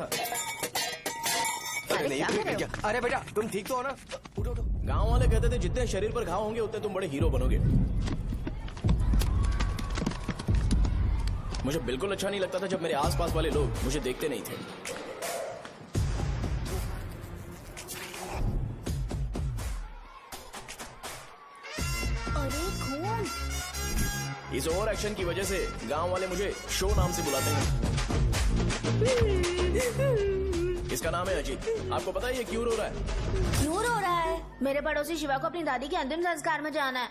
था। अरे नहीं, क्या? अरे बेटा तुम ठीक तो हो ना? उठो उठो। गाँव वाले कहते थे जितने शरीर पर घाव होंगे उतने तुम बड़े हीरो बनोगे। मुझे बिल्कुल अच्छा नहीं लगता था जब मेरे आसपास वाले लोग मुझे देखते नहीं थे। अरे खून! इस ओवर एक्शन की वजह से गांव वाले मुझे शो नाम से बुलाते हैं। इसका नाम है अजीत। आपको पता है ये क्यों रो रहा है? क्यों रो रहा है? मेरे पड़ोसी शिवा को अपनी दादी के अंतिम संस्कार में जाना है।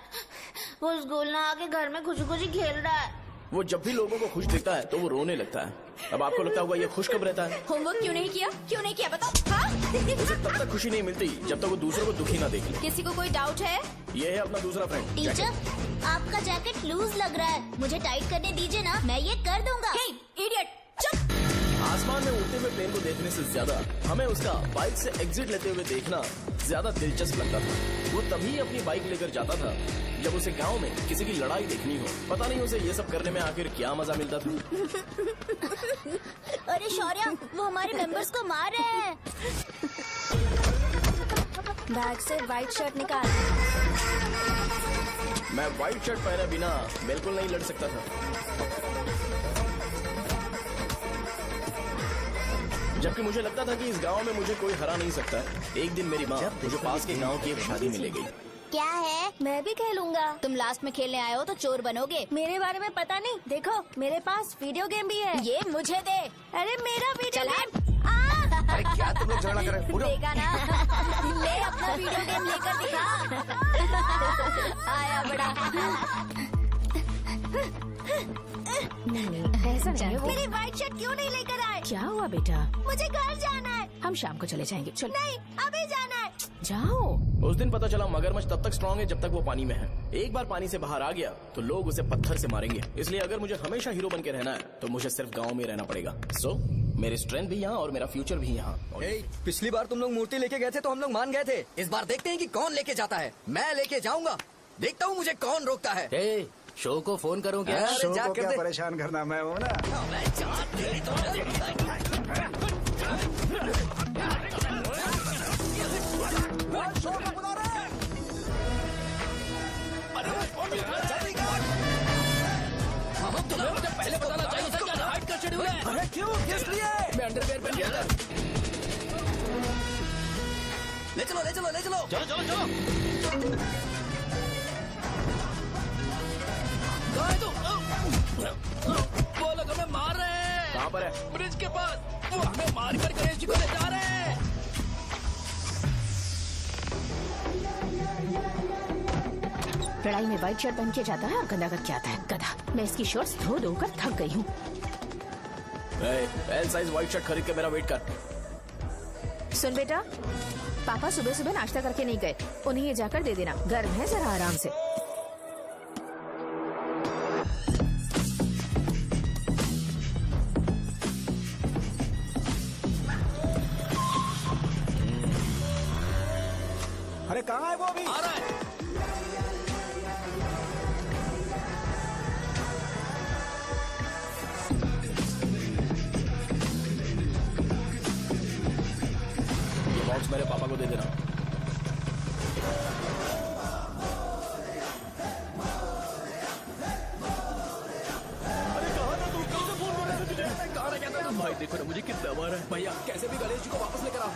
वो स्कूल ना आके घर में खुशी खुशी खेल रहा है। वो जब भी लोगों को खुश देखता है तो वो रोने लगता है। अब आपको लगता होगा ये खुश कब रहता है? होमवर्क क्यों नहीं किया? क्यों नहीं किया बताओ? हाँ? उसे तब तक खुशी नहीं मिलती जब तक वो दूसरों को दुखी ना देख ले। किसी को कोई डाउट है? ये है अपना दूसरा फ्रेंड। टीचर, आपका जैकेट लूज लग रहा है, मुझे टाइट करने दीजिए ना, मैं ये कर दूंगा। इडियट, चुप! आसमान में उड़ते हुए प्लेन को देखने से ज्यादा हमें उसका बाइक से एग्जिट लेते हुए देखना ज्यादा दिलचस्प लगता था। वो तभी अपनी बाइक लेकर जाता था जब उसे गांव में किसी की लड़ाई देखनी हो। पता नहीं उसे ये सब करने में आखिर क्या मजा मिलता था। अरे शौर्य, वो हमारे मेंबर्स को मार रहे हैं। बैग से व्हाइट शर्ट निकाल। मैं व्हाइट शर्ट पहने बिना बिल्कुल नहीं लड़ सकता था। जबकि मुझे लगता था कि इस गांव में मुझे कोई हरा नहीं सकता। एक दिन मेरी माँ मुझे पास के गांव की एक शादी में ले गई। क्या है? मैं भी खेलूंगा। तुम लास्ट में खेलने आए हो तो चोर बनोगे। मेरे बारे में पता नहीं। देखो मेरे पास वीडियो गेम भी है। ये मुझे दे। अरे मेरा वीडियो चला। गेम। अरे क्या तुम लोग झगड़ा कर रहे हो? देखा ना? ले अपना वीडियो गेम लेकर दिखा। आया बड़ा। नहीं, ऐसा नहीं। मेरी व्हाइट शर्ट क्यों नहीं लेकर आए? क्या हुआ बेटा? मुझे घर जाना है। हम शाम को चले जाएंगे। चलो नहीं, अभी जाना है। जाओ। उस दिन पता चला मगरमच्छ तब तक स्ट्रांग है जब तक वो पानी में है। एक बार पानी से बाहर आ गया तो लोग उसे पत्थर से मारेंगे। इसलिए अगर मुझे हमेशा हीरो बन के रहना है तो मुझे सिर्फ गांव में रहना पड़ेगा। सो मेरी स्ट्रेंथ भी यहाँ और मेरा फ्यूचर भी यहाँ। पिछली बार तुम लोग मूर्ति लेके गए थे तो हम लोग मान गए थे। इस बार देखते हैं कि कौन लेके जाता है। मैं लेके जाऊंगा, देखता हूँ मुझे कौन रोकता है। शो को फोन करूं क्या? शो को क्या परेशान करना, मैं हूँ ना। मुझे पहले बताना चाहिए था क्या फाइट का शेड्यूल है। अरे क्यों, किस लिए? मैं अंडरवेयर पहन गया था। ले चलो ले चलो ले चलो। चलो चलो चलो। वो लोग हमें मार रहे हैं। कहाँ पर है? ब्रिज के पास। वो हमें मार कर गणेश जी को ले जा रहे हैं। लड़ाई में व्हाइट शर्ट पहन के जाता है और गंदा करके आता है। गधा। मैं इसकी शॉर्ट्स धो धोकर थक गई हूँ। एल साइज व्हाइट शर्ट खरीद के मेरा वेट कर। सुन बेटा, पापा सुबह सुबह नाश्ता करके नहीं गए। उन्हें ये जाकर दे देना। गर्म है, जरा आराम से। अरे कहाँ है वो अभी? आ रहा है। ये बॉक्स मेरे पापा को दे देना। भाई देखो ना मुझे कितना मारा है। भैया कैसे भी गणेश जी को वापस लेकर आओ।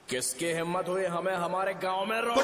किसकी हिम्मत हुई हमें हमारे गांव में रोक?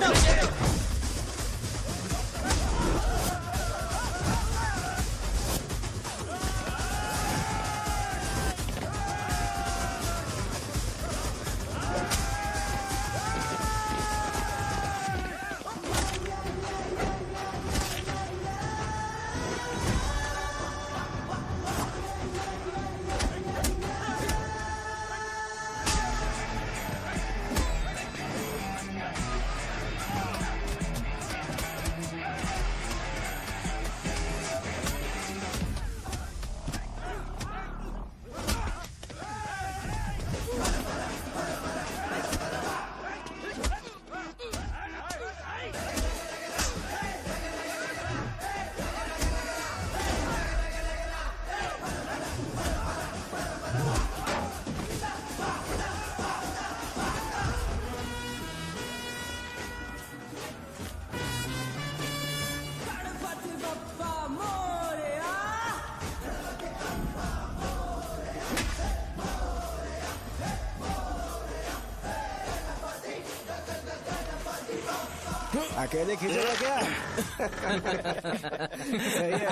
अकेले खींचेगा क्या? सही है।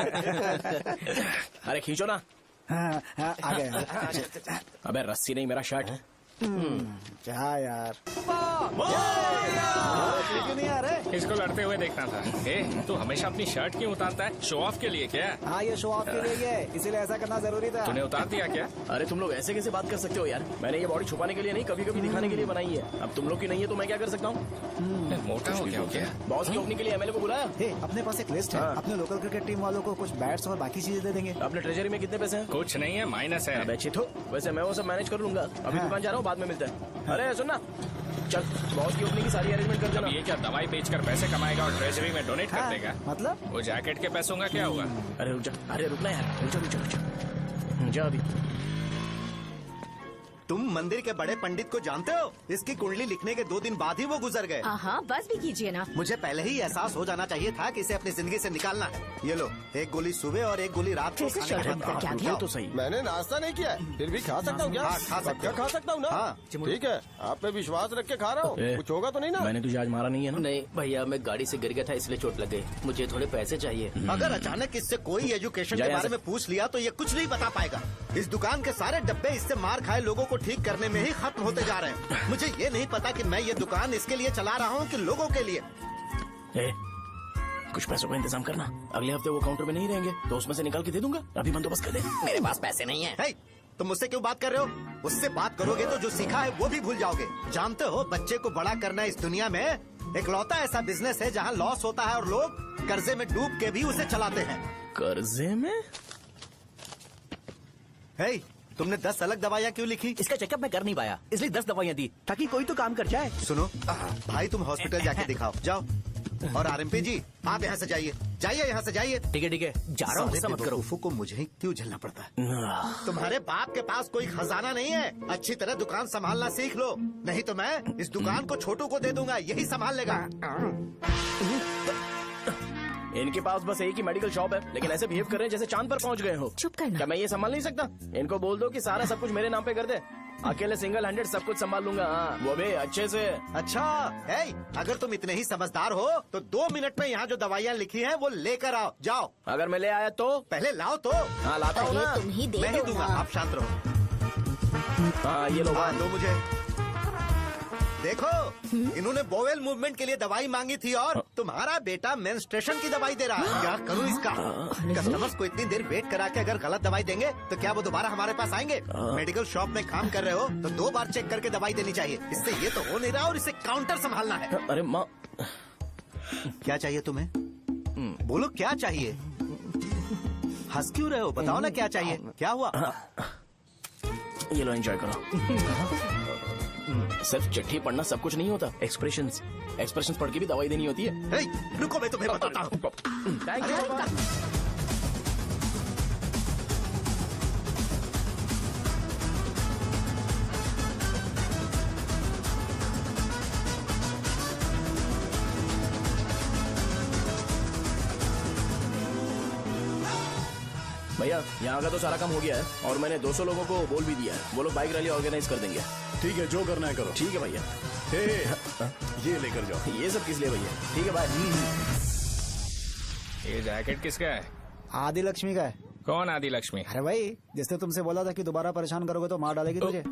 अरे खींचो ना। हाँ, हाँ, आ गया। अबे रस्सी नहीं, मेरा शर्ट है। क्या यार, क्यों नहीं आ रहे? इसको लड़ते हुए देखना था। ए, तू हमेशा अपनी शर्ट क्यों उतारता है? शो ऑफ के लिए क्या? हाँ, ये शो ऑफ के लिए ही है, इसीलिए ऐसा करना जरूरी था। तूने उतार दिया क्या? अरे तुम लोग ऐसे कैसे बात कर सकते हो यार? मैंने ये बॉडी छुपाने के लिए नहीं, कभी कभी दिखाने के लिए बनाई है। अब तुम लोग की नहीं है तो मैं क्या कर सकता हूँ? मोटा हो गया हो क्या? बॉस की ओपनिंग के लिए एमएलए को बुलाया। हे, अपने पास एक लिस्ट है। हाँ। अपने लोकल क्रिकेट टीम वालों को कुछ बैट्स और बाकी चीजें दे देंगे। अपने ट्रेजरी में कितने पैसे हैं? कुछ नहीं है, माइनस है। अबे चिथो, वैसे मैं वो सब मैनेज कर लूंगा। अभी हाँ। दुकान जा रहा हूँ, बाद में मिलते हैं। अरे सुनना, चल बॉस की ओपनिंग की सारी अरेंजमेंट कर अब देना। ये क्या दवाई बेचकर पैसे कमाएगा और ट्रेजरी में डोनेट कर हाँ, देगा? मतलब वो जैकेट के पैसों का क्या होगा? अरे रुक जा, अरे रुकना यार, रुक जा रुक जा रुक जा। जा अभी। तुम मंदिर के बड़े पंडित को जानते हो? इसकी कुंडली लिखने के 2 दिन बाद ही वो गुजर गए। हाँ बस भी कीजिए ना। मुझे पहले ही एहसास हो जाना चाहिए था कि इसे अपनी जिंदगी से निकालना है। ये लो, 1 गोली सुबह और 1 गोली रात को कैसे खाने शर्ट के बंद बाद करके आ खाओ। गया? तो सही। मैंने नाश्ता नहीं किया है, फिर भी खा सकता हूँ क्या? हाँ, खा सकते क्या हो। खा सकता हूँ ना? हाँ। ठीक है, आप पे विश्वास रख के खा रहा हूँ। ए, कुछ होगा तो नहीं ना? मैंने तुझे आज मारा नहीं है ना? नहीं भैया, मैं गाड़ी से गिर गया था इसलिए चोट लग गई। मुझे थोड़े पैसे चाहिए। अगर अचानक इससे कोई एजुकेशन जा के यहाँ बारे से। में पूछ लिया तो ये कुछ नहीं बता पाएगा। इस दुकान के सारे डब्बे इससे मार खाए लोगों को ठीक करने में ही खत्म होते जा रहे हैं। मुझे ये नहीं पता कि मैं ये दुकान इसके लिए चला रहा हूँ कि लोगों के लिए। ए, कुछ पैसों का इंतजाम करना। अगले हफ्ते वो काउंटर में नहीं रहेंगे तो उसमें से निकाल के दे दूंगा। अभी बंदोबस्त कर दे। मेरे पास पैसे नहीं है। तुम मुझसे क्यों बात कर रहे हो? उससे बात करोगे तो जो सीखा है वो भी भूल जाओगे। जानते हो, बच्चे को बड़ा करना इस दुनिया में इकलौता ऐसा बिजनेस है जहाँ लॉस होता है और लोग कर्जे में डूब के भी उसे चलाते हैं। कर्जे में? हे, तुमने 10 अलग दवाइयाँ क्यों लिखी? इसका चेकअप मैं कर नहीं पाया, इसलिए 10 दवाइयाँ दी ताकि कोई तो काम कर जाए। सुनो भाई, तुम हॉस्पिटल जाके दिखाओ, जाओ। और आरएमपी जी, आप यहाँ से जाइए, जाइए यहाँ से जाइए। ठीक है, जा रहा हूँ, गुस्सा मत करो। बेवकूफों को मुझे ही क्यों झेलना पड़ता है? तुम्हारे बाप के पास कोई खजाना नहीं है। अच्छी तरह दुकान संभालना सीख लो, नहीं तो मैं इस दुकान को छोटू को दे दूंगा, यही संभाल लेगा। इनके पास बस एक ही मेडिकल शॉप है, लेकिन ऐसे बिहेव कर रहे हैं जैसे चांद पर पहुंच गए हो। चुप करना। क्या मैं ये संभाल नहीं सकता? इनको बोल दो कि सारा सब कुछ मेरे नाम पे कर दे। अकेले सिंगल हैंडेड सब कुछ संभाल लूंगा। हाँ, वो भी अच्छे से। अच्छा, अगर तुम इतने ही समझदार हो तो 2 मिनट में यहाँ जो दवाइयाँ लिखी हैं वो लेकर आओ, जाओ। अगर मैं ले आया तो? पहले लाओ तो। हाँ लाता हूँ ना। तुम ही दे मैं ही दो दूंगा, ना। आप शांत रहो। हाँ ये लो। हाँ, दो मुझे। देखो, इन्होंने बोवेल मूवमेंट के लिए दवाई मांगी थी और तुम्हारा बेटा मेंस्ट्रुएशन की दवाई दे रहा है। क्या करूं इसका? कस्टमर्स को इतनी देर वेट करा के अगर गलत दवाई देंगे तो क्या वो दोबारा हमारे पास आएंगे? मेडिकल शॉप में काम कर रहे हो तो 2 बार चेक करके दवाई देनी चाहिए। इससे ये तो हो नहीं रहा और इसे काउंटर संभालना है। अरे माँ, क्या चाहिए तुम्हें? बोलो क्या चाहिए? हंस क्यों रहे हो? बताओ ना क्या चाहिए? क्या हुआ? ये लो एंजॉय करो। सिर्फ चिट्ठी पढ़ना सब कुछ नहीं होता। एक्सप्रेशंस पढ़ के भी दवाई देनी होती है। हे, रुको, मैं तुम्हें बताता हूँ। Thank you. भैया यहाँ का तो सारा काम हो गया है और मैंने 200 लोगों को बोल भी दिया है। वो लोग बाइक रैली ऑर्गेनाइज कर देंगे। ठीक है, जो करना है करो। ठीक है भैया। ये लेकर जाओ। ये सब किस लिए भैया? ठीक है बाय। ये जैकेट किसका है? आदि लक्ष्मी का है। कौन आदि लक्ष्मी? अरे भाई, जिसने तुमसे बोला था कि दोबारा परेशान करोगे तो मार डालेगी तुझे।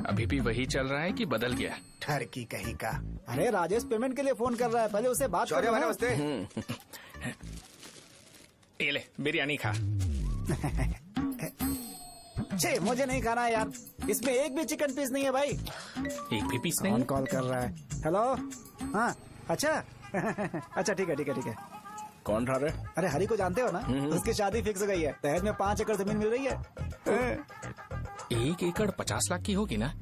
अभी भी वही चल रहा है कि बदल गया? ठरकी कहीं का। अरे राजेश पेमेंट के लिए फोन कर रहा है, पहले उसे बात करो ना। नमस्ते। ये ले बिरयानी खा। छे, मुझे नहीं खाना है यार, इसमें एक भी चिकन पीस नहीं है भाई। एक भी पीस नहीं? कौन कॉल कर रहा है? हेलो, हाँ अच्छा। अच्छा ठीक है। कौन रहा रे? अरे हरी को जानते हो ना, उसकी शादी फिक्स हो गई है। दहेज में 5 एकड़ जमीन मिल रही है। 1 एकड़ 50 लाख की होगी ना?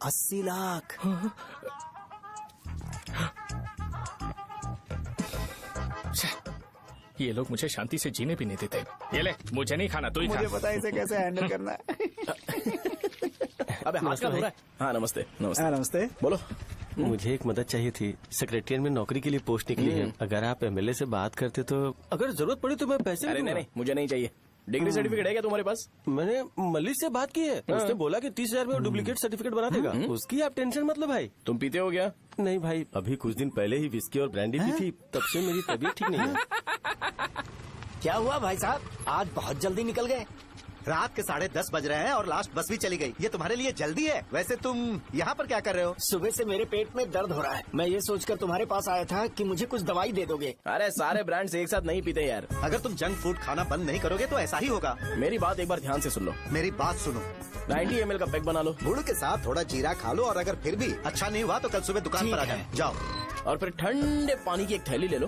80 लाख। ये लोग मुझे शांति से जीने भी नहीं देते। ये ले, मुझे नहीं खाना, तू ही खा। मुझे पता है इसे कैसे हैंडल करना है। अबे हाथ का धो रहा है। हाँ नमस्ते। हाँ नमस्ते। बोलो। मुझे एक मदद चाहिए थी। सेक्रेटरिएट में नौकरी के लिए पोस्ट निकली है। अगर आप एमएलए से बात करते तो अगर जरूरत पड़ी तो मैं पैसे अरे नहीं, मुझे नहीं चाहिए। डिग्री सर्टिफिकेट है क्या तुम्हारे पास? मैंने मलिक से बात की है, उसने बोला कि 30,000 में वो डुप्लीकेट सर्टिफिकेट बना देगा। उसकी आप टेंशन मत लो भाई। तुम पीते हो क्या? नहीं भाई, अभी कुछ दिन पहले ही विस्की और ब्रांडी पी थी, तब से मेरी तबीयत ठीक नहीं है। क्या हुआ भाई साहब, आज बहुत जल्दी निकल गए? रात के 10:30 बज रहे हैं और लास्ट बस भी चली गई। ये तुम्हारे लिए जल्दी है। वैसे तुम यहाँ पर क्या कर रहे हो? सुबह से मेरे पेट में दर्द हो रहा है। मैं ये सोचकर तुम्हारे पास आया था कि मुझे कुछ दवाई दे दोगे। अरे सारे ब्रांड्स एक साथ नहीं पीते यार। अगर तुम जंक फूड खाना बंद नहीं करोगे तो ऐसा ही होगा। मेरी बात एक बार ध्यान से सुन लो। मेरी बात सुनो, 90 ml का पैक बना लो। गुड़ के साथ थोड़ा जीरा खा लो, और अगर फिर भी अच्छा नहीं हुआ तो कल सुबह दुकान पर आ जाओ। और फिर ठंडे पानी की एक थैली ले लो,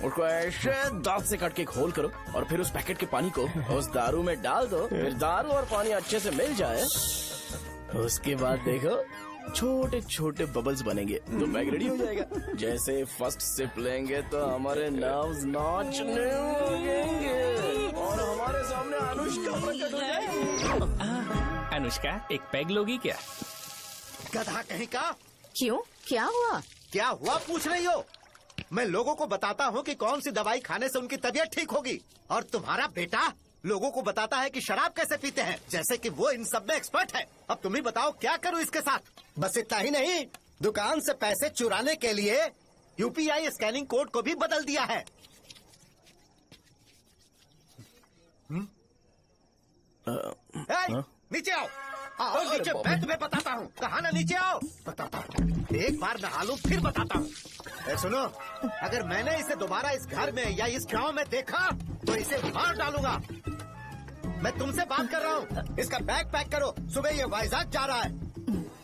उसको ऐसे दांत से काट के खोल करो, और फिर उस पैकेट के पानी को उस दारू में डाल दो। फिर दारू और पानी अच्छे से मिल जाए, उसके बाद देखो छोटे छोटे बबल्स बनेंगे तो पैक रेडी हो जाएगा। जैसे फर्स्ट सिप लेंगे तो हमारे नर्व्स नाचने लगेंगे और हमारे सामने अनुष्का प्रकट हो जाएगी। अनुष्का, एक पैग लोगी क्या? गधा कहीं का। क्यों, क्या हुआ? क्या हुआ पूछ रही हो? मैं लोगों को बताता हूँ कि कौन सी दवाई खाने से उनकी तबीयत ठीक होगी, और तुम्हारा बेटा लोगों को बताता है कि शराब कैसे पीते हैं, जैसे कि वो इन सब में एक्सपर्ट है। अब तुम ही बताओ क्या करूँ इसके साथ? बस इतना ही नहीं, दुकान से पैसे चुराने के लिए यूपीआई स्कैनिंग कोड को भी बदल दिया है। नीचे आओ, आओ नीचे, मैं तुम्हें बताता हूँ। कहा ना नीचे आओ, बताता हूँ। एक बार नहा लूं फिर बताता हूँ। सुनो, अगर मैंने इसे दोबारा इस घर में या इस गांव में देखा तो इसे मार डालूंगा। मैं तुमसे बात कर रहा हूँ। इसका बैग पैक करो, सुबह ये वाइजाग जा रहा है।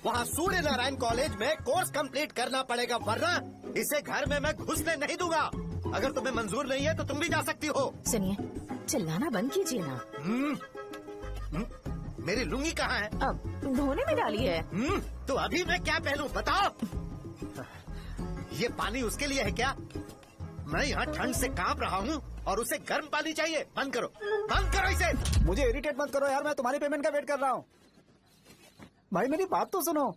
वहाँ सूर्य नारायण कॉलेज में कोर्स कंप्लीट करना पड़ेगा, वरना इसे घर में मैं घुसने नहीं दूंगा। अगर तुम्हें मंजूर नहीं है तो तुम भी जा सकती हो। सुनिए, चिल्लाना बंद कीजिए ना। मेरी लुंगी कहाँ है? अब धोने में डाली है। तो अभी मैं क्या पहनूं बताओ? ये पानी उसके लिए है क्या? मैं यहाँ ठंड से कांप रहा हूँ और उसे गर्म पानी चाहिए। बंद करो, बंद करो इसे। मुझे इरिटेट मत करो यार, मैं तुम्हारी पेमेंट का वेट कर रहा हूँ। भाई मेरी बात तो सुनो,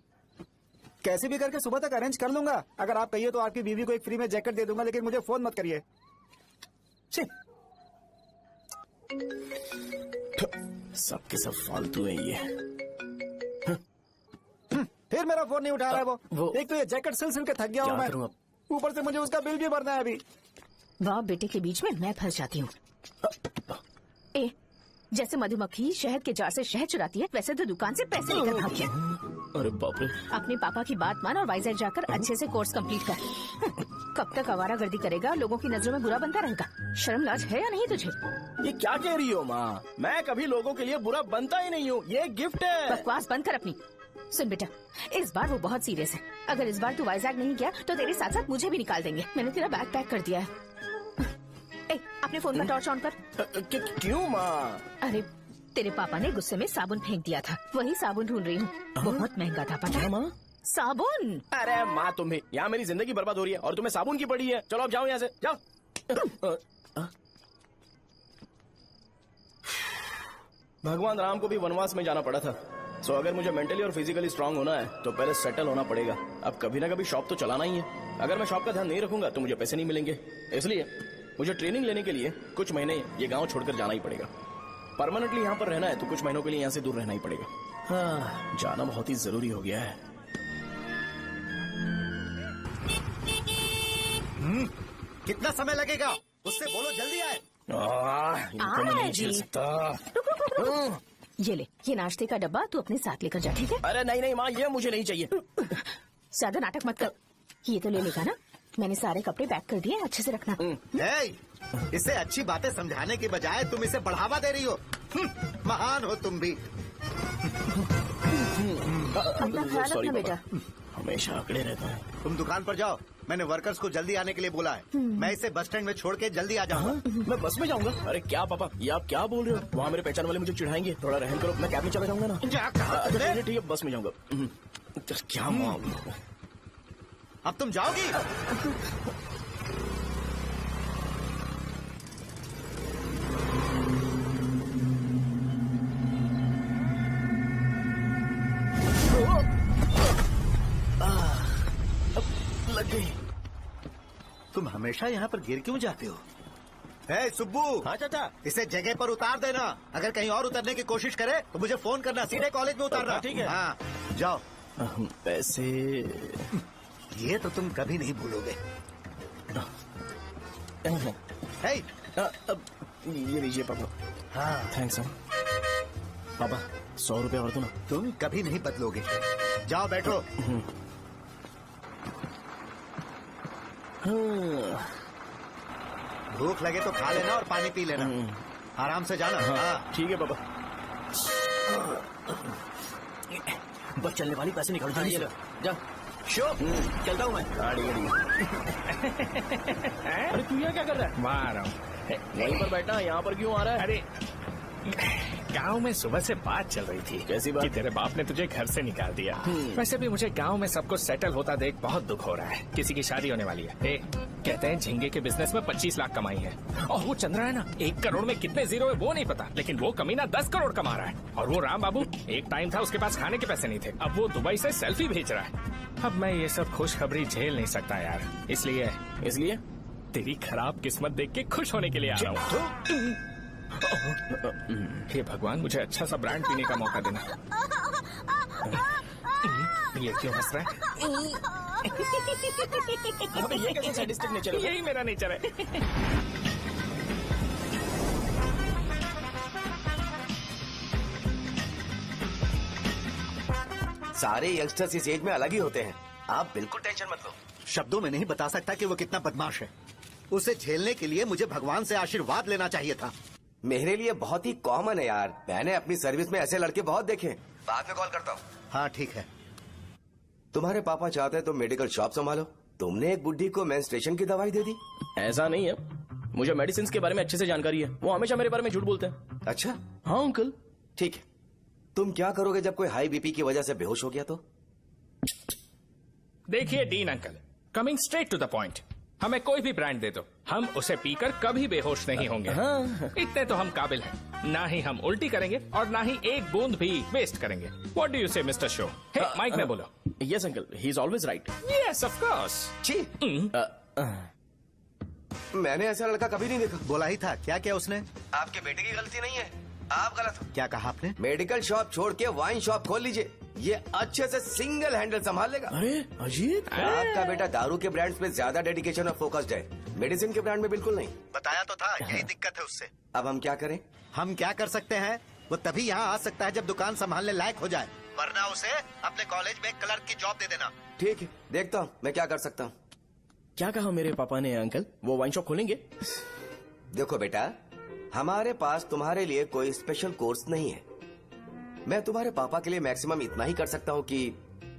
कैसे भी करके सुबह तक अरेंज कर लूंगा। अगर आप कहिए तो आपकी बीवी को एक फ्री में जैकेट दे दूंगा, लेकिन मुझे फोन मत करिए। सबके सब फालतू है ये। फिर मेरा फोन नहीं उठा रहा है वो। एक तो ये जैकेट सिल के थक गया हूँ मैं, ऊपर से मुझे उसका बिल भी भरना है अभी। बाप बेटे के बीच में मैं फंस जाती हूँ। ए, जैसे मधुमक्खी शहद के जार से शहद चुराती है, वैसे तो दुकान से पैसे लेकर भाग गया। अरे बाप रे। अपने पापा की बात मान और वाइजैक जाकर अच्छे से कोर्स कंप्लीट कर। कब तक आवारागर्दी करेगा, लोगों की नजरों में बुरा बनता रहेगा? शर्म लाज है या नहीं तुझे? ये क्या कह रही हो माँ? मैं कभी लोगों के लिए बुरा बनता ही नहीं हूँ, ये गिफ्ट है। बकवास बंद कर अपनी। सुन बेटा, इस बार वो बहुत सीरियस है। अगर इस बार तू वाइजैक नहीं गया तो तेरे साथ साथ मुझे भी निकाल देंगे। मैंने तेरा बैग पैक कर दिया है। ए, अपने फोन का टॉर्च ऑन कर। क्यों माँ? अरे तेरे पापा ने गुस्से में साबुन फेंक दिया था, वही साबुन ढूंढ रही हूँ। बहुत महंगा था, पता है माँ? साबुन। अरे माँ, तुम्हें यहाँ मेरी जिंदगी बर्बाद हो रही है और तुम्हें साबुन की पड़ी है। चलो अब जाओ यहाँ से, जाओ। भगवान राम को भी वनवास में जाना पड़ा था। सो अगर मुझे मेंटली और फिजिकली स्ट्रांग होना है तो पहले सेटल होना पड़ेगा। अब कभी ना कभी शॉप तो चलाना ही है। अगर मैं शॉप का ध्यान नहीं रखूंगा तो मुझे पैसे नहीं मिलेंगे। इसलिए मुझे ट्रेनिंग लेने के लिए कुछ महीने ये गांव छोड़कर जाना ही पड़ेगा। परमानेंटली यहाँ पर रहना है तो कुछ महीनों के लिए यहाँ से दूर रहना ही पड़ेगा। हाँ, जाना बहुत ही जरूरी हो गया है। कितना समय लगेगा? उससे बोलो जल्दी आए। इनको मैं नहीं झेल सकता। ये ले, ये नाश्ते का डब्बा तू अपने साथ लेकर जा, ठीक है? अरे नहीं नहीं माँ, ये मुझे नहीं चाहिए। ज्यादा नाटक मत कर। ये तो ले लेगा ना? मैंने सारे कपड़े पैक कर दिए, अच्छे से रखना। इसे अच्छी बातें समझाने के बजाय तुम इसे बढ़ावा दे रही हो। महान हो तुम भी। अपना ख्याल रखना बेटा। हमेशा अकड़े रहता है। तुम दुकान पर जाओ, मैंने वर्कर्स को जल्दी आने के लिए बोला है। मैं इसे बस स्टैंड में छोड़ के जल्दी आ जाऊंगा। मैं बस में जाऊंगा? अरे क्या पापा, ये आप क्या बोल रहे हो? वहाँ मेरे पहचान वाले मुझे चिढ़ाएंगे। थोड़ा रहम करो, मैं कैब में चला जाऊंगा ना। ठीक है, बस में जाऊंगा। क्या मामला? अब तुम जाओगी? लग गई। तुम हमेशा यहाँ पर गिर क्यों जाते हो? ए सुब्बू, हाँ चाचा। इसे जगह पर उतार देना। अगर कहीं और उतरने की कोशिश करे तो मुझे फोन करना, सीधे कॉलेज में उतारना। ठीक है। हाँ जाओ। पैसे ये तो तुम कभी नहीं भूलोगे। हे, ये लीजिए पापा। हाँ थैंक्स पापा, 100 रुपया और दो ना। तुम कभी नहीं बदलोगे। जाओ बैठो। भूख लगे तो खा लेना और पानी पी लेना। आराम से जाना। हाँ ठीक है पापा। बस चलने वाली पैसे निकाल दीजिए। जा शो, चलता हूँ मैं। अरे तू यहाँ क्या कर रहा है? वहाँ आ रहा हूँ। वहीं पर बैठा, यहाँ पर क्यों आ रहा है? अरे गांव में सुबह से बात चल रही थी। कैसी बात? कि तेरे बाप ने तुझे घर से निकाल दिया। वैसे भी मुझे गांव में सब कुछ सेटल होता देख बहुत दुख हो रहा है। किसी की शादी होने वाली है। कहते हैं झींगे के बिजनेस में 25 लाख कमाई है। और वो चंद्रा है ना, 1 करोड़ में कितने जीरो है वो नहीं पता, लेकिन वो कमीना 10 करोड़ कमा रहा है। और वो राम बाबू, एक टाइम था उसके पास खाने के पैसे नहीं थे, अब वो दुबई से सेल्फी भेज रहा है। अब मैं ये सब खुशखबरी झेल नहीं सकता यार, इसलिए तेरी खराब किस्मत देख के खुश होने के लिए आ रहा हूँ। हे भगवान, मुझे अच्छा सा ब्रांड पीने का मौका देना। ये क्यों हंस रहा है? ये कैसे सैडिस्टिक नेचर है? यही मेरा नेचर है। सारे यंगस्टर्स इस एज में अलग ही होते हैं, आप बिल्कुल टेंशन मत लो। शब्दों में नहीं बता सकता कि वो कितना बदमाश है। उसे झेलने के लिए मुझे भगवान से आशीर्वाद लेना चाहिए था। मेरे लिए बहुत ही कॉमन है यार, मैंने अपनी सर्विस में ऐसे लड़के बहुत देखे। बाद में कॉल करता हूँ। हाँ ठीक है। तुम्हारे पापा चाहते हैं तुम मेडिकल शॉप संभालो। तुमने एक बुढ़ी को मेंस्ट्रुएशन की दवाई दे दी। ऐसा नहीं है, मुझे मेडिसिन के बारे में अच्छे से जानकारी है। वो हमेशा मेरे बारे में झूठ बोलते हैं। अच्छा हाँ अंकल। ठीक है, तुम क्या करोगे जब कोई हाई बीपी की वजह से बेहोश हो गया तो? देखिए Dean uncle, coming straight to the point, हमें कोई भी ब्रांड दे दो, हम उसे पीकर कभी बेहोश नहीं होंगे। इतने तो हम काबिल हैं। ना ही हम उल्टी करेंगे और ना ही एक बूंद भी वेस्ट करेंगे। व्हाट डू यू से मिस्टर शो? हे माइक में बोलो। Yes uncle, he is always right. Yes of course. मैंने ऐसा लड़का कभी नहीं देखा। बोला ही था। क्या क्या उसने? आपके बेटे की गलती नहीं है, आप गलत हो। क्या कहा आपने? मेडिकल शॉप छोड़ के वाइन शॉप खोल लीजिए, ये अच्छे से सिंगल हैंडल संभाल लेगा। अरे अजीत, आपका बेटा दारू के ब्रांड्स में ज्यादा डेडिकेशन और फोकस्ड है, मेडिसिन के ब्रांड में बिल्कुल नहीं। बताया तो था, यही दिक्कत है उससे। अब हम क्या करें? हम क्या कर सकते हैं? वो तभी यहाँ आ सकता है जब दुकान संभालने लायक हो जाए, वरना उसे अपने कॉलेज में क्लर्क की जॉब दे देना। ठीक है, देखता हूँ मैं क्या कर सकता हूँ। क्या कहा मेरे पापा ने अंकल? वो वाइन शॉप खोलेंगे? देखो बेटा, हमारे पास तुम्हारे लिए कोई स्पेशल कोर्स नहीं है। मैं तुम्हारे पापा के लिए मैक्सिमम इतना ही कर सकता हूँ कि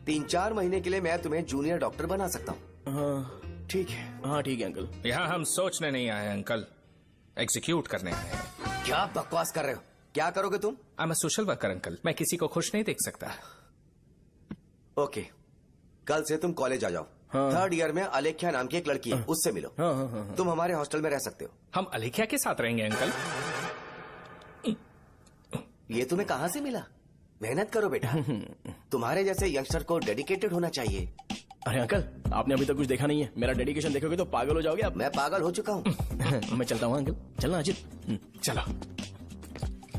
3-4 महीने के लिए मैं तुम्हें जूनियर डॉक्टर बना सकता हूँ। हाँ ठीक है। हाँ ठीक है अंकल। यहाँ हम सोचने नहीं आए अंकल, एग्जीक्यूट करने आए हैं। क्या बकवास कर रहे हो? क्या करोगे तुम? I am a social worker uncle, मैं किसी को खुश नहीं देख सकता। ओके, कल से तुम कॉलेज आ जाओ। हाँ। 3rd ईयर में अलेख्या नाम की एक लड़की है, उससे मिलो। हाँ, हाँ, हाँ, हाँ। तुम हमारे हॉस्टल में रह सकते हो। हम अलेख्या के साथ रहेंगे अंकल। ये तुम्हें कहाँ से मिला? मेहनत करो बेटा, तुम्हारे जैसे यंगस्टर को डेडिकेटेड होना चाहिए। अरे अंकल, आपने अभी तक कुछ देखा नहीं है। मेरा डेडिकेशन देखोगे तो पागल हो जाओगे आप। मैं पागल हो चुका हूँ। मैं चलता हूँ अंकल। चलना अजीत। चलो,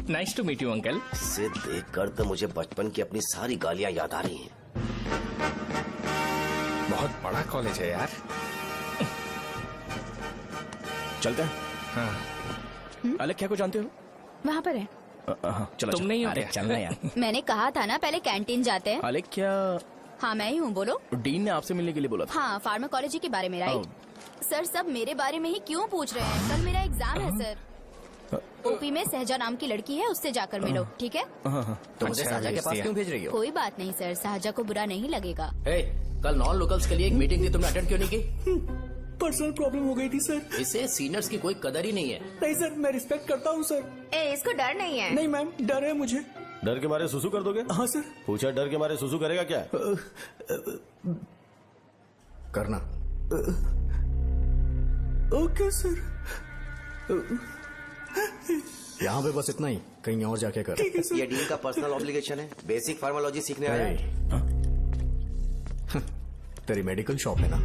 nice to meet you uncle. इसे देखकर तो मुझे बचपन की अपनी सारी गालियाँ याद आ रही हैं। बहुत बड़ा कॉलेज है यार। चलते हैं। हाँ। अलेख्या को जानते हो? वहाँ पर है। चलो तुम नहीं हो अरे क्या? चलना यार। मैंने कहा था ना पहले कैंटीन जाते हैं। अलेख्या, हाँ मैं ही हूँ, बोलो। डीन ने आपसे मिलने के लिए बोला था। हाँ, फार्माकोलॉजी के बारे में, राइट? सर सब मेरे बारे में ही क्यों पूछ रहे हैं? कल मेरा एग्जाम है सर। ओपी में सहजा नाम की लड़की है, उससे जाकर मिलो, ठीक है? तो मुझे अच्छा, साजा के पास भेज क्यों भेज रही हो? कोई बात नहीं सर, सहजा को बुरा नहीं लगेगा। कल नॉन लोकल्स के लिए एक मीटिंग थी, तुमने अटेंड क्यों नहीं की? पर्सनल प्रॉब्लम हो गई थी सर। इसे सीनियर्स की कोई कदर ही नहीं है। नहीं सर, मैं रिस्पेक्ट करता हूँ सर। इसको डर नहीं है। नहीं मैम, डर है मुझे। डर के मारे सुसु कर दोगे? हाँ सर। पूछा डर के मारे सुसु करेगा क्या? करना। Okay sir. यहाँ पे बस इतना ही, कहीं और जाके कर। ये डीन का पर्सनल ऑब्लिगेशन है, बेसिक फार्माकोलॉजी सीखने आया है। तेरी मेडिकल शॉप है ना?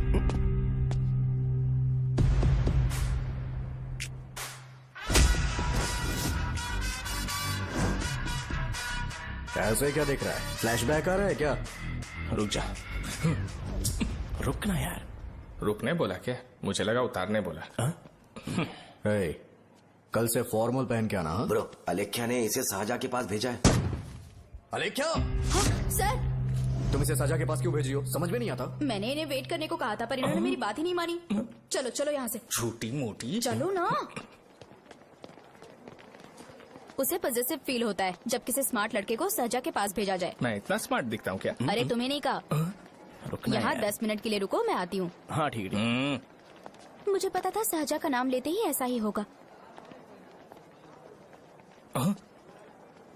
ऐसे क्या देख रहा है? फ्लैशबैक आ रहा है क्या? रुक जा। रुकना यार। रुकने बोला क्या? मुझे लगा उतारने बोला। हे, कल से फॉर्मल पहन के आना। हाँ? ब्रो, अलेख्या ने इसे शाहजहा के पास भेजा है। अलेख्या, हाँ, सर तुम इसे शाहजहा के पास क्यों भेज रही हो? समझ में नहीं आता। मैंने इन्हें वेट करने को कहा था पर इन्होंने मेरी बात ही नहीं मानी। चलो चलो यहाँ से। छोटी मोटी। चलो ना। उसे पॉजिटिव फील होता है जब किसी स्मार्ट लड़के को शाहजहा के पास भेजा जाए। मैं इतना स्मार्ट दिखता हूँ क्या? अरे तुम्हें नहीं कहा। रुकना यहाँ यार। 10 मिनट के लिए रुको, मैं आती हूँ। हाँ ठीक है। मुझे पता था शाहजहा का नाम लेते ही ऐसा ही होगा।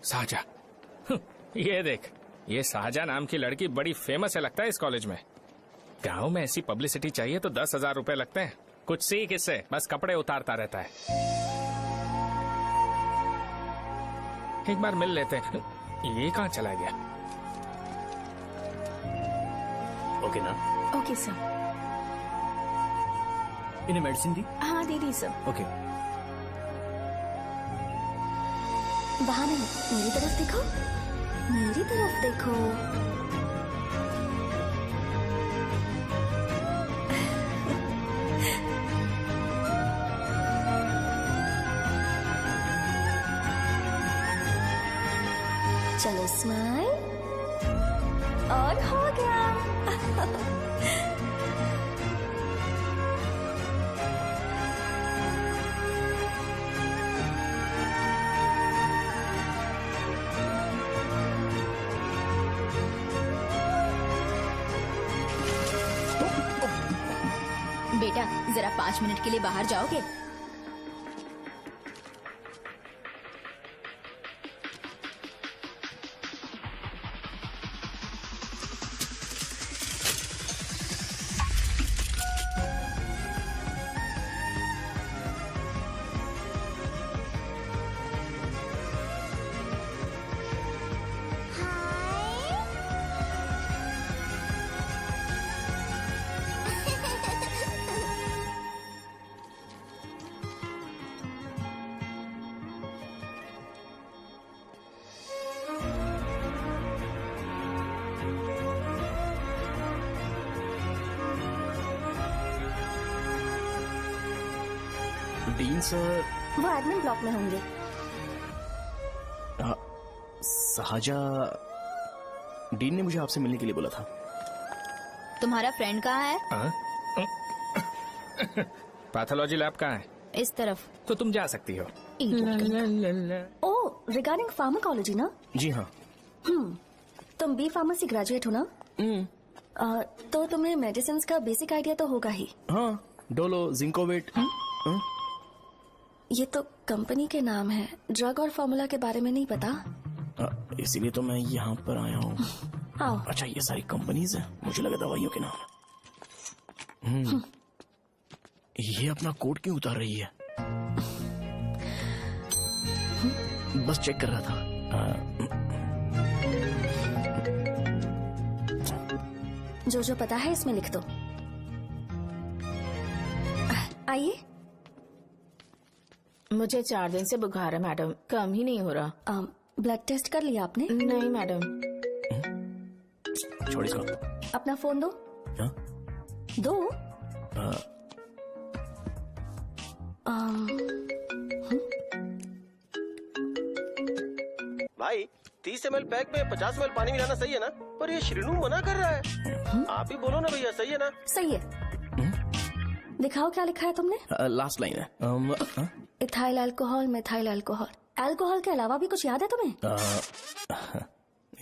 शाहजहा, ये देख, ये शाहजहा नाम की लड़की बड़ी फेमस है लगता है इस कॉलेज में। गांव में ऐसी पब्लिसिटी चाहिए तो 10,000 रुपए लगते हैं। कुछ सीख इससे, बस कपड़े उतारता रहता है। एक बार मिल लेते हैं। ये कहाँ चला गया? ओके ना? Okay sir. इन्हें मेडिसिन दी? हाँ दे दी सर। ओके। वहाँ नहीं, मेरी तरफ देखो, मेरी तरफ देखो। चलो स्माइल, और हो गया। बेटा जरा 5 मिनट के लिए बाहर जाओगे? डीन सर वो एडमिन ब्लॉक में होंगे। शाहजहा, डीन ने मुझे आपसे मिलने के लिए बोला था। तुम्हारा फ्रेंड कहाँ है? पैथोलॉजी लैब कहाँ है? इस तरफ। तो तुम जा सकती हो। ओ, रिगार्डिंग फार्माकोलॉजी ना? जी हाँ। तुम बी फार्मेसी ग्रेजुएट हो ना? तो तुम्हें मेडिसिन का बेसिक आइडिया तो होगा ही। हाँ, डोलो, जिंकोवेट। ये तो कंपनी के नाम है, ड्रग और फॉर्मूला के बारे में नहीं पता। इसीलिए तो मैं यहाँ पर आया हूँ। आओ। अच्छा, ये सारी कंपनीज है, मुझे लगा दवाइयों के नाम। ये अपना कोट क्यों उतार रही है? बस चेक कर रहा था। जो जो पता है इसमें लिख दो। आइए। मुझे 4 दिन से बुखार है मैडम, कम ही नहीं हो रहा। ब्लड टेस्ट कर लिया आपने? नहीं मैडम। छोड़ इसको। अपना फोन दो। हाँ? दो। भाई 30 ml पैक में 50 ml पानी मिलाना सही है ना? पर ये श्रीनू मना कर रहा है। आप ही बोलो ना भैया, सही है ना? सही है। दिखाओ क्या लिखा है तुमने? लास्ट लाइन है। Ethyl alcohol, methyl alcohol. Alcohol के अलावा भी कुछ याद है तुम्हें?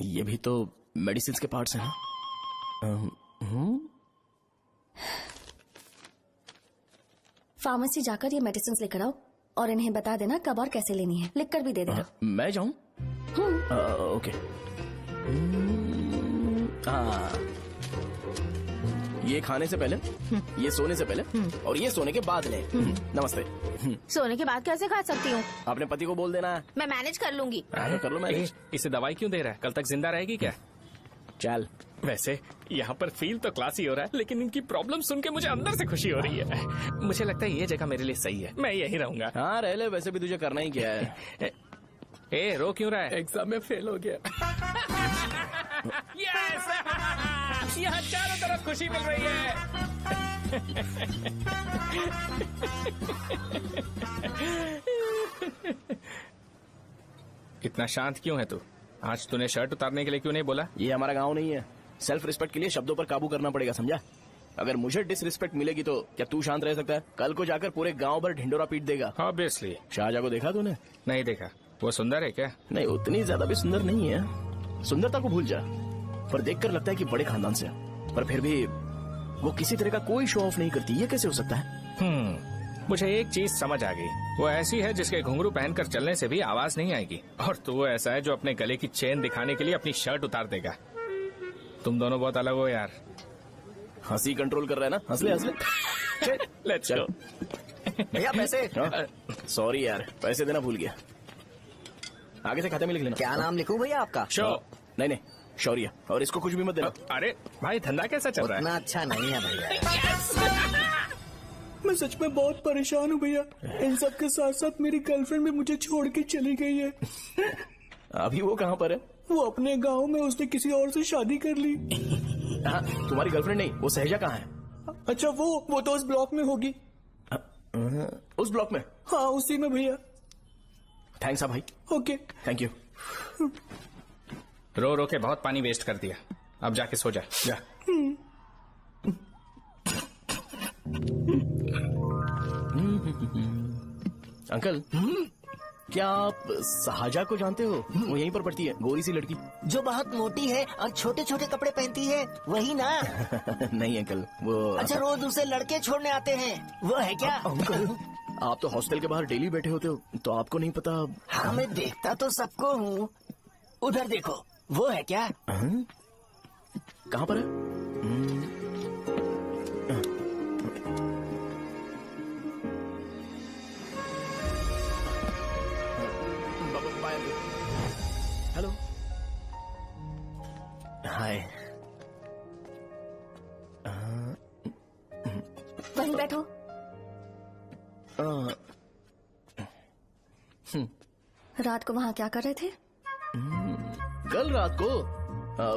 ये भी तो मेडिसिन के पार्ट्स हैं ना? फार्मेसी जाकर ये मेडिसिन लेकर आओ और इन्हें बता देना कब और कैसे लेनी है। लिख कर भी दे देना। मैं जाऊं? ओके। ये खाने से पहले, ये सोने से पहले और ये सोने के बाद ले। नमस्ते। सोने के बाद कैसे खा सकती हूँ? अपने पति को बोल देना। मैं मैनेज कर लूंगी। कर लो मैनेज। इसे दवाई क्यों दे रहा है? कल तक जिंदा रहेगी क्या? चल। वैसे यहाँ पर फील तो क्लासी हो रहा है, लेकिन इनकी प्रॉब्लम सुन के मुझे अंदर से खुशी हो रही है। मुझे लगता है ये जगह मेरे लिए सही है, मैं यही रहूंगा। हाँ रह ले, वैसे भी तुझे करना ही क्या है। ए रो क्यों रहा है? एग्जाम में फेल हो गया। यस! यहाँ चारों तरफ खुशी मिल रही है। इतना शांत क्यों है तू? आज तूने शर्ट उतारने के लिए क्यों नहीं बोला? ये हमारा गांव नहीं है। सेल्फ रिस्पेक्ट के लिए शब्दों पर काबू करना पड़ेगा, समझा? अगर मुझे डिसरिस्पेक्ट मिलेगी तो क्या तू शांत रह सकता है? कल को जाकर पूरे गांव भर ढिंडोरा पीट देगा। ऑब्वियसली। शाहजहां को देखा तूने? नहीं देखा। वो सुंदर है क्या? नहीं, उतनी ज्यादा भी सुंदर नहीं है। सुंदरता को भूल जा, पर देखकर लगता है कि बड़े खानदान से है। पर फिर भी वो किसी तरह का कोई शो ऑफ नहीं करती। ये कैसे हो सकता है? मुझे एक चीज समझ आ गई। वो ऐसी है जिसके घुंघरू पहनकर चलने से भी आवाज नहीं आएगी, और तू ऐसा है जो अपने गले की चेन दिखाने के लिए अपनी शर्ट उतार देगा। तुम दोनों बहुत अलग हो यार। हंसी कंट्रोल कर रहा है ना? हंस ले हंस ले। लेट्स चलो भैया पैसे। सॉरी यार, पैसे देना भूल गया। आगे से खाते में लिख लेना। क्या नाम लिखूं भैया आपका? शो। नहीं, शौर्य। और इसको कुछ भी मत देना। अरे भाई, धंधा कैसा चल रहा है? उतना अच्छा नहीं है भैया। मैं सच में बहुत परेशान हूँ भैया। इन सब के साथ साथ मेरी गर्लफ्रेंड भी मुझे छोड़ के चली गई है। अभी वो कहाँ पर है? वो अपने गांव में, उसने किसी और से शादी कर ली। हाँ, तुम्हारी गर्लफ्रेंड नहीं, वो सहजा कहाँ है? अच्छा, वो तो उस ब्लॉक में होगी। उस ब्लॉक में? हाँ, उसी में भैया। थैंक्स भाई। Okay, thank you. रो रो के बहुत पानी वेस्ट कर दिया। अब जाके सो जा। जा। अंकल, क्या आप शाहजहां को जानते हो? वो यहीं पर पढ़ती है, गोरी सी लड़की। जो बहुत मोटी है और छोटे छोटे कपड़े पहनती है, वही ना? नहीं अंकल, वो। अच्छा, रोज उसे लड़के छोड़ने आते हैं, वो है क्या? अंकल, आप तो हॉस्टल के बाहर डेली बैठे होते हो, तो आपको नहीं पता? हाँ, मैं देखता तो सबको हूँ। उधर देखो, वो है क्या? कहाँ पर है? हेलो, हाय। वहीं बैठो। रात को वहाँ क्या कर रहे थे? कल रात को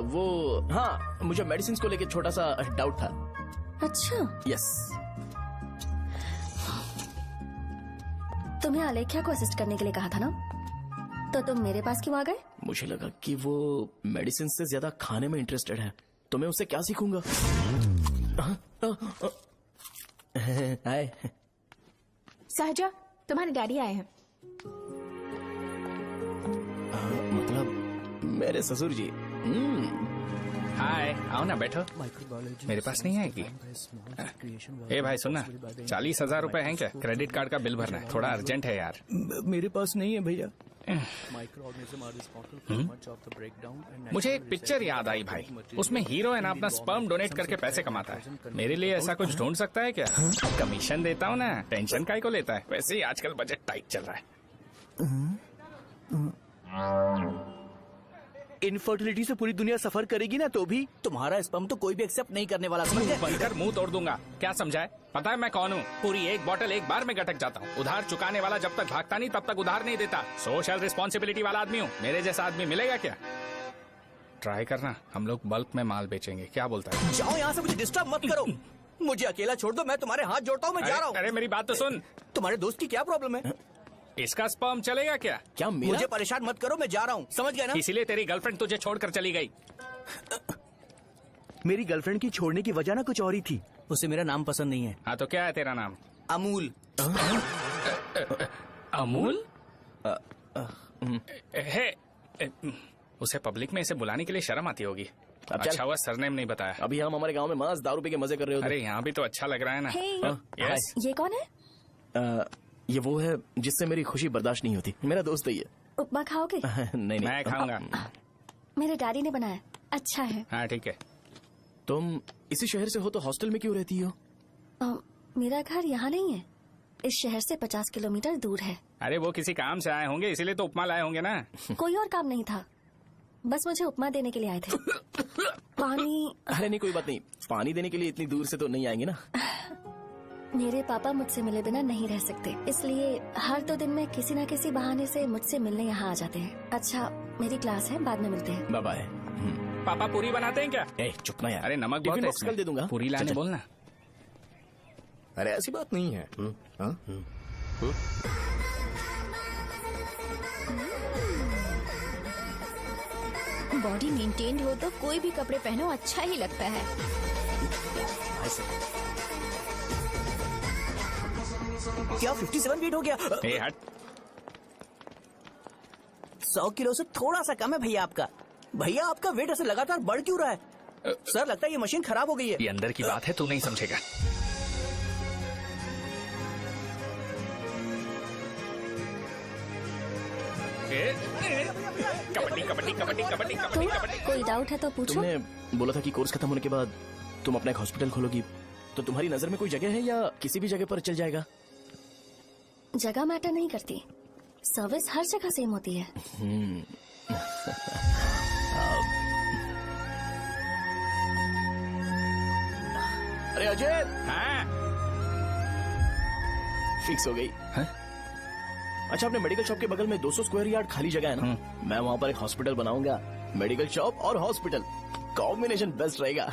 वो, हाँ, मुझे मेडिसिन को लेके छोटा सा डाउट था। अच्छा। यस। तुम्हें आलेख्या को असिस्ट करने के लिए कहा था ना, तो तुम मेरे पास क्यों आ गए? मुझे लगा कि वो मेडिसिन से ज्यादा खाने में इंटरेस्टेड है, तो मैं उससे क्या सीखूंगा। हाय। सहजा, तुम्हारे डैडी आए हैं। मतलब मेरे ससुर जी। हाय, आओ ना, बैठो। मेरे पास नहीं आएगी। ए भाई सुनना, 40,000 रुपए हैं क्या? क्रेडिट कार्ड का बिल भरना है, थोड़ा अर्जेंट है यार। मेरे पास नहीं है भैया। मुझे एक पिक्चर याद आई भाई, उसमें हीरो है ना अपना स्पर्म डोनेट करके पैसे कमाता है। मेरे लिए ऐसा कुछ ढूंढ सकता है क्या? कमीशन देता हूँ ना, टेंशन काहे को लेता है? वैसे ही आजकल बजट टाइट चल रहा है। इनफर्टिलिटी से पूरी दुनिया सफर करेगी ना, तो भी तुम्हारा स्पर्म तो कोई भी एक्सेप्ट नहीं करने वाला, समझ गए? बनकर मुंह तोड़ दूंगा। क्या समझा है? पता है मैं कौन हूँ? पूरी एक बोतल एक बार में गटक जाता हूँ। उधार चुकाने वाला जब तक भागता नहीं तब तक उधार नहीं देता। सोशल रिस्पॉन्सिबिलिटी वाला आदमी हूँ। मेरे जैसा आदमी मिलेगा क्या? ट्राई करना, हम लोग बल्क में माल बेचेंगे। क्या बोलता है? जाओ यहाँ से, मुझे डिस्टर्ब मत करो। मुझे अकेला छोड़ दो, मैं तुम्हारे हाथ जोड़ता हूँ, मैं जा रहा हूँ। अरे मेरी बात तो सुन। तुम्हारे दोस्त की क्या प्रॉब्लम है? इसका स्पर्म चलेगा क्या? क्या मेरा? मुझे परेशान मत करो, मैं जा रहा हूँ, समझ गए ना? इसीलिए तेरी गर्लफ्रेंड तुझे छोड़कर चली गई। मेरी गर्लफ्रेंड की छोड़ने की वजह ना कुछ और ही थी। उसे मेरा नाम पसंद नहीं है। हाँ, तो क्या है तेरा नाम? अमूल। अमूल? उसे पब्लिक में इसे बुलाने के लिए शर्म आती होगी। अच्छा हुआ सरनेम नहीं बताया। अभी हम हमारे गांव में मस्त दारू पी के मजे कर रहे होते। अरे यहाँ भी तो अच्छा लग रहा है ना। यस। ये कौन है? ये वो है जिससे मेरी खुशी बर्दाश्त नहीं होती। मेरा दोस्त है ये। उपमा खाओगे? नहीं, मैं खाऊंगा। मेरे डैडी ने बनाया, अच्छा है। हाँ ठीक है। तुम इसी शहर से हो तो हॉस्टल में क्यों रहती हो? मेरा घर यहाँ नहीं है, इस शहर से 50 किलोमीटर दूर है। अरे वो किसी काम से आए होंगे, इसीलिए तो उपमा लाए होंगे ना। कोई और काम नहीं था, बस मुझे उपमा देने के लिए आए थे। पानी? अरे नहीं, कोई बात नहीं, पानी देने के लिए इतनी दूर से तो नहीं आएंगे ना। मेरे पापा मुझसे मिले बिना नहीं रह सकते, इसलिए हर 2 दिन में किसी न किसी बहाने से मुझसे मिलने यहाँ आ जाते हैं। अच्छा, मेरी क्लास है, बाद में मिलते हैं। Bye bye. पापा पूरी बनाते हैं क्या? ए चुप ना यार। अरे नमक बहुत है इसमें। दे दूंगा। पूरी लाने बोलना। अरे ऐसी बात नहीं है। बॉडी मेंटेन्ड हो तो कोई भी कपड़े पहनो अच्छा ही लगता है। क्या 57 वेट हो गया? ए हट। 100 किलो से थोड़ा सा कम है भैया आपका। भैया आपका वेट ऐसे लगातार बढ़ क्यों रहा है? सर लगता है ये मशीन खराब हो गई है। ये अंदर की बात है, तू नहीं समझेगा। कबड्डी कबड्डी कबड्डी कबड्डी कबड्डी कबड्डी। कोई डाउट है तो पूछो। तुमने बोला था कि कोर्स खत्म होने के बाद तुम अपना एक हॉस्पिटल खोलोगी, तो तुम्हारी नजर में कोई जगह है या किसी भी जगह पर चल जाएगा? जगह मैटर नहीं करती, सर्विस हर जगह सेम होती है। अरे अजय, हाँ? फिक्स हो गई। अच्छा, अपने मेडिकल शॉप के बगल में 200 स्क्वायर यार्ड खाली जगह है ना, मैं वहाँ पर एक हॉस्पिटल बनाऊंगा। मेडिकल शॉप और हॉस्पिटल कॉम्बिनेशन बेस्ट रहेगा।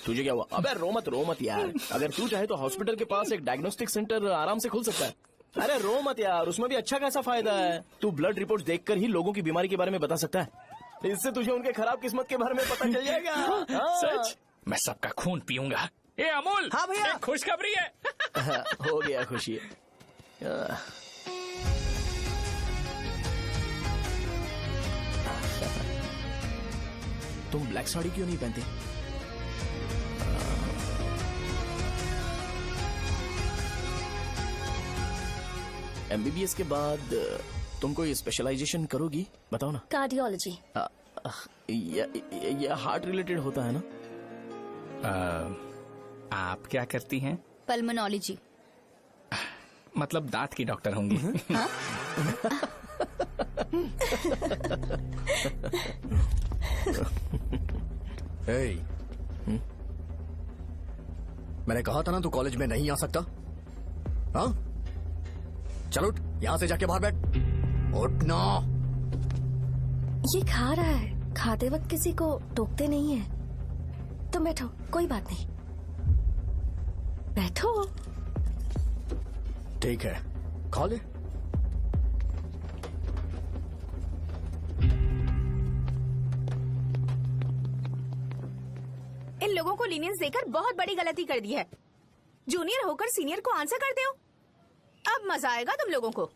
तुझे क्या हुआ? अबे रो मत यार। अगर तू चाहे तो हॉस्पिटल के पास एक डायग्नोस्टिक सेंटर आराम से खुल सकता है। अरे रो मत यार, उसमें भी अच्छा खासा फायदा है। तू ब्लड रिपोर्ट देखकर ही लोगों की बीमारी के बारे में बता सकता है। इससे तुझे उनके खराब किस्मत के बारे में पता चल जाएगा। सच? मैं सबका खून पीऊंगा। ए अमूल। हाँ भैया। खुशखबरी है। हो गया खुशी। तुम ब्लैक साड़ी क्यों नहीं पहनते? एमबीबीएस के बाद तुम कोई स्पेशलाइजेशन करोगी? बताओ ना। कार्डियोलॉजी। ये हार्ट रिलेटेड होता है ना? आप क्या करती हैं? पल्मोनोलॉजी। मतलब दांत की डॉक्टर होंगी। हाँ? मैंने कहा था ना तू कॉलेज में नहीं आ सकता। हाँ, चल उठ, यहाँ से जाके बाहर बैठ। उठना। ये खा रहा है, खाते वक्त किसी को टोकते नहीं है। तुम बैठो, कोई बात नहीं, बैठो। ठीक है, खा ले। इन लोगों को लीनियंस देकर बहुत बड़ी गलती कर दी है। जूनियर होकर सीनियर को आंसर करते हो। अब मजा आएगा तुम लोगों को।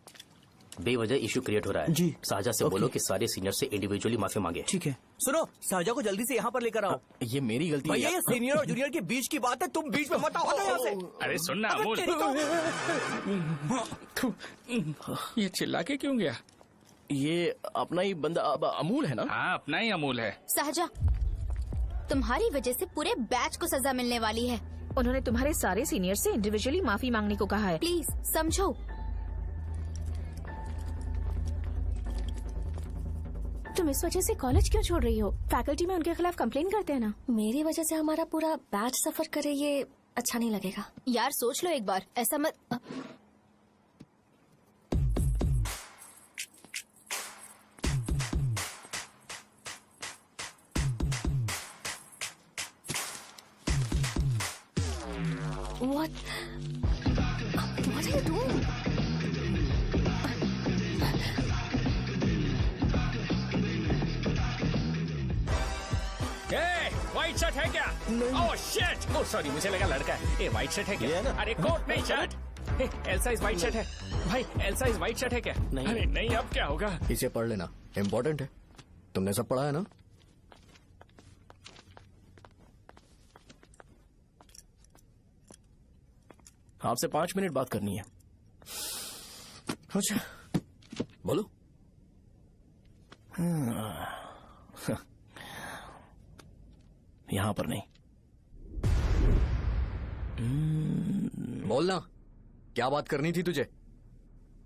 बेवजह इशू क्रिएट हो रहा है जी। साजा से बोलो कि सारे सीनियर से इंडिविजुअली माफी मांगे। ठीक है। सुनो, साजा को जल्दी से यहाँ पर लेकर आओ। ये मेरी गलती है। भैया ये सीनियर और जूनियर के बीच की बात है, तुम बीच में मत आओ यहाँ से। अरे सुनना अमूल। ये चिल्ला के क्यों गया? ये अपना ही बंदा अब अमूल है ना? हाँ, अपना ही अमूल है। सहजा, तुम्हारी वजह से पूरे बैच को सजा मिलने वाली है। उन्होंने तुम्हारे सारे सीनियर से इंडिविजुअली माफी मांगने को कहा है। प्लीज समझो। तुम इस वजह से कॉलेज क्यों छोड़ रही हो? फैकल्टी में उनके खिलाफ कंप्लेन करते हैं ना। मेरी वजह से हमारा पूरा बैच सफर करे, ये अच्छा नहीं लगेगा। यार सोच लो एक बार, ऐसा मत। What are you doing? White shirt है क्या? Oh shit! ओह सॉरी, मुझे लगा लड़का है। ए व्हाइट शर्ट है क्या? अरे कोट नहीं shirt. L size white shirt है भाई। एल साइज व्हाइट शर्ट है क्या? नहीं। अरे नहीं, अब क्या होगा? इसे पढ़ लेना, इम्पोर्टेंट है। तुमने सब पढ़ा है ना? आपसे 5 मिनट बात करनी है। अच्छा, बोलो। यहाँ पर नहीं। बोलना, क्या बात करनी थी तुझे?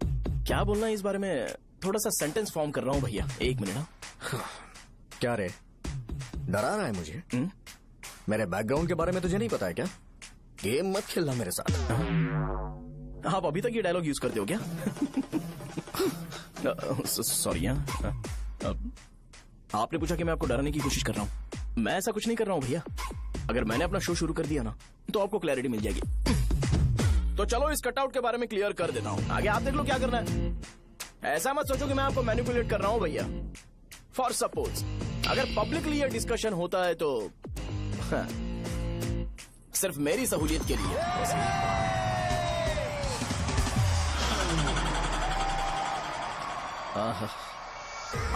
क्या बोलना है इस बारे में? थोड़ा सा सेंटेंस फॉर्म कर रहा हूँ भैया, 1 मिनट। क्या रे, डरा रहा है मुझे? मेरे बैकग्राउंड के बारे में तुझे नहीं पता है क्या? गेम मत खेलना मेरे साथ। आप अभी तक ये डायलॉग यूज करते हो क्या? सॉरी। आपने पूछा कि मैं आपको डराने की कोशिश कर रहा हूँ। मैं ऐसा कुछ नहीं कर रहा हूँ भैया। अगर मैंने अपना शो शुरू कर दिया ना तो आपको क्लैरिटी मिल जाएगी। तो चलो इस कटआउट के बारे में क्लियर कर देता हूँ, आगे आप देख लो क्या करना है। ऐसा मत सोचो कि मैं आपको मैनिपुलेट कर रहा हूँ भैया। फॉर सपोज अगर पब्लिकली ये डिस्कशन होता है तो सिर्फ मेरी सहूलियत के लिए।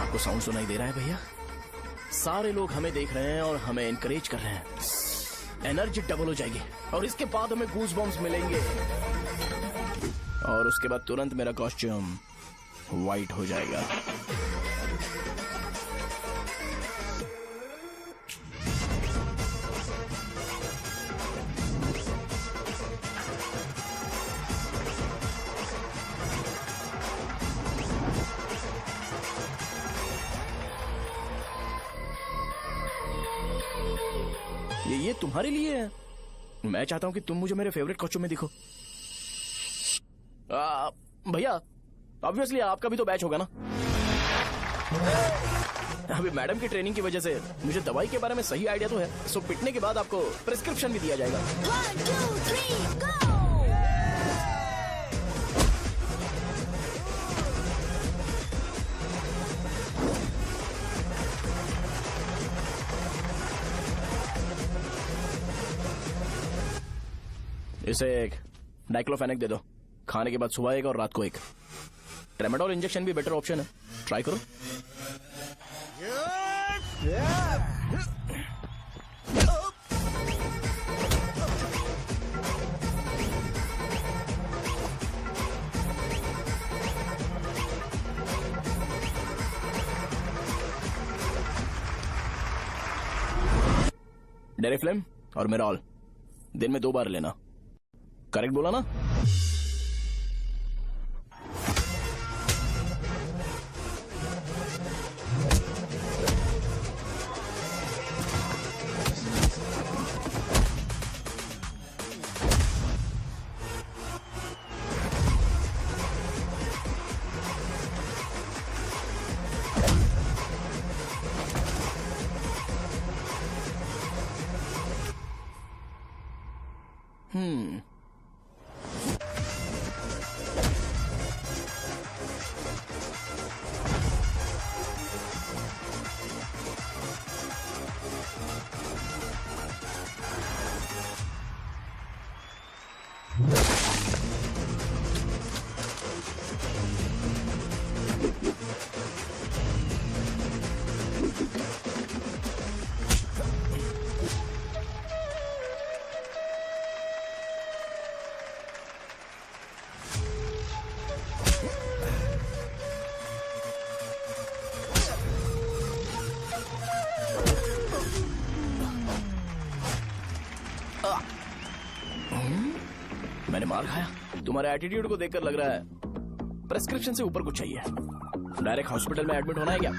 आपको साउंड सुनाई दे रहा है भैया? सारे लोग हमें देख रहे हैं और हमें एनकरेज कर रहे हैं। एनर्जी डबल हो जाएगी और इसके बाद हमें गूज बम्स मिलेंगे और उसके बाद तुरंत मेरा कॉस्ट्यूम वाइट हो जाएगा। ये तुम्हारे लिए है। मैं चाहता हूं कि तुम मुझे मेरे फेवरेट कॉस्ट्यूम में दिखो। भैया ऑब्वियसली आपका भी तो बैच होगा ना। अभी मैडम की ट्रेनिंग की वजह से मुझे दवाई के बारे में सही आइडिया तो है। सो पिटने के बाद आपको प्रिस्क्रिप्शन भी दिया जाएगा। 1, 2, 3, go! इसे एक डाइक्लोफेनेक दे दो। खाने के बाद सुबह एक और रात को एक। ट्रेमाडोल इंजेक्शन भी बेटर ऑप्शन है, ट्राई करो। डेरिफ्लेम और मेरॉल दिन में 2 बार लेना। करेक्ट बोला ना? मैंने मार खाया। तुम्हारे एटीट्यूड को देखकर लग रहा है प्रेस्क्रिप्शन से ऊपर कुछ चाहिए। डायरेक्ट हॉस्पिटल में एडमिट होना है क्या?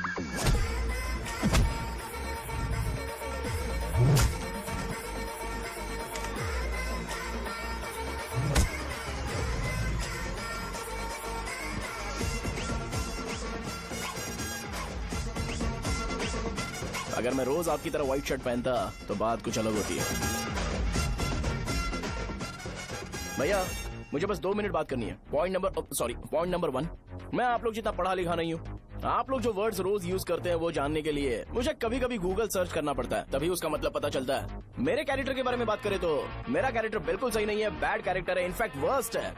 अगर मैं रोज आपकी तरह व्हाइट शर्ट पहनता तो बात कुछ अलग होती है। भैया मुझे बस 2 मिनट बात करनी है। पॉइंट नंबर 1, मैं आप लोग जितना पढ़ा लिखा नहीं हूँ। आप लोग जो वर्ड्स रोज यूज करते हैं वो जानने के लिए मुझे कभी कभी गूगल सर्च करना पड़ता है, तभी उसका मतलब पता चलता है। मेरे कैरेक्टर के बारे में बात करें तो मेरा कैरेक्टर बिल्कुल सही नहीं है, बैड कैरेक्टर है, इनफैक्ट वर्स्ट है।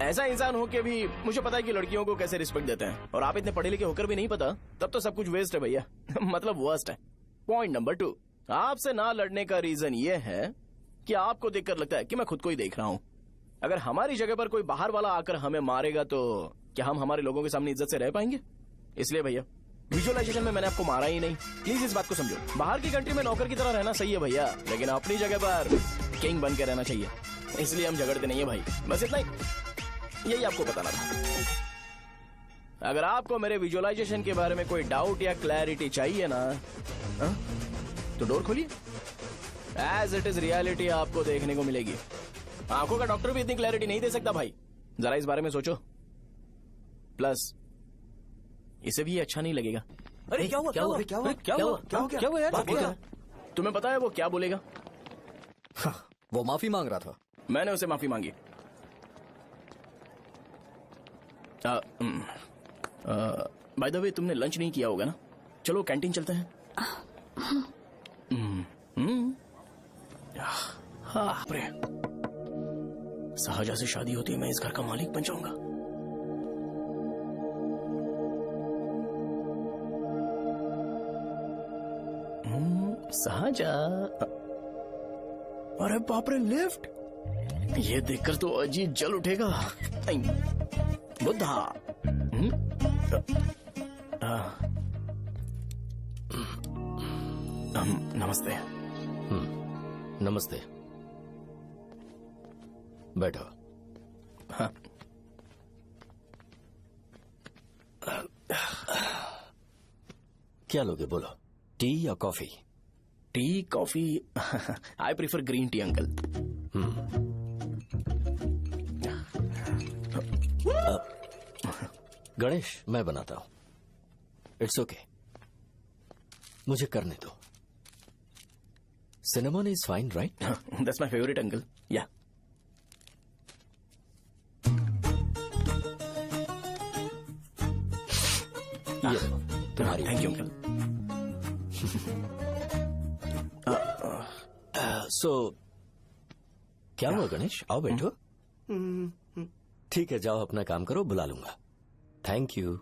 ऐसा इंसान हो के भी मुझे पता है कि लड़कियों को कैसे रिस्पेक्ट देते हैं, और आप इतने पढ़े लिखे होकर भी नहीं पता, तब तो सब कुछ वेस्ट है भैया। मतलब वर्स्ट है। पॉइंट नंबर 2, आपसे ना लड़ने का रीजन ये है कि आपको देखकर लगता है कि मैं खुद को ही देख रहा हूँ। अगर हमारी जगह पर कोई बाहर वाला आकर हमें मारेगा तो क्या हम हमारे लोगों के सामने इज्जत से रह पाएंगे? इसलिए भैया विजुअलाइजेशन में मैंने आपको मारा ही नहीं। प्लीज इस बात को समझो। बाहर की कंट्री में नौकर की तरह रहना सही है भैया, लेकिन अपनी जगह पर किंग बन के रहना चाहिए। इसलिए हम झगड़ते नहीं है भाई, बस इतना ही, यही आपको बताना था। अगर आपको मेरे विजुअलाइजेशन के बारे में कोई डाउट या क्लैरिटी चाहिए ना, तो डोर खोलिए। एज इट इज रियलिटी आपको देखने को मिलेगी। आंखों का डॉक्टर भी इतनी क्लैरिटी नहीं दे सकता भाई, जरा इस बारे में सोचो। प्लस इसे भी ये अच्छा नहीं लगेगा। अरे क्या हुआ क्या हुआ क्या हुआ क्या हुआ क्या हुआ यार? तुम्हें पता है वो क्या बोलेगा? वो माफी मांग रहा था। मैंने उसे माफी मांगी। बाय द वे तुमने लंच नहीं किया होगा ना? चलो कैंटीन चलते हैं। शाहजहा से शादी होती है, मैं इस घर का मालिक बन जाऊंगा। शाहजहा, अरे बाप रे, लिफ्ट! ये देखकर तो अजीत जल उठेगा। बुद्धा। नमस्ते। नमस्ते, बैठो। हाँ। क्या लोगे बोलो, टी या coffee? T, coffee? I prefer green tea uncle. Ganesh, मैं बनाता हूं। इट्स ओके, मुझे करने दो। Cinnamon is fine, right? That's my favourite uncle. या तुम्हारी। Thank you uncle. सो क्या हुआ गणेश? आओ बैठो। ठीक है, जाओ अपना काम करो, बुला लूंगा। Thank you.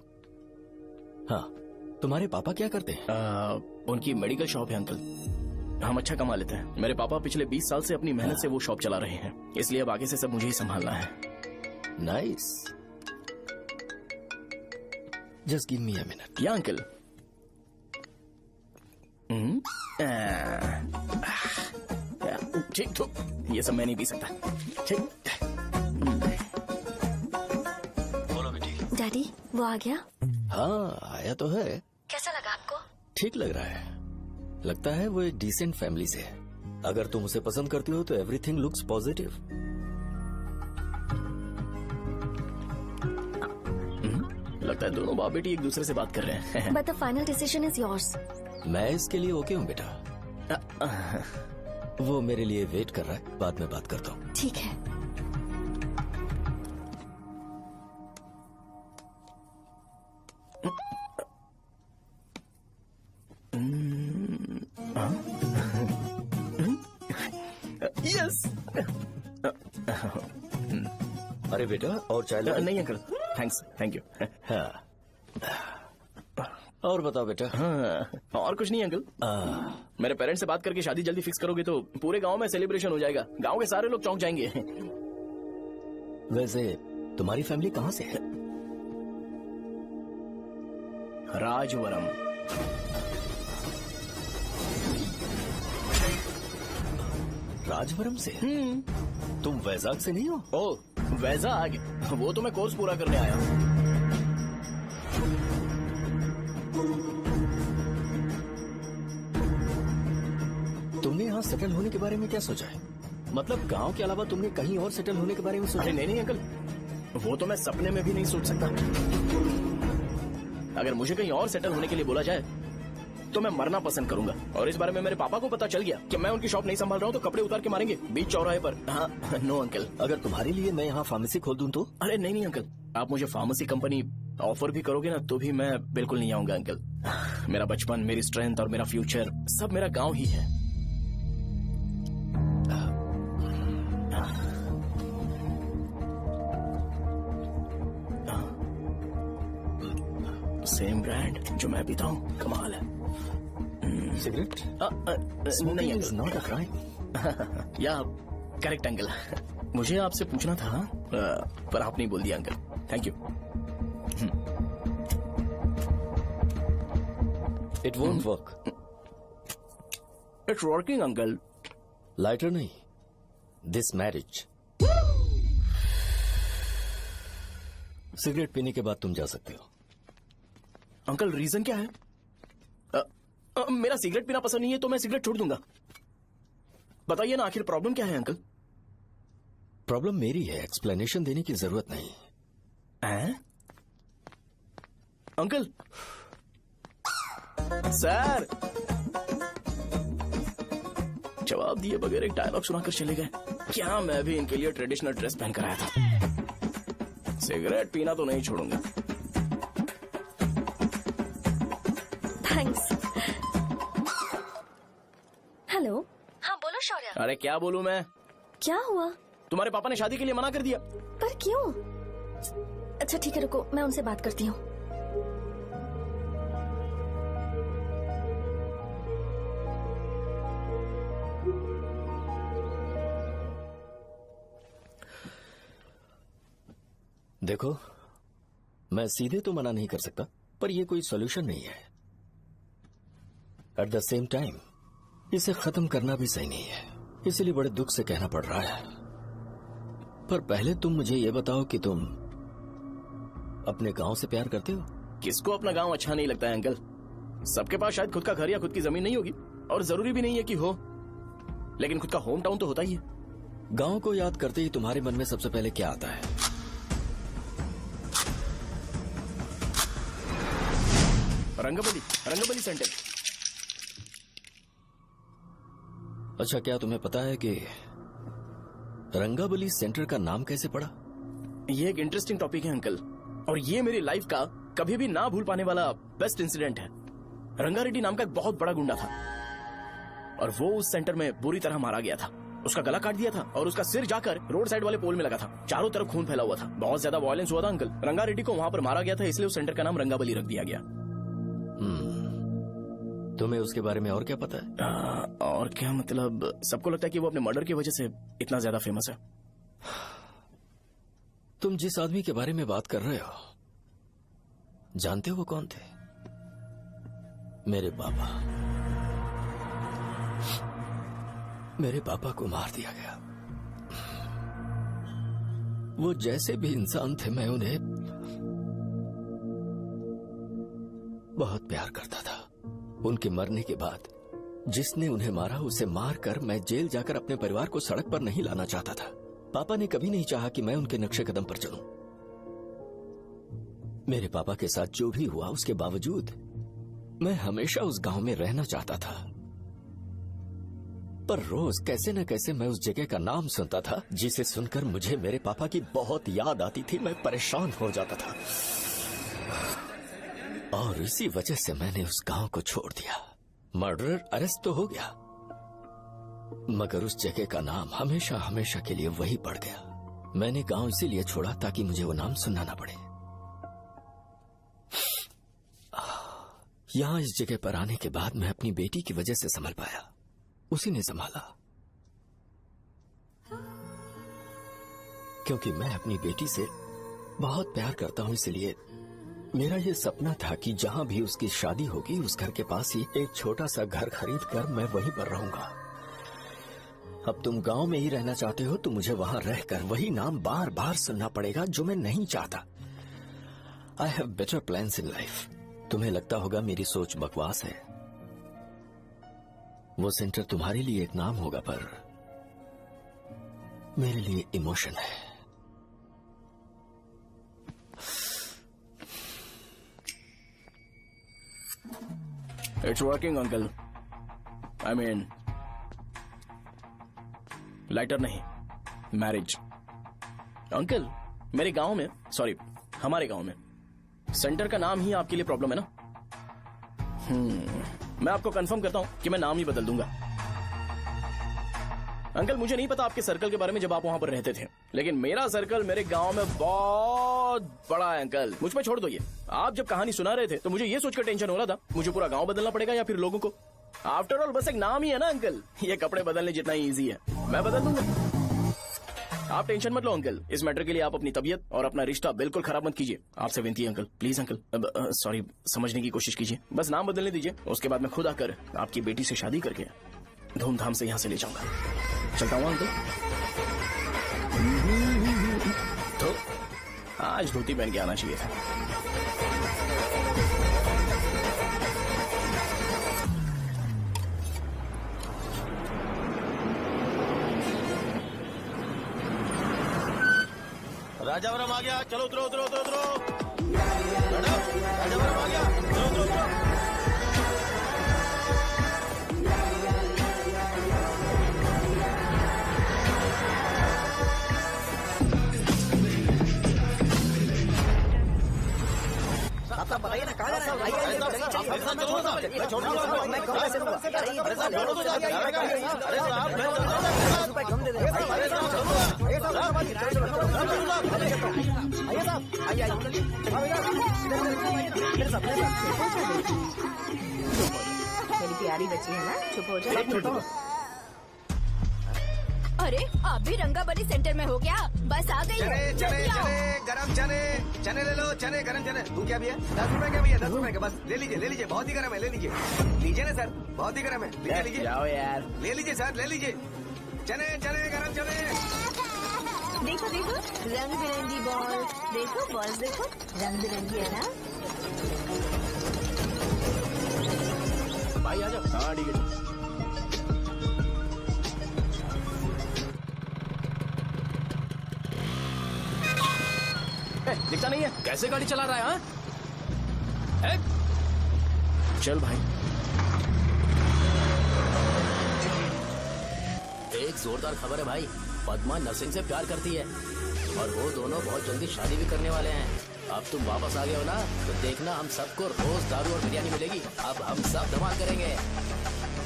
हाँ, तुम्हारे पापा क्या करते हैं? उनकी मेडिकल शॉप है अंकल। हम अच्छा कमा लेते हैं। मेरे पापा पिछले 20 साल से अपनी मेहनत से वो शॉप चला रहे हैं, इसलिए अब आगे से सब मुझे ही संभालना है। Nice. Just give me a minute. या अंकल। ठीक, तो ये सब मैं नहीं पी सकता। ठीक। बोलो बेटी। डैडी, वो आ गया? हाँ, आया तो है। कैसा लगा आपको? ठीक लग रहा है। लगता है वो एक डिसेंट फैमिली से है। अगर तुम उसे पसंद करती हो तो एवरीथिंग लुक्स पॉजिटिव। लगता है दोनों बाप बेटी एक दूसरे से बात कर रहे हैं। But the final decision is yours. मैं इसके लिए ओके हूँ बेटा। वो मेरे लिए वेट कर रहा है, बाद में बात करता हूँ। ठीक है। यस। अरे बेटा, और चाय ला? नहीं अंकल, थैंक्स, थैंक यू। हाँ। और बताओ बेटा। हाँ, और कुछ नहीं अंकल। मेरे पेरेंट्स से बात करके शादी जल्दी फिक्स करोगे तो पूरे गांव में सेलिब्रेशन हो जाएगा। गांव के सारे लोग चौंक जाएंगे। वैसे तुम्हारी फैमिली कहाँ से है? राजवरम। राजवरम से? तुम वैजाग से नहीं हो? ओ, वैजाग? वो तो मैं कोर्स पूरा करने आया हूँ। तुमने यहाँ सेटल होने के बारे में क्या सोचा है? मतलब गांव के अलावा तुमने कहीं और सेटल होने के बारे में सोचा? अरे नहीं अंकल, वो तो मैं सपने में भी नहीं सोच सकता। अगर मुझे कहीं और सेटल होने के लिए बोला जाए तो मैं मरना पसंद करूंगा। और इस बारे में मेरे पापा को पता चल गया कि मैं उनकी शॉप नहीं संभाल रहा हूँ तो कपड़े उतार के मारेंगे बीच चौराहे पर। हाँ, नो अंकल। अगर तुम्हारे लिए मैं यहाँ फार्मेसी खोल दूं तो? अरे नहीं अंकल, आप मुझे फार्मेसी कंपनी ऑफर भी करोगे ना तो भी मैं बिल्कुल नहीं आऊंगा अंकल। मेरा बचपन, मेरी स्ट्रेंथ और मेरा फ्यूचर सब मेरा गाँव ही है। सेम ब्रांड जो मैं पीता हूँ, कमाल है। सिगरेट? नहीं इज नॉट अ क्राइम। या करेक्ट अंकल। मुझे आपसे पूछना था पर आप नहीं बोल दिया uncle. Thank you. It won't work. It's working uncle. Lighter नहीं, दिस मैरिज। सिगरेट पीने के बाद तुम जा सकते हो। अंकल रीजन क्या है? मेरा सिगरेट पीना पसंद नहीं है तो मैं सिगरेट छोड़ दूंगा। बताइए ना आखिर प्रॉब्लम क्या है अंकल? प्रॉब्लम मेरी है, एक्सप्लेनेशन देने की जरूरत नहीं है। अंकल सर जवाब दिए बगैर एक डायलॉग सुनाकर चले गए। क्या मैं भी इनके लिए ट्रेडिशनल ड्रेस पहन कर आया था। सिगरेट पीना तो नहीं छोड़ूंगा। थैंक्स। हेलो। हाँ बोलो शौर्य। अरे क्या बोलूं मैं? क्या हुआ? तुम्हारे पापा ने शादी के लिए मना कर दिया। पर क्यों? अच्छा ठीक है रुको, मैं उनसे बात करती हूँ। देखो, मैं सीधे तो मना नहीं कर सकता, पर यह कोई सॉल्यूशन नहीं है। एट द सेम टाइम इसे खत्म करना भी सही नहीं है, इसलिए बड़े दुख से कहना पड़ रहा है। पर पहले तुम मुझे ये बताओ कि तुम अपने गांव से प्यार करते हो? किसको अपना गांव अच्छा नहीं लगता है अंकल? सबके पास शायद खुद का घर या खुद की जमीन नहीं होगी, और जरूरी भी नहीं है कि हो, लेकिन खुद का होम टाउन तो होता ही है। गांव को याद करते ही तुम्हारे मन में सबसे पहले क्या आता है? रंगबली सेंटर। अच्छा, क्या तुम्हें पता है कि रंगाबली सेंटर का नाम कैसे पड़ा? ये एक इंटरेस्टिंग टॉपिक है अंकल, और ये मेरी लाइफ का कभी भी ना भूल पाने वाला बेस्ट इंसिडेंट है। रंगारेड्डी नाम का एक बहुत बड़ा गुंडा था, और वो उस सेंटर में बुरी तरह मारा गया था। उसका गला काट दिया था और उसका सिर जाकर रोड साइड वाले पोल में लगा था। चारों तरफ खून फैला हुआ था, बहुत ज्यादा वायलेंस हुआ था अंकल। रंगारेड्डी को वहां पर मारा गया था, इसलिए उस सेंटर का नाम रंगाबली रख दिया गया। तुम्हें उसके बारे में और क्या पता है? और क्या मतलब, सबको लगता है कि वो अपने मर्डर की वजह से इतना ज्यादा फेमस है। तुम जिस आदमी के बारे में बात कर रहे हो, जानते हो वो कौन थे? मेरे पापा। मेरे पापा को मार दिया गया। वो जैसे भी इंसान थे, मैं उन्हें बहुत प्यार करता था। उनके मरने के बाद जिसने उन्हें मारा उसे मारकर मैं जेल जाकर अपने परिवार को सड़क पर नहीं लाना चाहता था। पापा ने कभी नहीं चाहा कि मैं उनके नक्शे कदम पर चलूं। मेरे पापा के साथ जो भी हुआ, उसके बावजूद मैं हमेशा उस गांव में रहना चाहता था। पर रोज कैसे न कैसे मैं उस जगह का नाम सुनता था, जिसे सुनकर मुझे मेरे पापा की बहुत याद आती थी। मैं परेशान हो जाता था, और इसी वजह से मैंने उस गांव को छोड़ दिया। मर्डरर अरेस्ट तो हो गया, मगर उस जगह का नाम हमेशा हमेशा के लिए वही पड़ गया। मैंने गांव इसीलिए छोड़ा ताकि मुझे वो नाम सुनना ना पड़े। यहां इस जगह पर आने के बाद मैं अपनी बेटी की वजह से संभल पाया, उसी ने संभाला। क्योंकि मैं अपनी बेटी से बहुत प्यार करता हूं, इसलिए मेरा ये सपना था कि जहां भी उसकी शादी होगी, उस घर के पास ही एक छोटा सा घर खरीद कर मैं वहीं पर रहूंगा। अब तुम गांव में ही रहना चाहते हो तो मुझे वहां रहकर वही नाम बार बार सुनना पड़ेगा, जो मैं नहीं चाहता। I have better plans in life. तुम्हें लगता होगा मेरी सोच बकवास है। वो सेंटर तुम्हारे लिए एक नाम होगा, पर मेरे लिए इमोशन है। It's working uncle. I mean lighter नहीं, मैरिज। अंकल, मेरे गांव में, सॉरी हमारे गांव में सेंटर का नाम ही आपके लिए प्रॉब्लम है ना? मैं आपको कंफर्म करता हूं कि मैं नाम ही बदल दूंगा। अंकल, मुझे नहीं पता आपके सर्कल के बारे में जब आप वहां पर रहते थे, लेकिन मेरा सर्कल मेरे गांव में बहुत बड़ा है अंकल। मुझ पे छोड़ दो ये। आप जब कहानी सुना रहे थे तो मुझे ये सोचकर टेंशन हो रहा था, मुझे पूरा गांव बदलना पड़ेगा या फिर लोगों को। आफ्टर ऑल बस एक नाम ही है ना अंकल, ये कपड़े बदलने जितना ही ईजी है, मैं बदल दूंगा। आप टेंशन मत लो अंकल, इस मैटर के लिए आप अपनी तबीयत और अपना रिश्ता बिल्कुल खराब मत कीजिए। आपसे विनती है अंकल, प्लीज अंकल, सॉरी, समझने की कोशिश कीजिए। बस नाम बदलने दीजिए, उसके बाद मैं खुद आकर आपकी बेटी से शादी करके धूमधाम से यहाँ से ले जाऊंगा। चलता हूँ अंकल। तो आज धोती पहन के आना चाहिए था। राजावरम आ गया, चलो उतरो उतरो उतरो उतरो। मैडम, राजावरम आ गया, चलो उतरो उतरो। आप बताइए ना कहाँ जाना है? आइए, मैं छोड़ दूंगा, मैं कहाँ से लूंगा? रुपए कम दे दे। आइए साहब, आइए मेरी प्यारी बच्ची है ना, चुप हो जाए। अरे आप भी रंगाबली सेंटर में हो क्या? बस आ गई चने है। चने जल्दी आओ। चने गरम चने चने ले लो, चने गरम चने। तू क्या भैया? 10 रुपए का भैया, 10 रुपए का बस। ले लीजिए, बहुत ही गरम है, ले लीजिए। लीजिए ना सर, बहुत ही गरम है, लीजिए। जाओ यार। ले लीजिए सर, ले लीजिए। चने चने गरम चने। देखो देखो रंग बिरंगी बॉल, देखो बॉल देखो रंग बिरंगी है ना। भाई आ जाओ। हाँ ठीक है। दिखता नहीं है, कैसे गाड़ी चला रहा है? हाँ? चल भाई। एक जोरदार खबर है भाई, पद्मा नर्सिंग से प्यार करती है और वो दोनों बहुत जल्दी शादी भी करने वाले हैं। अब तुम वापस आ गए हो ना, तो देखना हम सबको रोज दारू और बिरयानी मिलेगी। अब हम सब धमाल करेंगे।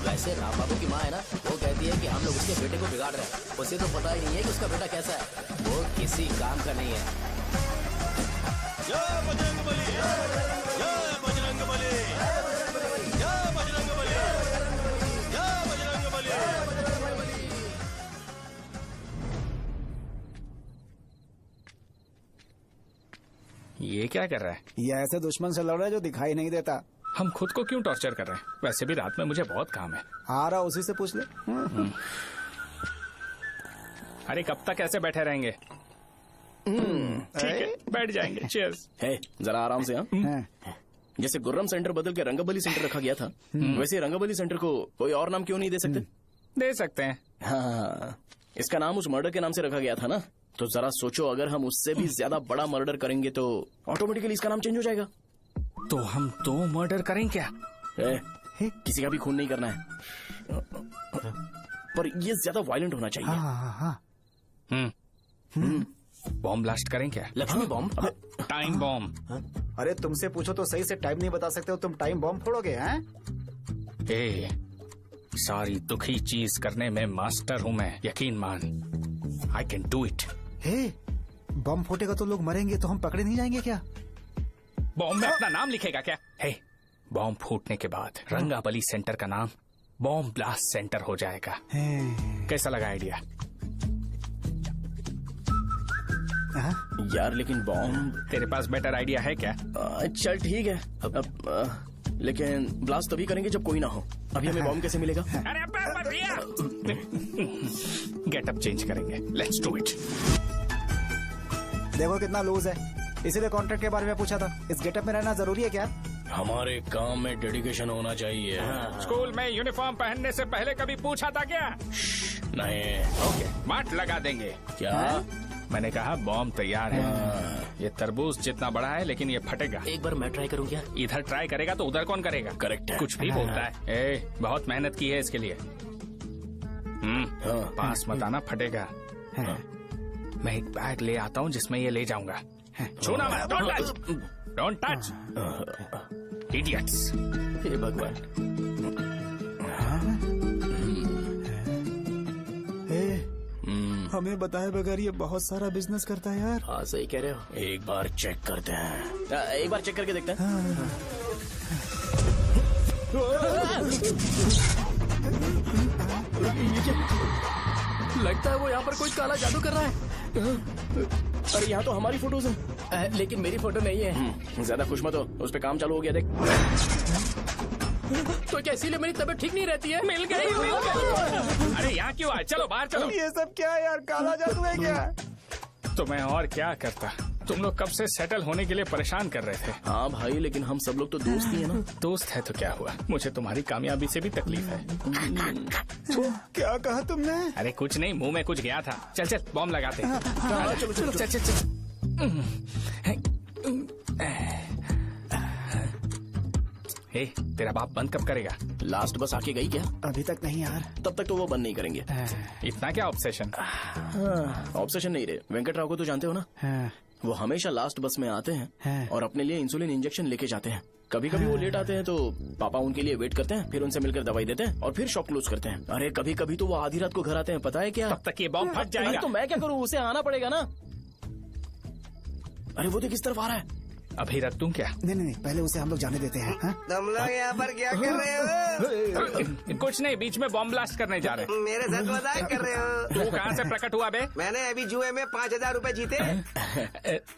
वैसे राम बाबू की माँ है ना, वो कहती है कि हम लोग उसके बेटे को बिगाड़ रहे हैं। उसे तो पता ही नहीं है कि उसका बेटा कैसा है, वो किसी काम का नहीं है। जय बजरंग बली, जय बजरंग बली, जय बजरंग बली, जय बजरंग बली। ये क्या कर रहा है? ये ऐसे दुश्मन से लड़ रहा है जो दिखाई नहीं देता। हम खुद को क्यों टॉर्चर कर रहे हैं? वैसे भी रात में मुझे बहुत काम है। आ रहा उसी से पूछ ले। अरे कब तक ऐसे बैठे रहेंगे? ठीक है, बैठ जाएंगे। चीयर्स। है जरा आराम से। हाँ जैसे गुर्रम सेंटर बदल के रंगाबली सेंटर रखा गया था, वैसे रंगाबली सेंटर को कोई और नाम क्यों नहीं दे सकते? दे सकते हैं। हाँ, इसका नाम उस मर्डर के नाम से रखा गया था ना, तो जरा सोचो अगर हम उससे भी ज्यादा बड़ा मर्डर करेंगे तो ऑटोमेटिकली इसका नाम चेंज हो जाएगा। तो हम 2 मर्डर करें क्या? किसी का भी खून नहीं करना है, पर ये ज्यादा वायलेंट होना चाहिए। बॉम्ब ब्लास्ट करें क्या? लक्ष्मी बॉम्ब? Time bomb. अरे तुमसे पूछो तो सही से टाइम नहीं बता सकते हो, तुम टाइम बॉम्ब फोड़ोगे? हैं? ए, सारी दुखी चीज करने में मास्टर हूँ मैं, यकीन मान। I can do it. Bomb फूटेगा तो लोग मरेंगे, तो हम पकड़े नहीं जाएंगे क्या? बॉम्ब में अपना नाम लिखेगा क्या? हे, बॉम्ब फूटने के बाद रंगाबली सेंटर का नाम बॉम्ब ब्लास्ट सेंटर हो जाएगा। कैसा लगा आइडिया? यार लेकिन बॉम्ब, तेरे पास बेटर आइडिया है क्या? चल ठीक है, लेकिन ब्लास्ट तभी करेंगे जब कोई ना हो। अभी हमें बॉम्ब कैसे मिलेगा? अरे गेटअप चेंज करेंगे। Let's do it. देखो कितना लूज है, इसीलिए कॉन्ट्रैक्ट के बारे में पूछा था। इस गेटअप में रहना जरूरी है क्या? हमारे काम में डेडिकेशन होना चाहिए। स्कूल में यूनिफॉर्म पहनने से पहले कभी पूछा था क्या? नहीं। ओके, मार्ट लगा देंगे। क्या? मैंने कहा बॉम्ब तैयार है। ये तरबूज जितना बड़ा है, लेकिन ये फटेगा। एक बार मैं ट्राई करूँ क्या? इधर ट्राई करेगा तो उधर कौन करेगा? करेक्ट है। कुछ भी बोलता है। बहुत मेहनत की है इसके लिए। पास मत आना, फटेगा। मैं एक बैग ले आता हूँ जिसमें ये ले जाऊंगा। छूना मत, don't touch, don't touch, idiots. हे भगवान। हमें बताए बगैर ये बहुत सारा बिजनेस करता है यार। हाँ सही कह रहे हो। एक बार चेक करते हैं। एक बार चेक करके देखते हैं। लगता है वो यहाँ पर कोई काला जादू कर रहा है। अरे यहाँ तो हमारी फोटोज हैं, लेकिन मेरी फोटो नहीं है। ज्यादा खुश मत हो, उस पे काम चालू हो गया देख। तो क्या इसीलिए मेरी तबीयत ठीक नहीं रहती है? मिल गई। अरे यहाँ क्यों आए? चलो बाहर चलो। ये सब क्या है यार? काला जादू है क्या? तो मैं और क्या करता? तुम लोग कब से सेटल होने के लिए परेशान कर रहे थे। हाँ भाई, लेकिन हम सब लोग तो दोस्त ही है ना। दोस्त है तो क्या हुआ? मुझे तुम्हारी कामयाबी से भी तकलीफ है। क्या कहा तुमने? अरे कुछ नहीं, मुंह में कुछ गया था। चल चल बॉम्ब लगाते हैं। चलो चलो चल चल चल। ए, तेरा बाप बंद कब करेगा? लास्ट बस आके गई क्या? अभी तक नहीं यार। तब तक तो वो बंद नहीं करेंगे। इतना क्या ऑब्सेशन? ऑब्सेशन नहीं रे, वेंकट राव को तो जानते हो ना? वो हमेशा लास्ट बस में आते हैं और अपने लिए इंसुलिन इंजेक्शन लेके जाते हैं। कभी कभी वो लेट आते हैं तो पापा उनके लिए वेट करते हैं, फिर उनसे मिलकर दवाई देते हैं और फिर शॉप क्लोज करते हैं। अरे कभी कभी तो वो आधी रात को घर आते हैं, पता है क्या? तब तक ये बॉम्ब फट जाएगा। अरे तो मैं क्या करूँ, उसे आना पड़ेगा ना। अरे वो देख किस तरफ आ रहा है। अभी रख दूं क्या? नहीं, पहले उसे हम लोग जाने देते हैं। तुम लोग यहाँ पर क्या कर रहे हो? कुछ नहीं, बीच में बॉम्ब ब्लास्ट करने जा रहे हैं। मेरे साथ मजाक कर रहे हो? तू कहाँ से प्रकट हुआ बे? मैंने अभी जुए में 5,000 रूपए जीते।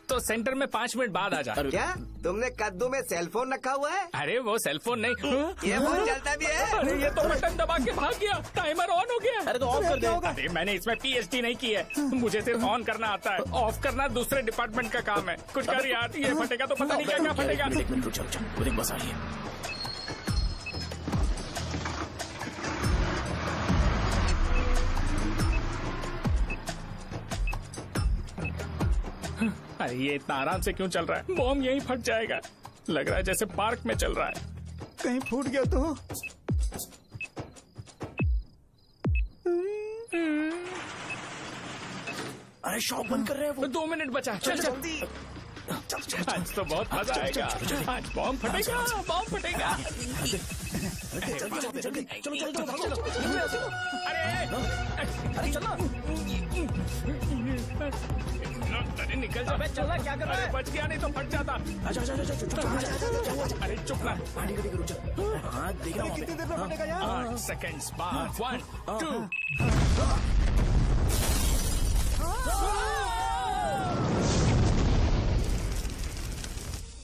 तो सेंटर में 5 मिनट बाद आ जा। क्या तुमने कद्दू में सेलफोन रखा हुआ है? अरे वो सेलफोन नहीं, ये फोन चलता भी है। अरे ये तो बटन दबा के भाग गया, टाइमर ऑन हो गया। अरे तो ऑफ कर दे। अरे मैंने इसमें PhD नहीं की है, मुझे सिर्फ ऑन करना आता है, ऑफ करना दूसरे डिपार्टमेंट का काम है। कुछ कर यार, ये फटेगा तो पता नहीं क्या क्या फटेगा। एक मिनट रुक जा, वो देख बस आ रही है। अरे ये इतना आराम से क्यों चल रहा है? बॉम्ब यहीं फट जाएगा। लग रहा है जैसे पार्क में चल रहा है। कहीं फूट गया तो? अरे शॉप बंद कर रहे हैं वो। 2 मिनट बचा, चल जल्दी। आज तो बहुत मजा आएगा। आज बॉम्ब फटेगा, बॉम्ब फटेगा। अरे चलना। अरे निकल जा। चलना, क्या कर रहा है? बच गया, नहीं तो फट जाता। अरे चुप ना। हाँ देख रहा हूँ। कितनी देर में फटेगा यार? 8 सेकेंड्स बाद 1 2।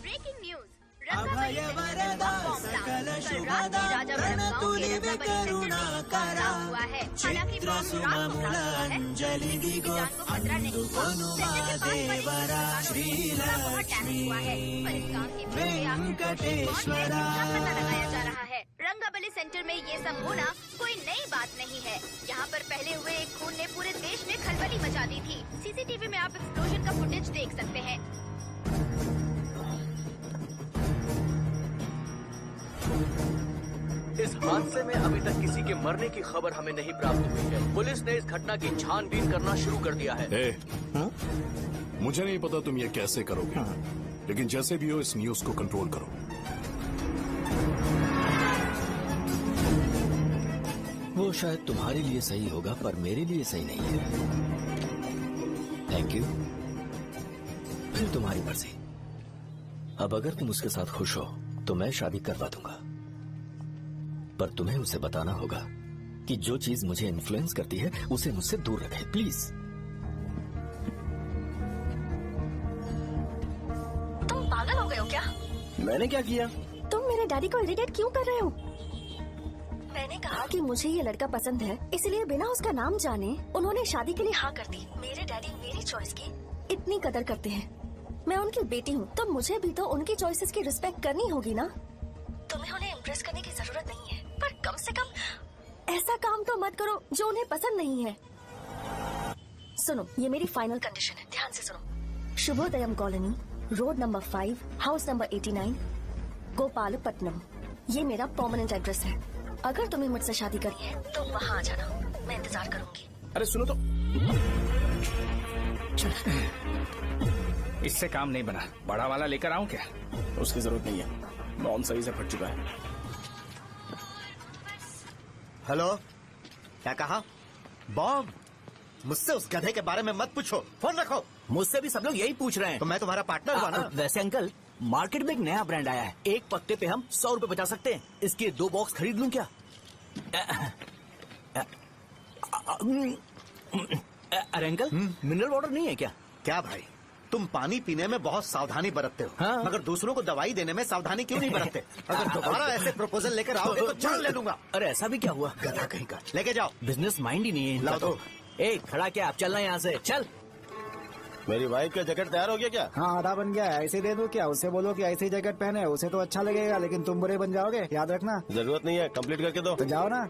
ब्रेकिंग न्यूज, रंगाबली सेंटर में बॉम्ब ब्लास्ट। कल रात में राजावरम गांव के रंगाबली सेंटर में बड़ा हुआ है। हालांकि बॉम्ब रात को ब्लास्ट हुआ है, किसी की जान को खतरा नहीं हुआ। सेंटर के पास बड़ी बहुत डैमेज हुआ है, पर इस काम की प्रक्रिया कौन है इसका पता लगाया जा रहा है। रंगाबली सेंटर में ये सब होना कोई नई बात नहीं है। यहाँ पर पहले हुए एक खून ने पूरे देश में खलबली मचा दी थी। CCTV में आप एक्सप्लोजन का फुटेज देख सकते हैं। इस हादसे में अभी तक किसी के मरने की खबर हमें नहीं प्राप्त हुई है। पुलिस ने इस घटना की छानबीन करना शुरू कर दिया है। मुझे नहीं पता तुम ये कैसे करोगे, लेकिन जैसे भी हो इस न्यूज को कंट्रोल करो। वो शायद तुम्हारे लिए सही होगा, पर मेरे लिए सही नहीं है। Thank you. फिर तुम्हारी मर्जी। अब अगर तुम उसके साथ खुश हो तो मैं शादी करवा दूंगा, पर तुम्हें उसे बताना होगा कि जो चीज मुझे इन्फ्लुएंस करती है उसे मुझसे दूर रखे, प्लीज। तुम पागल हो गए हो क्या? मैंने क्या किया? तुम मेरे डैडी को इरिटेट क्यों कर रहे हो? मैंने कहा कि मुझे ये लड़का पसंद है, इसलिए बिना उसका नाम जाने उन्होंने शादी के लिए हाँ कर दी। मेरे डैडी मेरी चॉइस की इतनी कदर करते हैं। मैं उनकी बेटी हूँ, तो मुझे भी तो उनकी चॉइसेस की रिस्पेक्ट करनी होगी ना। तुम्हें उन्हें इम्प्रेस करने की जरूरत नहीं है, पर कम से कम ऐसा काम तो मत करो जो उन्हें पसंद नहीं है। सुनो, ये मेरी फाइनल कंडीशन है, ध्यान से सुनो। Shubhodayam colony, road number 5, house number 89, Gopalapatnam. ये मेरा परमानेंट एड्रेस है। अगर तुम्हें मुझसे शादी करनी है तो वहाँ आ जाना, मैं इंतजार करूंगी। अरे सुनो तो। इससे काम नहीं बना, बड़ा वाला लेकर आऊं क्या? उसकी जरूरत नहीं है, बॉम्ब सही से फट चुका है। हेलो, क्या कहा? बॉम्ब? मुझसे उस गधे के बारे में मत पूछो, फोन रखो। मुझसे भी सब लोग यही पूछ रहे हैं। तो मैं तुम्हारा पार्टनर हुआ ना। वैसे अंकल, मार्केट में एक नया ब्रांड आया है, एक पत्ते पे हम 100 रुपए बचा सकते हैं। इसके 2 बॉक्स खरीद लूं क्या? अरे अंकल, मिनरल वाटर नहीं है क्या? क्या भाई, तुम पानी पीने में बहुत सावधानी बरतते हो, हाँ? मगर दूसरों को दवाई देने में सावधानी क्यों नहीं बरतते? अगर दोबारा ऐसे प्रपोजल लेकर आओगे तो जान ले लूंगा। अरे ऐसा भी क्या हुआ? गधा कहीं का, लेके जाओ। बिजनेस माइंड ही नहीं है इनका लाओ तो। ए, खड़ा क्या, आप चलना यहाँ से, चल। मेरी वाइफ का जैकेट तैयार हो गया क्या? हाँ, आधा बन गया है। ऐसे दे दो क्या? उससे बोलो कि ऐसी जैकेट पहने, उसे तो अच्छा लगेगा, लेकिन तुम बुरे बन जाओगे, याद रखना। जरूरत नहीं है, कंप्लीट करके दो। तो जाओ ना,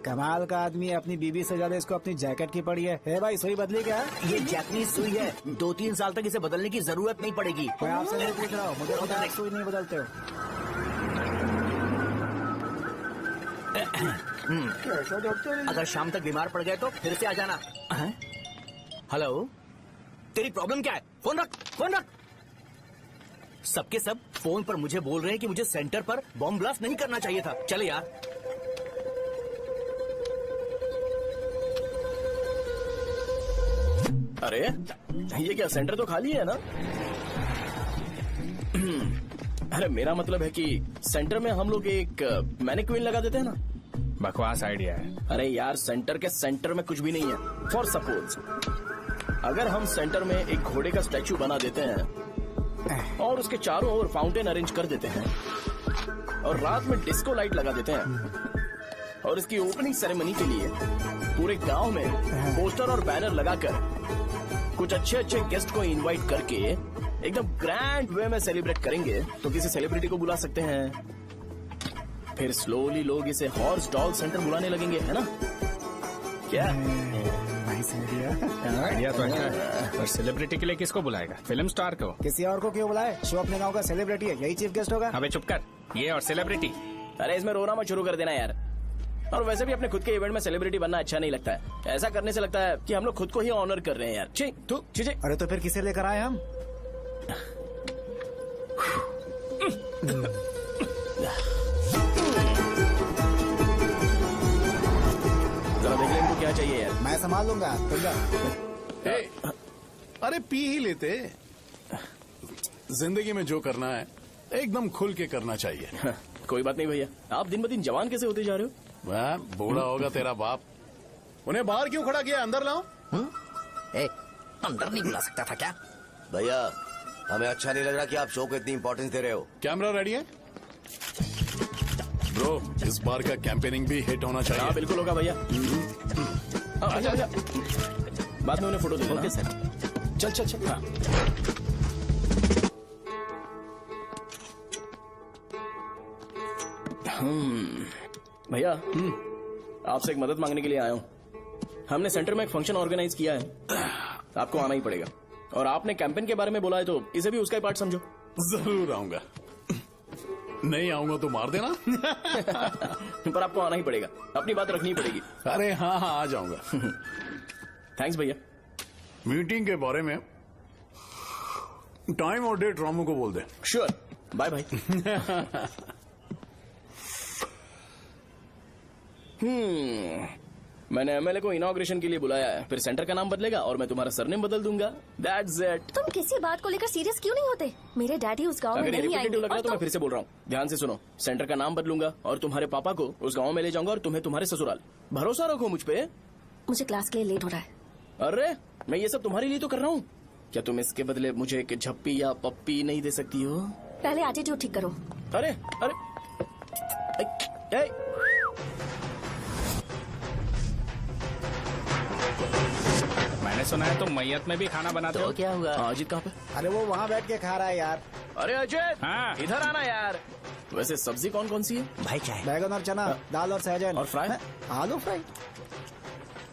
कमाल का आदमी है, अपनी बीवी से ज्यादा इसको अपनी जैकेट की पड़ी है। हे भाई सुई बदली क्या? ये जैपनीज सुई है, 2-3 साल तक इसे बदलने की जरूरत नहीं पड़ेगी। मैं आपसे नहीं पूछ रहा हूँ, मुझे पता है सुई नहीं बदलते हो। अगर शाम तक बीमार पड़ गए तो फिर से आ जाना। हेलो, तेरी प्रॉब्लम क्या है? फोन रख, फोन रख। सबके सब फोन पर मुझे बोल रहे हैं कि मुझे सेंटर पर बॉम्ब ब्लास्ट नहीं करना चाहिए था। चले यार। अरे ये क्या सेंटर तो खाली है ना? अरे मेरा मतलब है कि सेंटर में हम लोग एक मैनिक्विन लगा देते हैं ना। बकवास आइडिया है। अरे यार सेंटर के सेंटर में कुछ भी नहीं है। फॉर सपोज अगर हम सेंटर में एक घोड़े का स्टैचू बना देते हैं और उसके चारों ओर फाउंटेन अरेंज कर देते हैं और रात में डिस्को लाइट लगा देते हैं और इसकी ओपनिंग सेरेमनी के लिए पूरे गांव में पोस्टर और बैनर लगाकर कुछ अच्छे अच्छे गेस्ट को इनवाइट करके एकदम ग्रैंड वे में सेलिब्रेट करेंगे तो किसी सेलिब्रिटी को बुला सकते हैं। फिर स्लोली लोग इसे हॉर्स डॉल सेंटर बुलाने लगेंगे, है ना? क्या आइडिया तो अच्छा है, पर सेलिब्रिटी के लिए किसको बुलाएगा? फिल्म स्टार को? किसी और को क्यों बुलाए? शो अपने गांव का सेलिब्रिटी है, यही चीफ गेस्ट होगा। अबे चुप कर, ये और सेलिब्रिटी। अरे इसमें रोना मत शुरू कर देना यार। और वैसे भी अपने खुद के इवेंट में सेलिब्रिटी बनना अच्छा नहीं लगता है। ऐसा करने से लगता है कि हम लोग खुद को ही ऑनर कर रहे हैं यार। अरे तो फिर किसे लेकर आए हम? जरा देख ले इनको क्या चाहिए यार। मैं संभाल लूंगा, तुम जा। अरे पी ही लेते। जिंदगी में जो करना है एकदम खुल के करना चाहिए। कोई बात नहीं भैया, आप दिन ब दिन जवान कैसे होते जा रहे हो? वह बूढ़ा होगा तेरा बाप। उन्हें बाहर क्यों खड़ा किया? अंदर लाओ। अंदर नहीं बुला सकता था क्या? भैया हमें अच्छा नहीं लग रहा कि आप शो को इतनी इंपॉर्टेंस दे रहे हो। कैमरा रेडी है? ब्रो इस बार का कैंपेनिंग भी हिट होना चाहिए। हाँ बिल्कुल होगा भैया। अच्छा अच्छा, बाद में उन्हें फोटो दे। ओके सर, चल चल चल। हाँ। भैया आपसे एक मदद मांगने के लिए आया हूँ। हमने सेंटर में एक फंक्शन ऑर्गेनाइज किया है, आपको आना ही पड़ेगा। और आपने कैंपेन के बारे में बोला है तो इसे भी उसका ही पार्ट समझो। जरूर आऊंगा। नहीं आऊंगा तो मार देना। पर आपको आना ही पड़ेगा, अपनी बात रखनी पड़ेगी। अरे हाँ हाँ आ जाऊंगा। थैंक्स भैया। मीटिंग के बारे में टाइम और डेट रामू को बोल दे। Sure, bye bye. मैंने एमएलए को इनॉग्रेशन के लिए बुलाया है, फिर सेंटर का नाम बदलेगा और मैं तुम्हारा सरनेम बदल दूंगा। That's it. तुम किसी बात को लेकर सीरियस क्यों नहीं होते? मेरे डैडी उस गांव में नहीं आएंगे। लग रहा तो मैं फिर से बोल रहा हूँ, ध्यान से सुनो। सेंटर का नाम बदलूंगा और तुम्हारे पापा को उस गाँव में ले जाऊंगा और तुम्हें तुम्हारे ससुराल। भरोसा रखो मुझ पे। मुझे क्लास के लिए लेट हो रहा है। अरे मैं ये सब तुम्हारे लिए तो कर रहा हूँ। क्या तुम इसके बदले मुझे एक झप्पी या पप्पी नहीं दे सकती हो? पहले एटीट्यूड ठीक करो। अरे अरे मैंने सुना है तुम मैयत में भी खाना बनाते हो। क्या हुआ? अजीत कहाँ पे? अरे वो वहाँ बैठ के खा रहा है यार। अरे अजय हाँ। इधर आना यार। वैसे सब्जी कौन कौन सी है? भाई क्या है? बैगन और चना, दाल और सहजन और फ्राई, आलू फ्राई।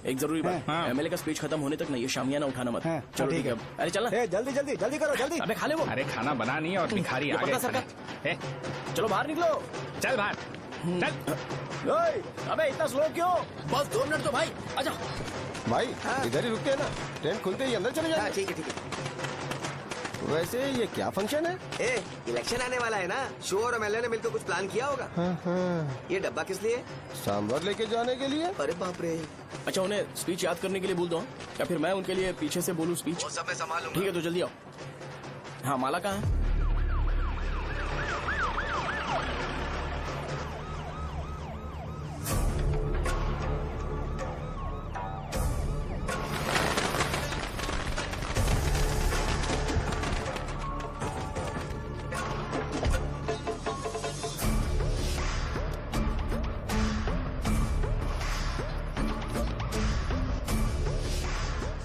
एक जरूरी बात, एमएलए का स्पीच खत्म होने तक ना ये शामियाना उठाना मत। चलो ठीक है। अरे चलना। जल्दी जल्दी जल्दी करो जल्दी। अबे खा ले वो। अरे खाना बना नहीं और भिखारी आ गए। चलो बाहर निकलो। चल बाहर चल। अबे इतना स्लो क्यों? बस 2 मिनट तो भाई, आजा। भाई इधर ही रुकते हैं ना, ट्रेन खुलते ही अंदर चले जाए। ठीक है ठीक है। वैसे ये क्या फंक्शन है? इलेक्शन आने वाला है ना, शो और एमएलए ने मिलकर कुछ प्लान किया होगा। ये डब्बा किस लिए? सांभर लेके जाने के लिए। अरे बाप रे। अच्छा उन्हें स्पीच याद करने के लिए बोल दो या फिर मैं उनके लिए पीछे से बोलूं स्पीच? वो सब मैं संभाल लूंगा। ठीक है तो जल्दी आओ। हाँ माला कहाँ है?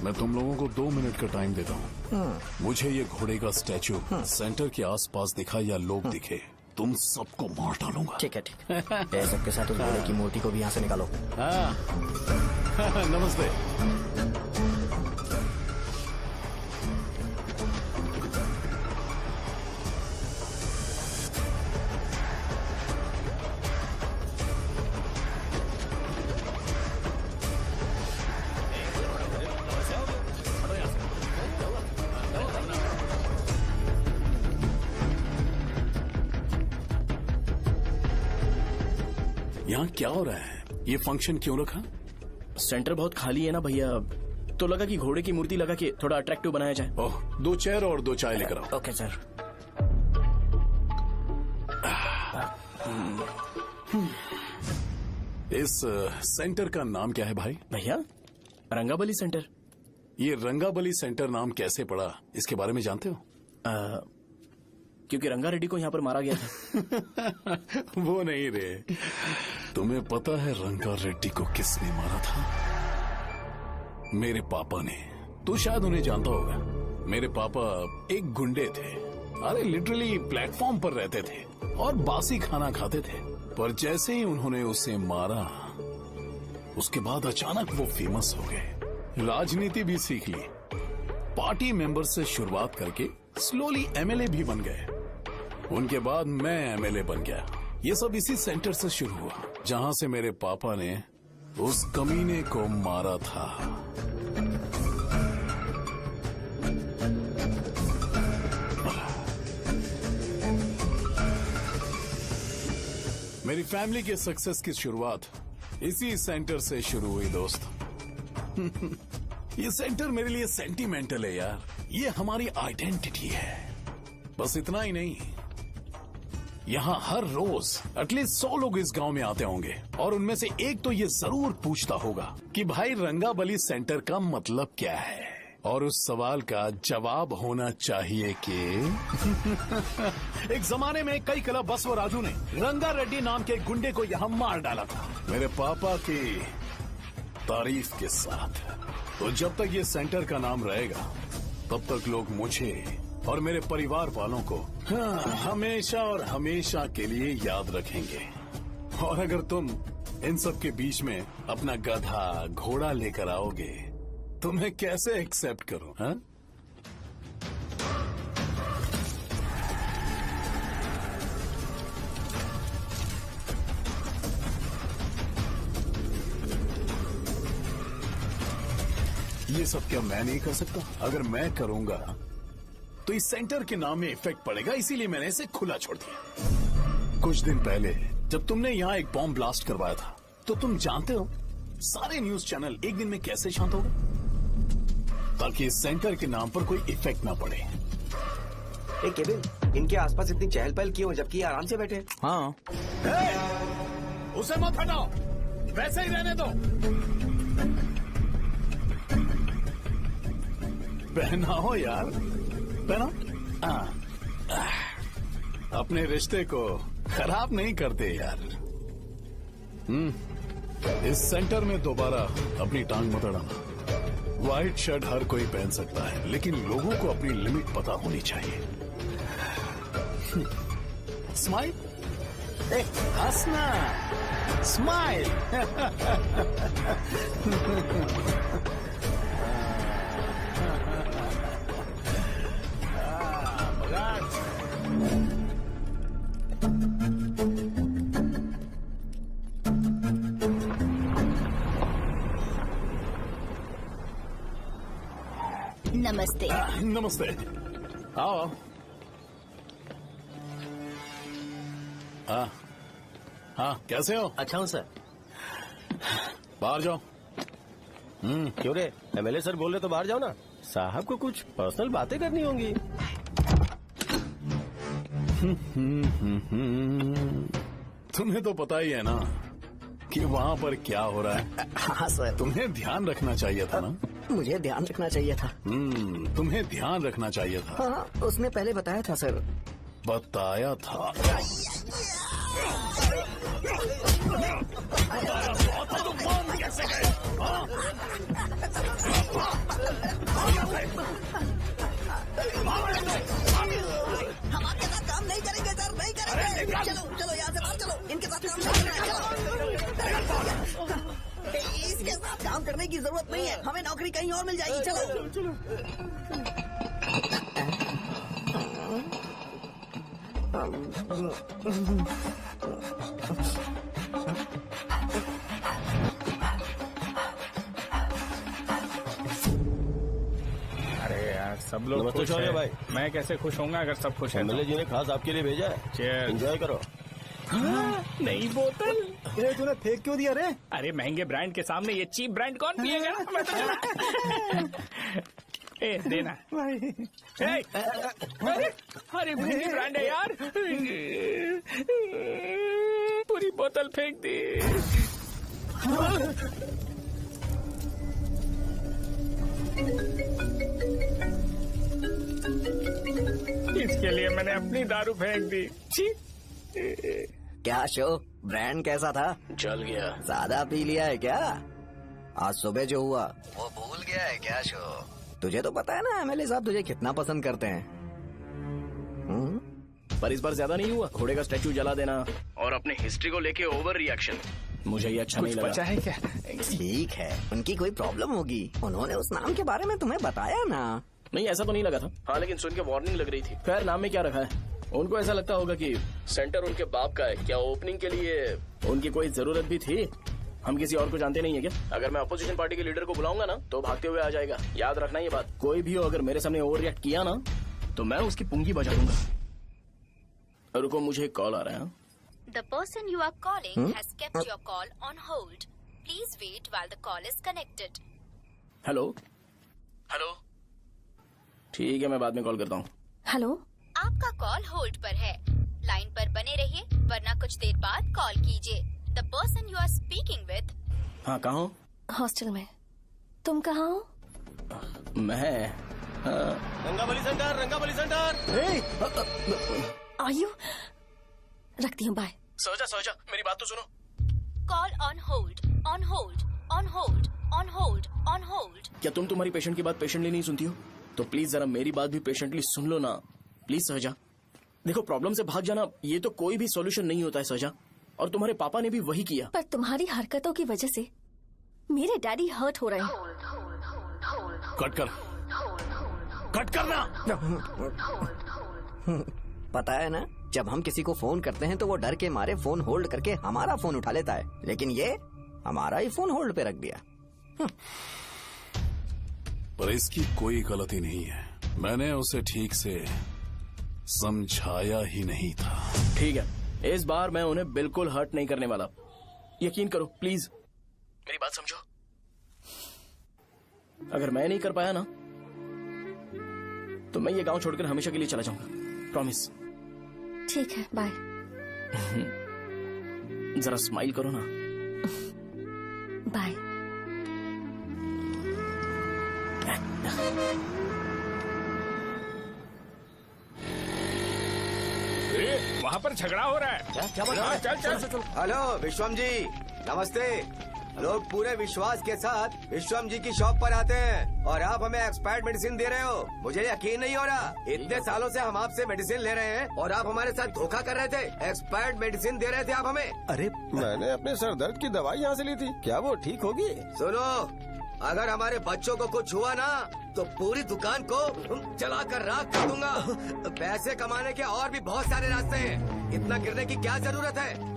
मैं तुम लोगों को 2 मिनट का टाइम देता हूँ। मुझे ये घोड़े का स्टैचू सेंटर के आसपास दिखा या लोग दिखे तुम सबको मार डालूंगा। ठीक है ठीक है। सबके साथ उस घोड़े की मूर्ति को भी यहाँ से निकालो। हाँ नमस्ते। यहाँ क्या हो रहा है? ये फंक्शन क्यों रखा? सेंटर बहुत खाली है ना भैया, तो लगा कि घोड़े की मूर्ति लगा के थोड़ा अट्रैक्टिव बनाया जाए। ओह, 2 चेयर और 2 चाय लेकर आओ। Okay sir. इस सेंटर का नाम क्या है भाई? भैया रंगाबली सेंटर। ये रंगाबली सेंटर नाम कैसे पड़ा, इसके बारे में जानते हो? क्योंकि रंगा रेड्डी को यहाँ पर मारा गया था। वो नहीं रे, तुम्हें पता है रंगा रेड्डी को किसने मारा था? मेरे पापा ने। तू शायद उन्हें जानता होगा। मेरे पापा एक गुंडे थे। अरे लिटरली प्लेटफॉर्म पर रहते थे और बासी खाना खाते थे। पर जैसे ही उन्होंने उसे मारा, उसके बाद अचानक वो फेमस हो गए। राजनीति भी सीख ली, पार्टी मेंबर से शुरुआत करके स्लोली एमएलए भी बन गए। उनके बाद मैं एमएलए बन गया। ये सब इसी सेंटर से शुरू हुआ, जहां से मेरे पापा ने उस कमीने को मारा था। मेरी फैमिली के सक्सेस की शुरुआत इसी सेंटर से शुरू हुई दोस्त। ये सेंटर मेरे लिए सेंटिमेंटल है यार। ये हमारी आइडेंटिटी है। बस इतना ही नहीं, यहाँ हर रोज एटलीस्ट 100 लोग इस गांव में आते होंगे और उनमें से एक तो ये जरूर पूछता होगा कि भाई रंगाबली सेंटर का मतलब क्या है, और उस सवाल का जवाब होना चाहिए कि एक जमाने में कई क्लब बसव राजू ने रंगा रेड्डी नाम के गुंडे को यहाँ मार डाला था, मेरे पापा की तारीफ के साथ। तो जब तक ये सेंटर का नाम रहेगा, तब तक लोग मुझे और मेरे परिवार वालों को हमेशा और हमेशा के लिए याद रखेंगे। और अगर तुम इन सब के बीच में अपना गधा घोड़ा लेकर आओगे तो मैं कैसे एक्सेप्ट करूं? हाँ? ये सब क्या मैं नहीं कर सकता? अगर मैं करूंगा तो इस सेंटर के नाम में इफेक्ट पड़ेगा, इसीलिए मैंने इसे खुला छोड़ दिया। कुछ दिन पहले जब तुमने यहाँ एक बॉम्ब ब्लास्ट करवाया था, तो तुम जानते हो सारे न्यूज चैनल एक दिन में कैसे शांत हो गए? ताकि इस सेंटर के नाम पर कोई इफेक्ट ना पड़े। केविन, इनके आसपास इतनी चहल पहल क्यों, जबकि आराम से बैठे? हाँ। उसे मत हटाओ, वैसे ही रहने दो। पहनाओ यार, पहनाओ। अपने रिश्ते को खराब नहीं करते यार। इस सेंटर में दोबारा अपनी टांग मत अड़ाना। व्हाइट शर्ट हर कोई पहन सकता है, लेकिन लोगों को अपनी लिमिट पता होनी चाहिए। स्माइल, हंसना, स्माइल। नमस्ते। नमस्ते, आओ। हाँ हाँ, कैसे हो? अच्छा हूँ सर। बाहर जाओ। क्यों रे, एमएलए सर बोल रहे तो बाहर जाओ ना। साहब को कुछ पर्सनल बातें करनी होंगी। तुम्हें तो पता ही है ना कि वहाँ पर क्या हो रहा है। हाँ सर। तुम्हें ध्यान रखना चाहिए था ना। मुझे ध्यान रखना चाहिए था। तुम्हें ध्यान रखना चाहिए था। हाँ, उसने पहले बताया था सर। बताया था। हम आपके साथ काम नहीं करेंगे सर, नहीं करेंगे। काम करने की जरूरत नहीं है, हमें नौकरी कहीं और मिल जाएगी। चलो चलो। अरे यार सब लोग नमस्ते खुश शौर्य हैं। भाई। मैं कैसे खुश होऊंगा अगर सब खुश हैं तो? एमएलए जी ने खास आपके लिए भेजा है। Cheers। एंजॉय करो। नई बोतल। ये तूने फेंक क्यों दिया रे? अरे महंगे ब्रांड के सामने ये चीप ब्रांड कौन पिएगा? मैं तो चला। ए देना। ए, अरे महंगी ब्रांड है यार। पूरी बोतल फेंक दी। इसके लिए मैंने अपनी दारू फेंक दी। छी। क्या शो, ब्रांड कैसा था? चल गया। ज्यादा पी लिया है क्या? आज सुबह जो हुआ वो भूल गया है क्या शो? तुझे तो पता है ना एमएलए साहब तुझे कितना पसंद करते हैं। पर इस बार ज्यादा नहीं हुआ। घोड़े का स्टैचू जला देना और अपने हिस्ट्री को लेके ओवर रिएक्शन। मुझे ये अच्छा नहीं लगा। बचा है क्या? ठीक है, उनकी कोई प्रॉब्लम होगी, उन्होंने उस नाम के बारे में तुम्हें बताया ना? नहीं ऐसा तो नहीं लगा था। हाँ लेकिन सुन के वार्निंग लग रही थी। खैर नाम में क्या रखा है? उनको ऐसा लगता होगा कि सेंटर उनके बाप का है। क्या ओपनिंग के लिए उनकी कोई जरूरत भी थी? हम किसी और को जानते नहीं है क्या? अगर मैं अपोजिशन पार्टी के लीडर को बुलाऊंगा ना तो भागते हुए आ जाएगा। याद रखना ये बात। कोई भी हो अगर मेरे सामने ओवर रिएक्ट किया ना तो मैं उसकी पुंगी बजा दूंगा। रुको मुझे एक कॉल आ रहा है। The person you are calling has kept your call on hold. Please wait while the call is connected. Hello hello. ठीक है मैं बाद में कॉल करता हूँ। हेलो, आपका कॉल होल्ड पर है, लाइन पर बने रहिए वरना कुछ देर बाद कॉल कीजिए। The person you are speaking with। हाँ कहाँ हो? हॉस्टल में। तुम कहाँ हो? मैं रंगाबली सेंटर, रंगाबली सेंटर। आयु, रखती हूँ, बाय। सोचा मेरी बात तो सुनो। Call on hold, on hold, on hold, on hold, on hold। क्या तुम तुम्हारी पेशेंट की बात पेशेंटली नहीं सुनती हो? तो प्लीज जरा मेरी बात भी पेशेंटली सुन लो ना। प्लीज सहजा। देखो प्रॉब्लम से भाग जाना ये तो कोई भी सॉल्यूशन नहीं होता है सहजा, और तुम्हारे पापा ने भी वही किया। पर तुम्हारी हरकतों की वजह से मेरे डैडी हर्ट हो रहे हैं। कट करना। पता है ना, जब हम किसी को फोन करते हैं तो वो डर के मारे फोन होल्ड करके हमारा फोन उठा लेता है, लेकिन ये हमारा ही फोन होल्ड पे रख दिया। पर इसकी कोई गलती नहीं है, मैंने उसे ठीक से समझाया ही नहीं था। ठीक है इस बार मैं उन्हें बिल्कुल हर्ट नहीं करने वाला, यकीन करो प्लीज। मेरी बात समझो। अगर मैं नहीं कर पाया ना तो मैं ये गांव छोड़कर हमेशा के लिए चला जाऊंगा, प्रॉमिस। ठीक है बाय। जरा स्माइल करो ना। बाय। वहाँ पर झगड़ा हो रहा है। क्या बात है? चल। हेलो विश्वम जी, नमस्ते। लोग पूरे विश्वास के साथ विश्वम जी की शॉप पर आते हैं और आप हमें एक्सपायर्ड मेडिसिन दे रहे हो। मुझे यकीन नहीं हो रहा, इतने सालों से हम आपसे मेडिसिन ले रहे हैं और आप हमारे साथ धोखा कर रहे थे। एक्सपायर्ड मेडिसिन दे रहे थे आप हमें। अरे मैंने अपने सर दर्द की दवाई यहाँ से ली थी, क्या वो ठीक होगी? सुनो, अगर हमारे बच्चों को कुछ हुआ ना तो पूरी दुकान को जला कर राख कर दूंगा। पैसे कमाने के और भी बहुत सारे रास्ते हैं, इतना गिरने की क्या जरूरत है?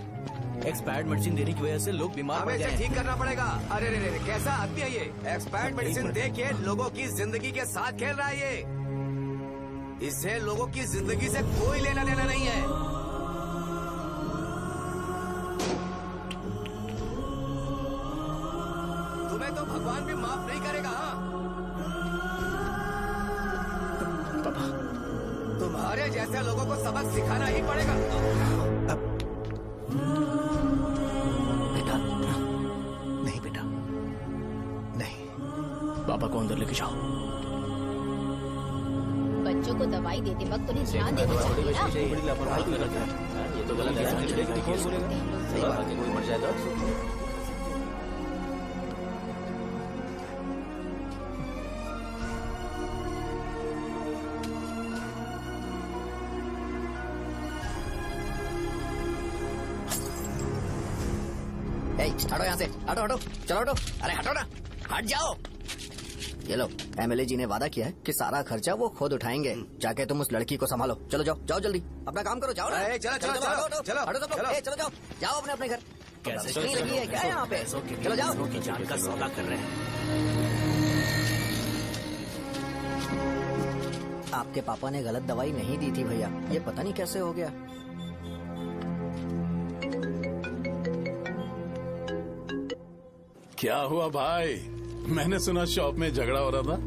एक्सपायर्ड मेडिसिन देने की वजह से लोग बीमार पड़ हमें गए इसे ठीक करना पड़ेगा। अरे रे कैसा आदमी है ये? एक्सपायर्ड मेडिसिन दे के लोगों की जिंदगी के साथ खेल रहा है ये। इससे लोगों की जिंदगी से कोई लेना देना नहीं है। तुम्हें तो भगवान भी माफ नहीं करेगा। पापा तुम्हारे जैसे लोगों को सबक सिखाना ही पड़ेगा। पापा को अंदर लेके जाओ। बच्चों को दवाई देते वक्त उन्हें ध्यान देना चाहिए ना। बड़ी लापरवाही कर रखा है। ये तो गलत है। कौन बोलेगा? सही बात है, कोई मर जाएगा। हटो यहाँ से, हटो हटो, चलो हटो, अरे हटो ना, हट जाओ। ये लो, एमएलए जी ने वादा किया है कि सारा खर्चा वो खुद उठाएंगे। जाके तुम उस लड़की को संभालो। चलो जाओ, जाओ जल्दी, अपना काम करो, जाओ ना। चलो चलो चलो हटो चलो सब लोग, चलो जाओ, जाओ अपने अपने घर। कैसे नहीं लगी है क्या यहाँ पे? चलो जाओ। की जान का सौदा कर रहे हैं। आपके पापा ने गलत दवाई नहीं दी थी भैया, ये पता नहीं कैसे हो गया। क्या हुआ भाई? मैंने सुना शॉप में झगड़ा हो रहा था।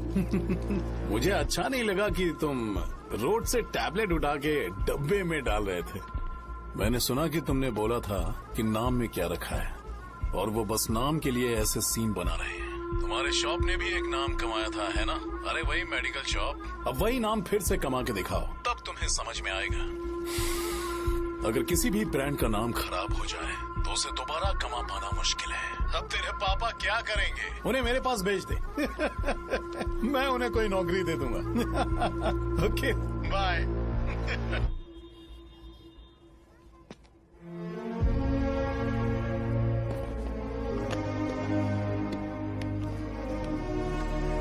मुझे अच्छा नहीं लगा कि तुम रोड से टैबलेट उठा के डब्बे में डाल रहे थे। मैंने सुना कि तुमने बोला था कि नाम में क्या रखा है, और वो बस नाम के लिए ऐसे सीन बना रहे हैं। तुम्हारे शॉप ने भी एक नाम कमाया था, है ना? अरे वही मेडिकल शॉप, अब वही नाम फिर से कमा के दिखाओ, तब तुम्हें समझ में आएगा। अगर किसी भी ब्रांड का नाम खराब हो जाए तो उसे दोबारा कमा पाना मुश्किल है। अब तेरे पापा क्या करेंगे? उन्हें मेरे पास भेज दे। मैं उन्हें कोई नौकरी दे दूंगा। Okay bye.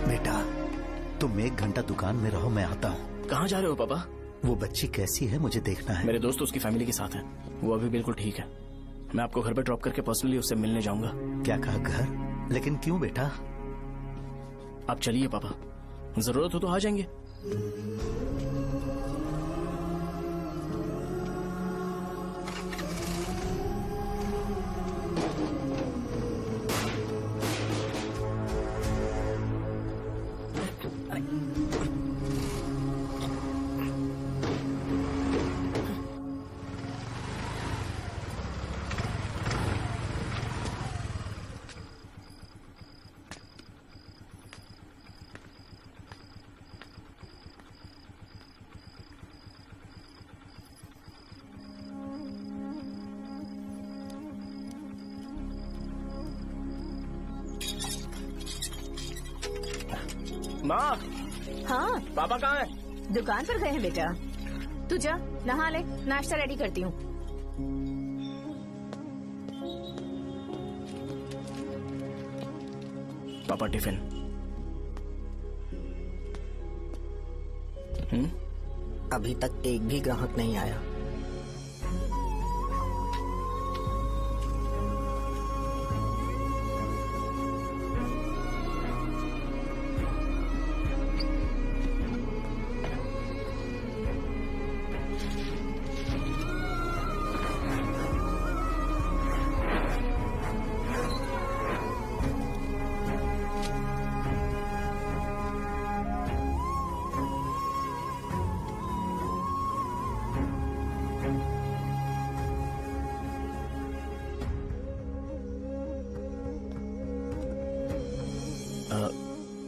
बेटा तुम 1 घंटा दुकान में रहो, मैं आता हूँ। कहाँ जा रहे हो पापा? वो बच्ची कैसी है मुझे देखना है। मेरे दोस्त उसकी फैमिली के साथ हैं, वो अभी बिल्कुल ठीक है। मैं आपको घर पे ड्रॉप करके पर्सनली उससे मिलने जाऊंगा। क्या कहा घर? लेकिन क्यों बेटा? आप चलिए पापा, जरूरत हो तो आ जाएंगे। माँ, हाँ पापा कहाँ हैं? दुकान पर गए हैं बेटा। तू जा नहा ले, नाश्ता रेडी करती हूँ। पापा टिफिन। अभी तक एक भी ग्राहक नहीं आया।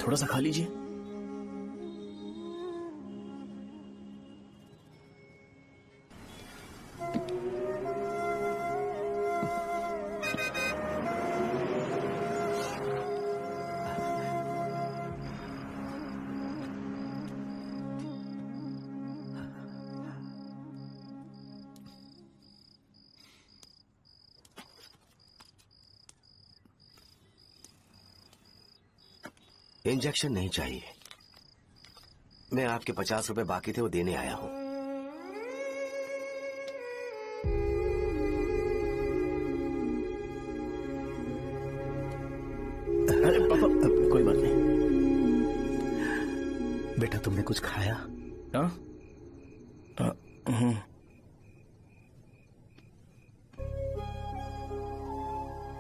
थोड़ा सा खा लीजिए। इंजेक्शन नहीं चाहिए। मैं आपके 50 रुपए बाकी थे वो देने आया हूँ। अरे पापा कोई बात नहीं। बेटा तुमने कुछ खाया? हाँ?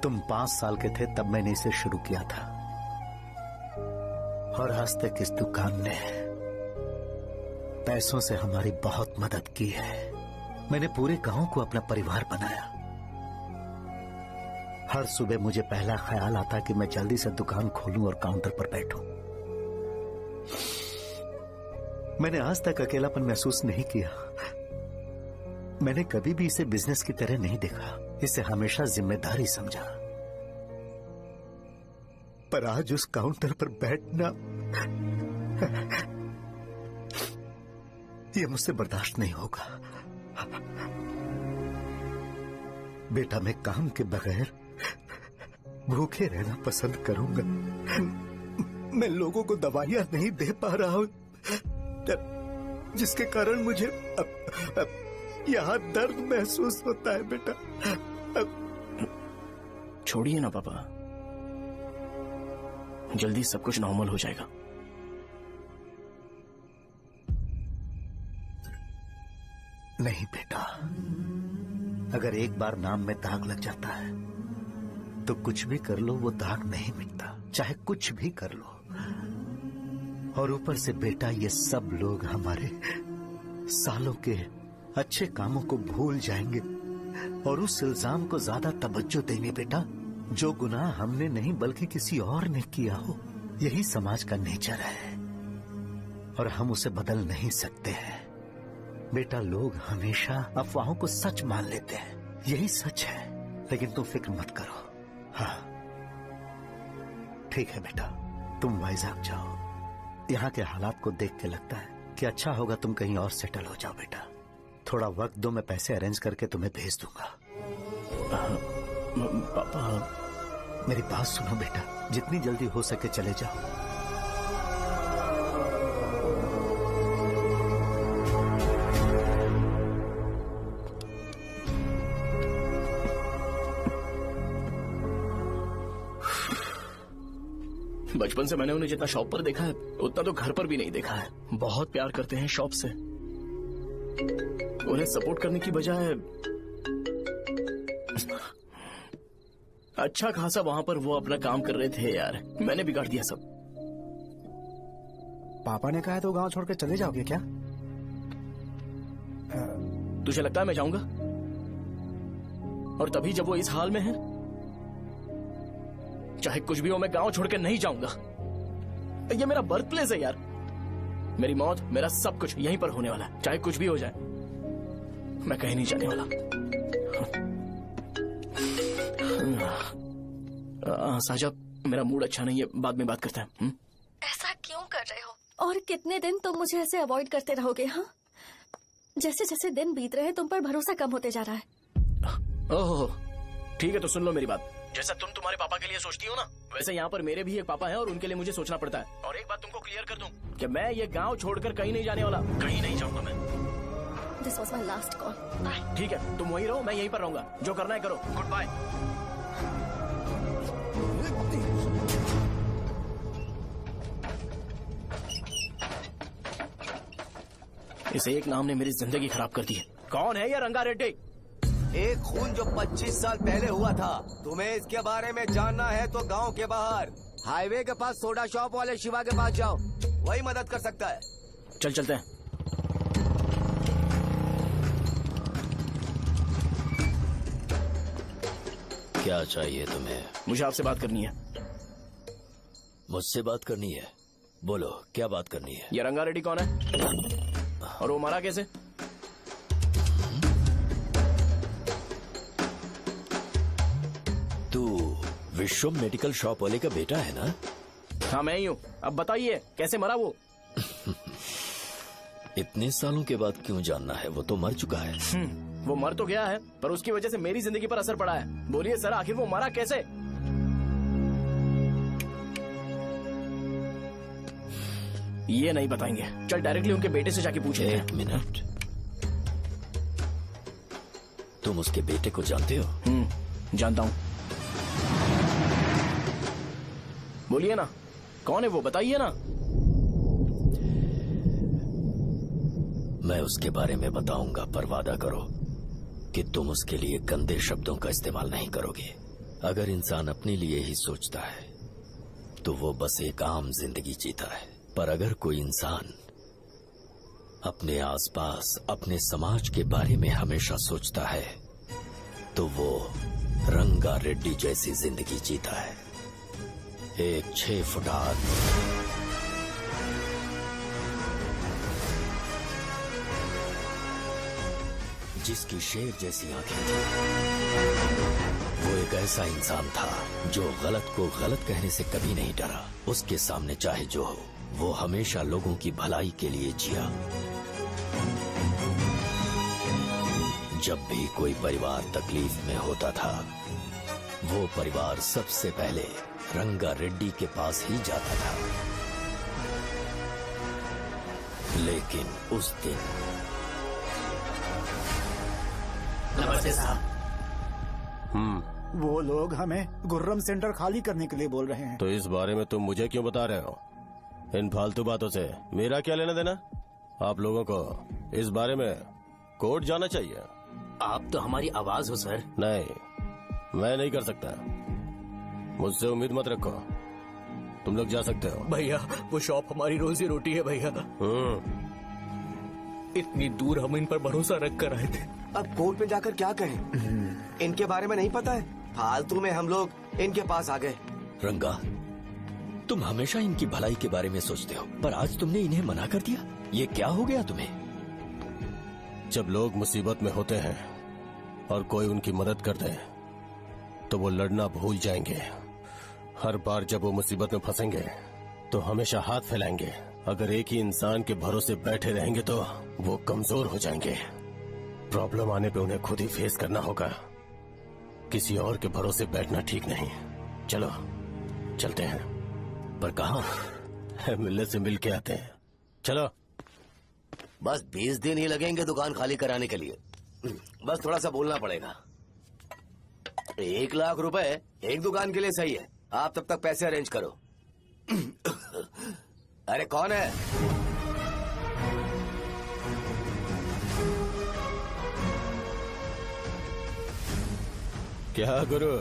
तुम 5 साल के थे तब मैंने इसे शुरू किया था, और आज तक इस दुकान ने पैसों से हमारी बहुत मदद की है। मैंने पूरे गांव को अपना परिवार बनाया। हर सुबह मुझे पहला ख्याल आता कि मैं जल्दी से दुकान खोलूं और काउंटर पर बैठूं। मैंने आज तक अकेलापन महसूस नहीं किया। मैंने कभी भी इसे बिजनेस की तरह नहीं देखा, इसे हमेशा जिम्मेदारी समझा। पर आज उस काउंटर पर बैठना ये मुझसे बर्दाश्त नहीं होगा। बेटा मैं काम के बगैर भूखे रहना पसंद करूंगा। मैं लोगों को दवाइयां नहीं दे पा रहा हूं, जिसके कारण मुझे यहाँ दर्द महसूस होता है बेटा। छोड़िए ना पापा, जल्दी सब कुछ नॉर्मल हो जाएगा। नहीं बेटा, अगर एक बार नाम में दाग लग जाता है तो कुछ भी कर लो वो दाग नहीं मिटता, चाहे कुछ भी कर लो। और ऊपर से बेटा ये सब लोग हमारे सालों के अच्छे कामों को भूल जाएंगे और उस इल्जाम को ज्यादा तवज्जो देंगे बेटा जो गुनाह हमने नहीं बल्कि किसी और ने किया हो। यही समाज का नेचर है और हम उसे बदल नहीं सकते हैं बेटा। लोग हमेशा अफवाहों को सच मान लेते हैं, यही सच है। लेकिन तुम फिक्र मत करो। हाँ ठीक है बेटा, तुम वाइजैक जाओ। यहाँ के हालात को देख के लगता है कि अच्छा होगा तुम कहीं और सेटल हो जाओ बेटा। थोड़ा वक्त दो, मैं पैसे अरेंज करके तुम्हें भेज दूंगा। पापा मेरी बात सुनो बेटा, जितनी जल्दी हो सके चले जाओ। बचपन से मैंने उन्हें जितना शॉप पर देखा है उतना तो घर पर भी नहीं देखा है। बहुत प्यार करते हैं शॉप से। उन्हें सपोर्ट करने की बजाय अच्छा खासा वहां पर वो अपना काम कर रहे थे यार। मैंने बिगाड़ दिया सब। पापा ने कहा तो गांव छोड़कर चले जाओगे क्या? तुझे लगता है मैं जाऊंगा? और तभी जब वो इस हाल में है, चाहे कुछ भी हो मैं गांव छोड़कर नहीं जाऊंगा। ये मेरा बर्थ प्लेस है यार। मेरी मौत, मेरा सब कुछ यहीं पर होने वाला है। चाहे कुछ भी हो जाए मैं कहीं नहीं जाने वाला। साजा, मेरा मूड अच्छा नहीं है, बाद में बात करते हैं। ऐसा क्यों कर रहे हो? और कितने दिन तुम मुझे ऐसे अवॉइड करते रहोगे? हाँ, जैसे जैसे दिन बीत रहे हैं तुम पर भरोसा कम होते जा रहा है। ओह ठीक है, तो सुन लो मेरी बात। जैसा तुम तुम्हारे पापा के लिए सोचती हो ना, वैसे यहाँ पर मेरे भी एक पापा हैं और उनके लिए मुझे सोचना पड़ता है। और एक बात तुमको क्लियर कर दूं कि मैं ये गांव छोड़कर कहीं नहीं जाने वाला। कहीं नहीं जाऊंगा मैं। This was my last call. ठीक है, तुम वहीं रहो, मैं यहीं पर रहूंगा। जो करना है करो। Good bye. इस एक नाम ने मेरी जिंदगी खराब कर दी है। कौन है ये रंगा रेड्डी? एक खून जो 25 साल पहले हुआ था। तुम्हें इसके बारे में जानना है तो गांव के बाहर हाईवे के पास सोडा शॉप वाले शिवा के पास जाओ, वही मदद कर सकता है। चल चलते हैं। क्या चाहिए तुम्हें? मुझे आपसे बात करनी है। मुझसे बात करनी है? बोलो क्या बात करनी है? ये रंगा रेड्डी कौन है और वो मरा कैसे? तू विश्वम मेडिकल शॉप वाले का बेटा है ना? हाँ मैं ही हूँ। अब बताइए कैसे मरा वो? इतने सालों के बाद क्यों जानना है? वो तो मर चुका है। वो मर तो गया है पर उसकी वजह से मेरी जिंदगी पर असर पड़ा है। बोलिए सर, आखिर वो मरा कैसे? ये नहीं बताएंगे। चल डायरेक्टली उनके बेटे से जाके पूछे। एक मिनट, तुम उसके बेटे को जानते हो? जानता हूँ। बोलिए ना, कौन है वो? बताइए ना। मैं उसके बारे में बताऊंगा, पर वादा करो कि तुम उसके लिए गंदे शब्दों का इस्तेमाल नहीं करोगे। अगर इंसान अपने लिए ही सोचता है तो वो बस एक आम जिंदगी जीता है, पर अगर कोई इंसान अपने आसपास, अपने समाज के बारे में हमेशा सोचता है तो वो रंगा रेड्डी जैसी जिंदगी जीता है। एक 6 फुट आदमी, जिसकी शेर जैसी आंखें थी। वो एक ऐसा इंसान था जो गलत को गलत कहने से कभी नहीं डरा। उसके सामने चाहे जो हो, वो हमेशा लोगों की भलाई के लिए जिया। जब भी कोई परिवार तकलीफ में होता था, वो परिवार सबसे पहले रंगा रेड्डी के पास ही जाता था, लेकिन उस दिन नमस्ते साहब। वो लोग हमें गुर्रम सेंटर खाली करने के लिए बोल रहे हैं। तो इस बारे में तुम मुझे क्यों बता रहे हो? इन फालतू बातों से मेरा क्या लेना देना? आप लोगों को इस बारे में कोर्ट जाना चाहिए। आप तो हमारी आवाज हो सर। नहीं, मैं नहीं कर सकता। मुझसे उम्मीद मत रखो। तुम लोग जा सकते हो। भैया वो शॉप हमारी रोजी रोटी है भैया। इतनी दूर हम इन पर भरोसा रख कर आए थे। अब कोर्ट में जाकर क्या कहें? इनके बारे में नहीं पता है। फालतू में हम लोग इनके पास आ गए। रंगा, तुम हमेशा इनकी भलाई के बारे में सोचते हो, पर आज तुमने इन्हें मना कर दिया। ये क्या हो गया तुम्हें? जब लोग मुसीबत में होते हैं और कोई उनकी मदद कर दे तो वो लड़ना भूल जाएंगे। हर बार जब वो मुसीबत में फंसेंगे तो हमेशा हाथ फैलाएंगे। अगर एक ही इंसान के भरोसे बैठे रहेंगे तो वो कमजोर हो जाएंगे। प्रॉब्लम आने पे उन्हें खुद ही फेस करना होगा। किसी और के भरोसे बैठना ठीक नहीं। चलो चलते हैं। पर कहाँ? मिलने से मिल के आते हैं। चलो। बस 20 दिन ही लगेंगे दुकान खाली कराने के लिए। बस थोड़ा सा बोलना पड़ेगा। 1 लाख रुपए एक दुकान के लिए सही है। आप तब तक पैसे अरेंज करो। अरे कौन है? क्या गुरु,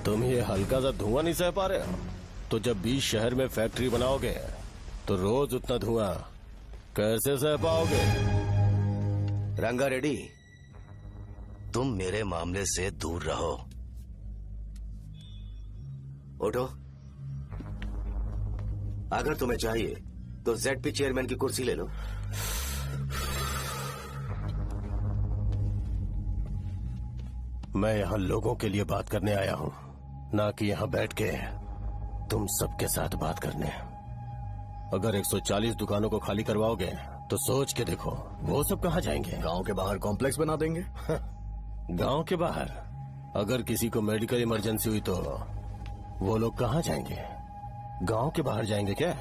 तुम ये हल्का सा धुआं नहीं सह पा रहे हो? तो जब 20 शहर में फैक्ट्री बनाओगे तो रोज उतना धुआं कैसे सह पाओगे? रंगा रेड्डी, तुम मेरे मामले से दूर रहो। उठो। अगर तुम्हें चाहिए तो ZP चेयरमैन की कुर्सी ले लो। मैं यहाँ लोगों के लिए बात करने आया हूँ, ना कि यहाँ बैठ के तुम सबके साथ बात करने। अगर 140 दुकानों को खाली करवाओगे तो सोच के देखो वो सब कहाँ जाएंगे? गांव के बाहर कॉम्प्लेक्स बना देंगे। गांव के बाहर? अगर किसी को मेडिकल इमरजेंसी हुई तो वो लोग कहाँ जाएंगे? गांव के बाहर जाएंगे क्या?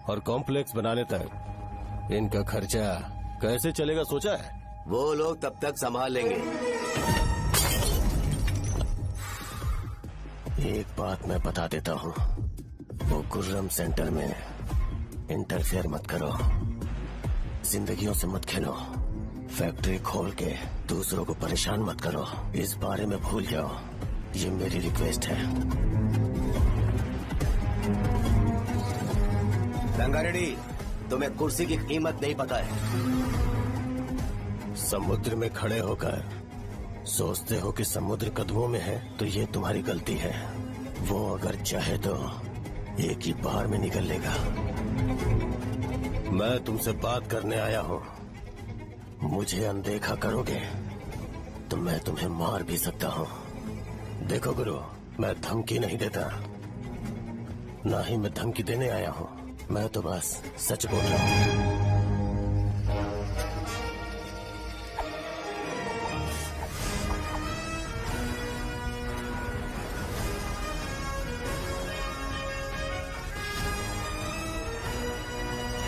और कॉम्प्लेक्स बनाने तक इनका खर्चा कैसे चलेगा सोचा है? वो लोग तब तक संभाल लेंगे। एक बात मैं बता देता हूँ, वो गुर्रम सेंटर में इंटरफेयर मत करो। जिंदगियों से मत खेलो। फैक्ट्री खोल के दूसरों को परेशान मत करो। इस बारे में भूल जाओ। ये मेरी रिक्वेस्ट है। रंगा रेड्डी, तुम्हें कुर्सी की कीमत नहीं पता है। समुद्र में खड़े होकर सोचते हो कि समुद्र कदमों में है तो ये तुम्हारी गलती है। वो अगर चाहे तो एक ही बार में निकल लेगा। मैं तुमसे बात करने आया हूँ। मुझे अनदेखा करोगे तो मैं तुम्हें मार भी सकता हूँ। देखो गुरु, मैं धमकी नहीं देता, ना ही मैं धमकी देने आया हूँ। मैं तो बस सच बोल रहा हूँ।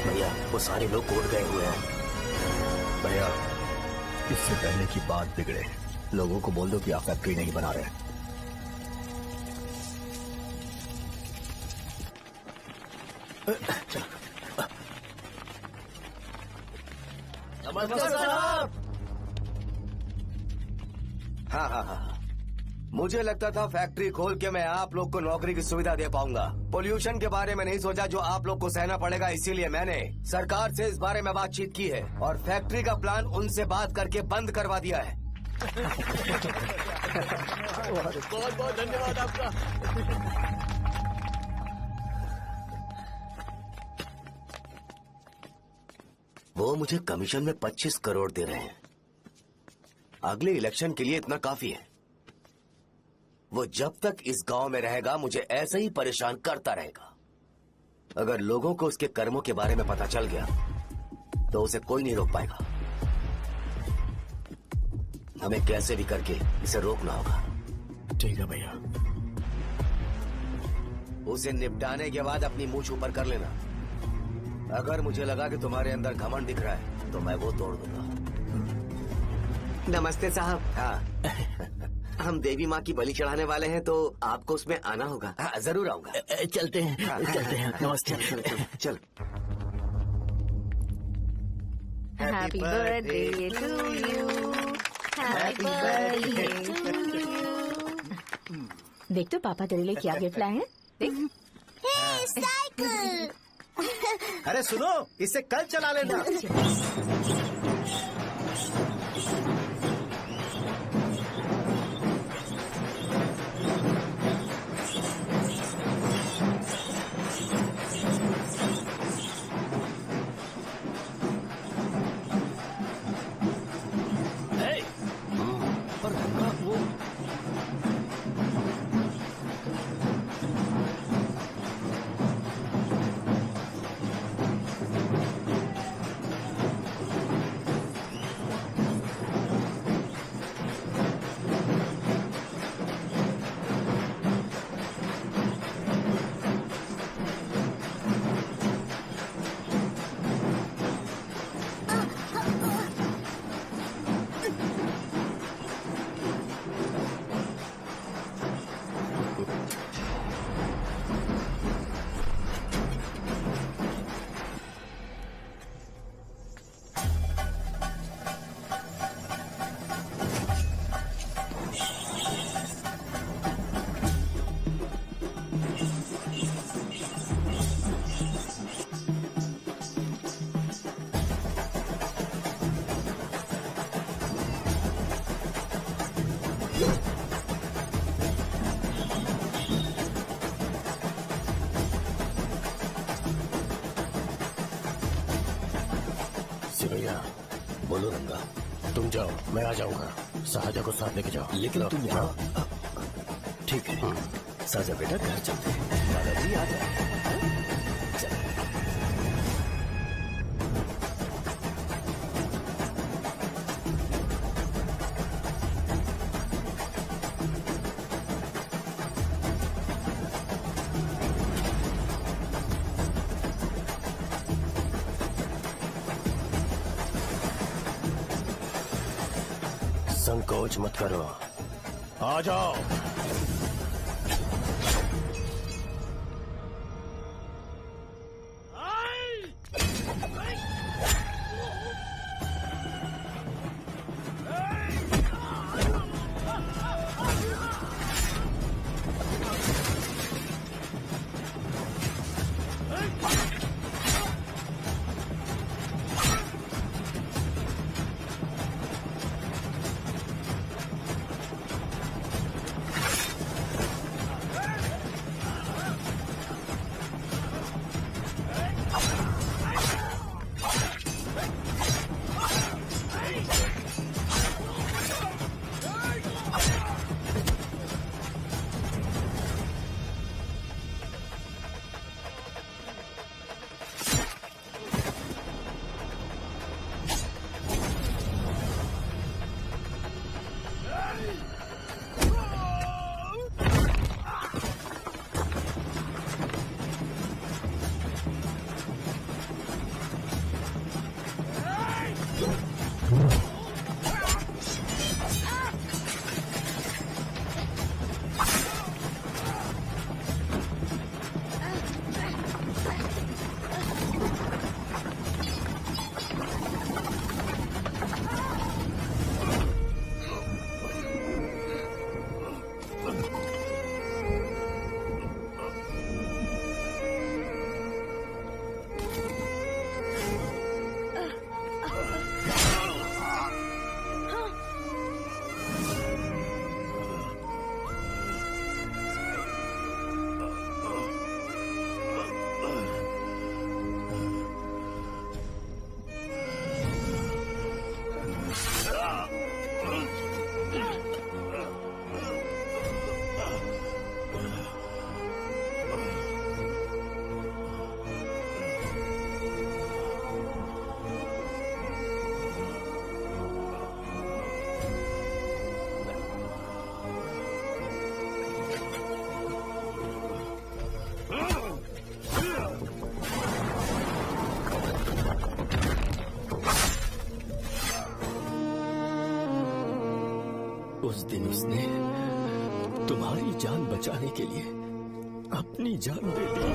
भैया वो सारे लोग कोर्ट गए हुए हैं। भैया इससे पहले की बात बिगड़े, लोगों को बोल दो कि आप फैक्ट्री नहीं बना रहे। नमस्ते साहब। हाँ, मुझे लगता था फैक्ट्री खोल के मैं आप लोग को नौकरी की सुविधा दे पाऊंगा। पोल्यूशन के बारे में नहीं सोचा जो आप लोग को सहना पड़ेगा, इसीलिए मैंने सरकार से इस बारे में बातचीत की है और फैक्ट्री का प्लान उनसे बात करके बंद करवा दिया है। बहुत बहुत धन्यवाद आपका। वो मुझे कमीशन में 25 करोड़ दे रहे हैं। अगले इलेक्शन के लिए इतना काफी है। वो जब तक इस गांव में रहेगा मुझे ऐसे ही परेशान करता रहेगा। अगर लोगों को उसके कर्मों के बारे में पता चल गया तो उसे कोई नहीं रोक पाएगा। हमें कैसे भी करके इसे रोकना होगा। ठीक है भैया। उसे निपटाने के बाद अपनी मूंछ ऊपर कर लेना। अगर मुझे लगा कि तुम्हारे अंदर घमंड दिख रहा है तो मैं वो तोड़ दूंगा। नमस्ते साहब। हाँ हम देवी माँ की बलि चढ़ाने वाले हैं तो आपको उसमें आना होगा। हाँ, जरूर आऊंगा। चलते हैं चलते हैं। नमस्ते। चल। Happy birthday to you, happy birthday to you. देख तो पापा तेरे लिए क्या गिफ्ट लाए हैं। देख साइकिल। अरे सुनो, इसे कल चला लेना। पर रंगा वो सिवैया, बोलो रंगा, तुम जाओ, मैं आ जाऊंगा। साजा को साथ लेके जाओ। लेकिन तुम यहाँ। ठीक है साजा बेटा, घर चलते हैं। दादाजी आ जाए। संकोच मत करो, आ जाओ। दिन उसने तुम्हारी जान बचाने के लिए अपनी जान दे दी।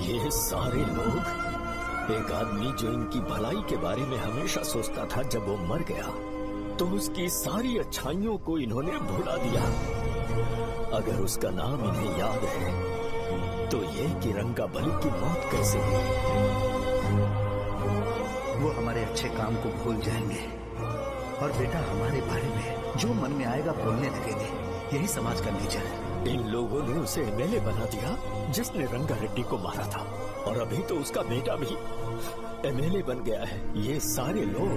ये सारे लोग, एक आदमी जो इनकी भलाई के बारे में हमेशा सोचता था, जब वो मर गया तो उसकी सारी अच्छाइयों को इन्होंने भुला दिया। अगर उसका नाम इन्हें याद है तो ये कि रंगाबली की मौत कैसे हुई। वो हमारे अच्छे काम को भूल जाएंगे और बेटा हमारे बारे में जो मन में आएगा बोलने लगेंगे। यही समाज का नेचर है। इन लोगों ने उसे एमएलए बना दिया जिसने रंगा रेड्डी को मारा था, और अभी तो उसका बेटा भी एमएलए बन गया है। ये सारे लोग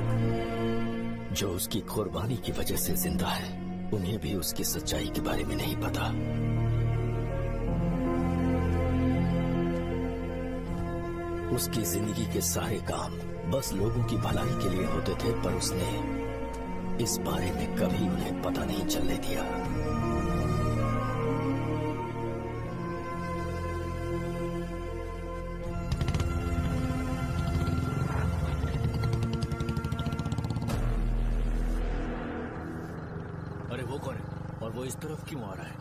जो उसकी कुर्बानी की वजह से जिंदा है, उन्हें भी उसकी सच्चाई के बारे में नहीं पता। उसकी जिंदगी के सारे काम बस लोगों की भलाई के लिए होते थे, पर उसने इस बारे में कभी उन्हें पता नहीं चलने दिया। अरे वो कौन है और वो इस तरफ क्यों आ रहा है?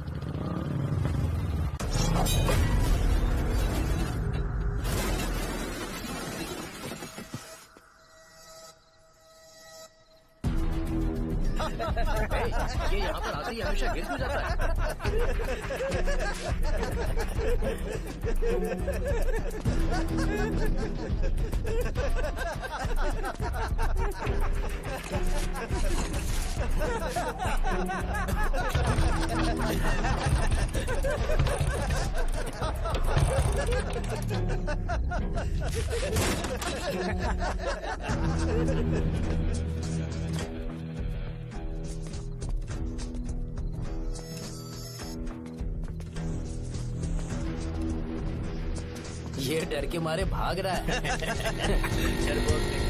ये यहाँ पर आते ही हमेशा गिर क्यों जाता ये डर के मारे भाग रहा है। डरपोक नहीं।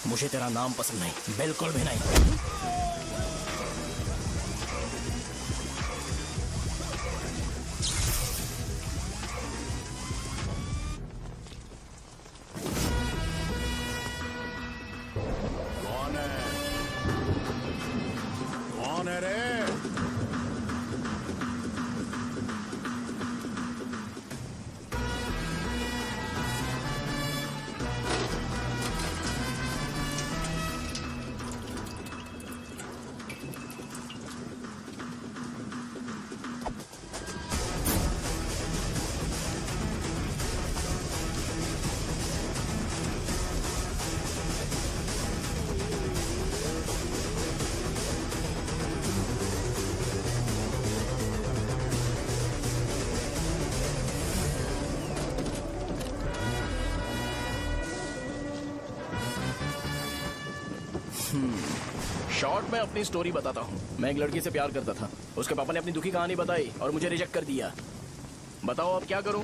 मुझे तेरा नाम पसंद नहीं, बिल्कुल भी नहीं। कौन है रे? शॉर्ट में अपनी स्टोरी बताता हूँ। मैं एक लड़की से प्यार करता था। उसके पापा ने अपनी दुखी कहानी बताई और मुझे रिजेक्ट कर दिया। बताओ अब क्या करूँ?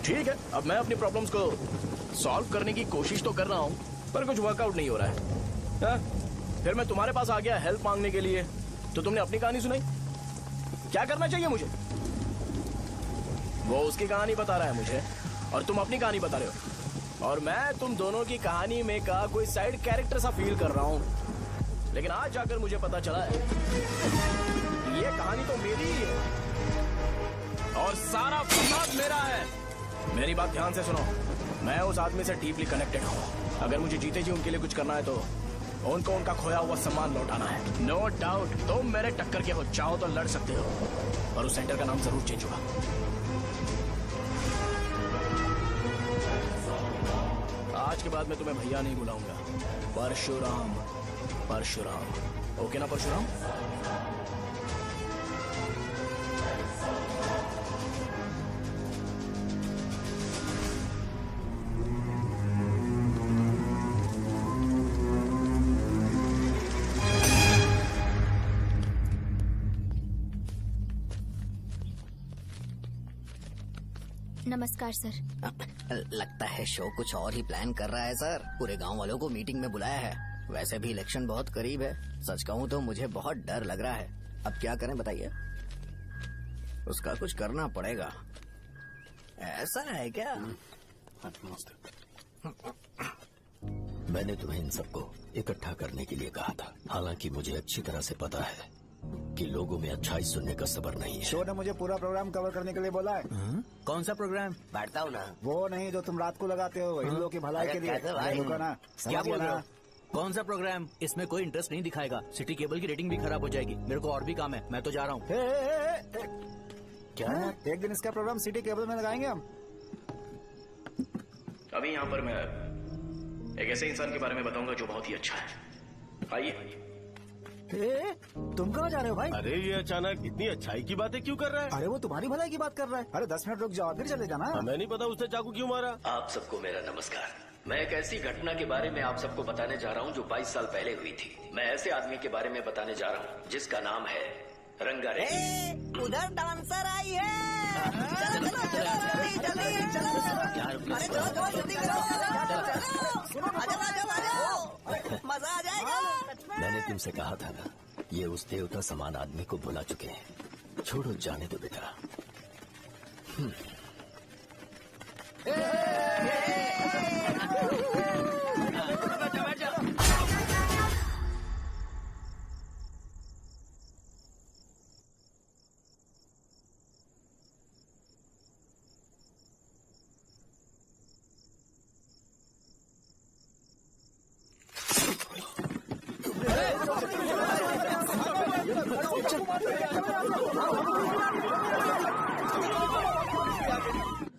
ठीक है, अब मैं अपनी प्रॉब्लम्स को सॉल्व करने की कोशिश तो कर रहा हूँ, पर कुछ वर्कआउट नहीं हो रहा है। फिर मैं तुम्हारे पास आ गया हेल्प मांगने के लिए, तो तुमने अपनी कहानी सुनाई। क्या करना चाहिए मुझे? वो उसकी कहानी बता रहा है मुझे, और तुम अपनी कहानी बता रहे हो, और मैं तुम दोनों की कहानी में का कोई साइड कैरेक्टर सा फील कर रहा हूँ। लेकिन आज जाकर मुझे पता चला है ये कहानी तो मेरी ही है और सारा फसाद मेरा है। मेरी बात ध्यान से सुनो, मैं उस आदमी से डीपली कनेक्टेड हूँ। अगर मुझे जीते जी उनके लिए कुछ करना है तो उनको उनका खोया हुआ सम्मान लौटाना है। नो डाउट तुम मेरे टक्कर के हो, चाहो तो लड़ सकते हो, और उस सेंटर का नाम जरूर चेंज होगा। के बाद मैं तुम्हें भैया नहीं बुलाऊंगा, परशुराम। परशुराम, ओके ना परशुराम? नमस्कार सर। लगता है शो कुछ और ही प्लान कर रहा है सर। पूरे गांव वालों को मीटिंग में बुलाया है। वैसे भी इलेक्शन बहुत करीब है। सच कहूँ तो मुझे बहुत डर लग रहा है। अब क्या करें बताइए? उसका कुछ करना पड़ेगा। ऐसा है क्या? मैंने तुम्हें इन सबको इकट्ठा करने के लिए कहा था। हालांकि मुझे अच्छी तरह से पता है कि लोगों में अच्छाई सुनने का सब्र नहीं है। शो ने मुझे पूरा प्रोग्राम कवर करने के लिए बोला है। कौन सा प्रोग्राम? बैठता हूँ ना। वो नहीं जो तुम रात को लगाते हो इन लोगों की भलाई के लिए। रुको ना, क्या बोल रहे हो? कौन सा प्रोग्राम? इसमें कोई इंटरेस्ट नहीं दिखाएगा। सिटी केबल की रेटिंग भी खराब हो जाएगी। मेरे को और भी काम है, मैं तो जा रहा हूँ। क्या एक दिन इसका प्रोग्राम सिटी केबल में लगाएंगे हम? अभी यहाँ पर मैं एक ऐसे इंसान के बारे में बताऊंगा जो बहुत ही अच्छा है। आइए। तुम कहाँ जा रहे हो भाई? अरे ये अचानक इतनी अच्छाई की बातें क्यों कर रहा है? अरे वो तुम्हारी भलाई की बात कर रहा है। अरे 10 मिनट रुक जाओ फिर चले जाना। हमें नहीं पता उसने चाकू क्यों मारा। आप सबको मेरा नमस्कार। मैं एक ऐसी घटना के बारे में आप सबको बताने जा रहा हूँ जो 22 साल पहले हुई थी। मैं ऐसे आदमी के बारे में बताने जा रहा हूँ जिसका नाम है रंगारेड्डी। उधर डांसर आई है। चलो चलो जल्दी जल्दी चलो। अरे चलो जल्दी करो। मजा आ जाएगा। मैंने तुमसे कहा था ना, ये उस देवता समान आदमी को भुला चुके हैं। छोड़ो, जाने दो बेटा।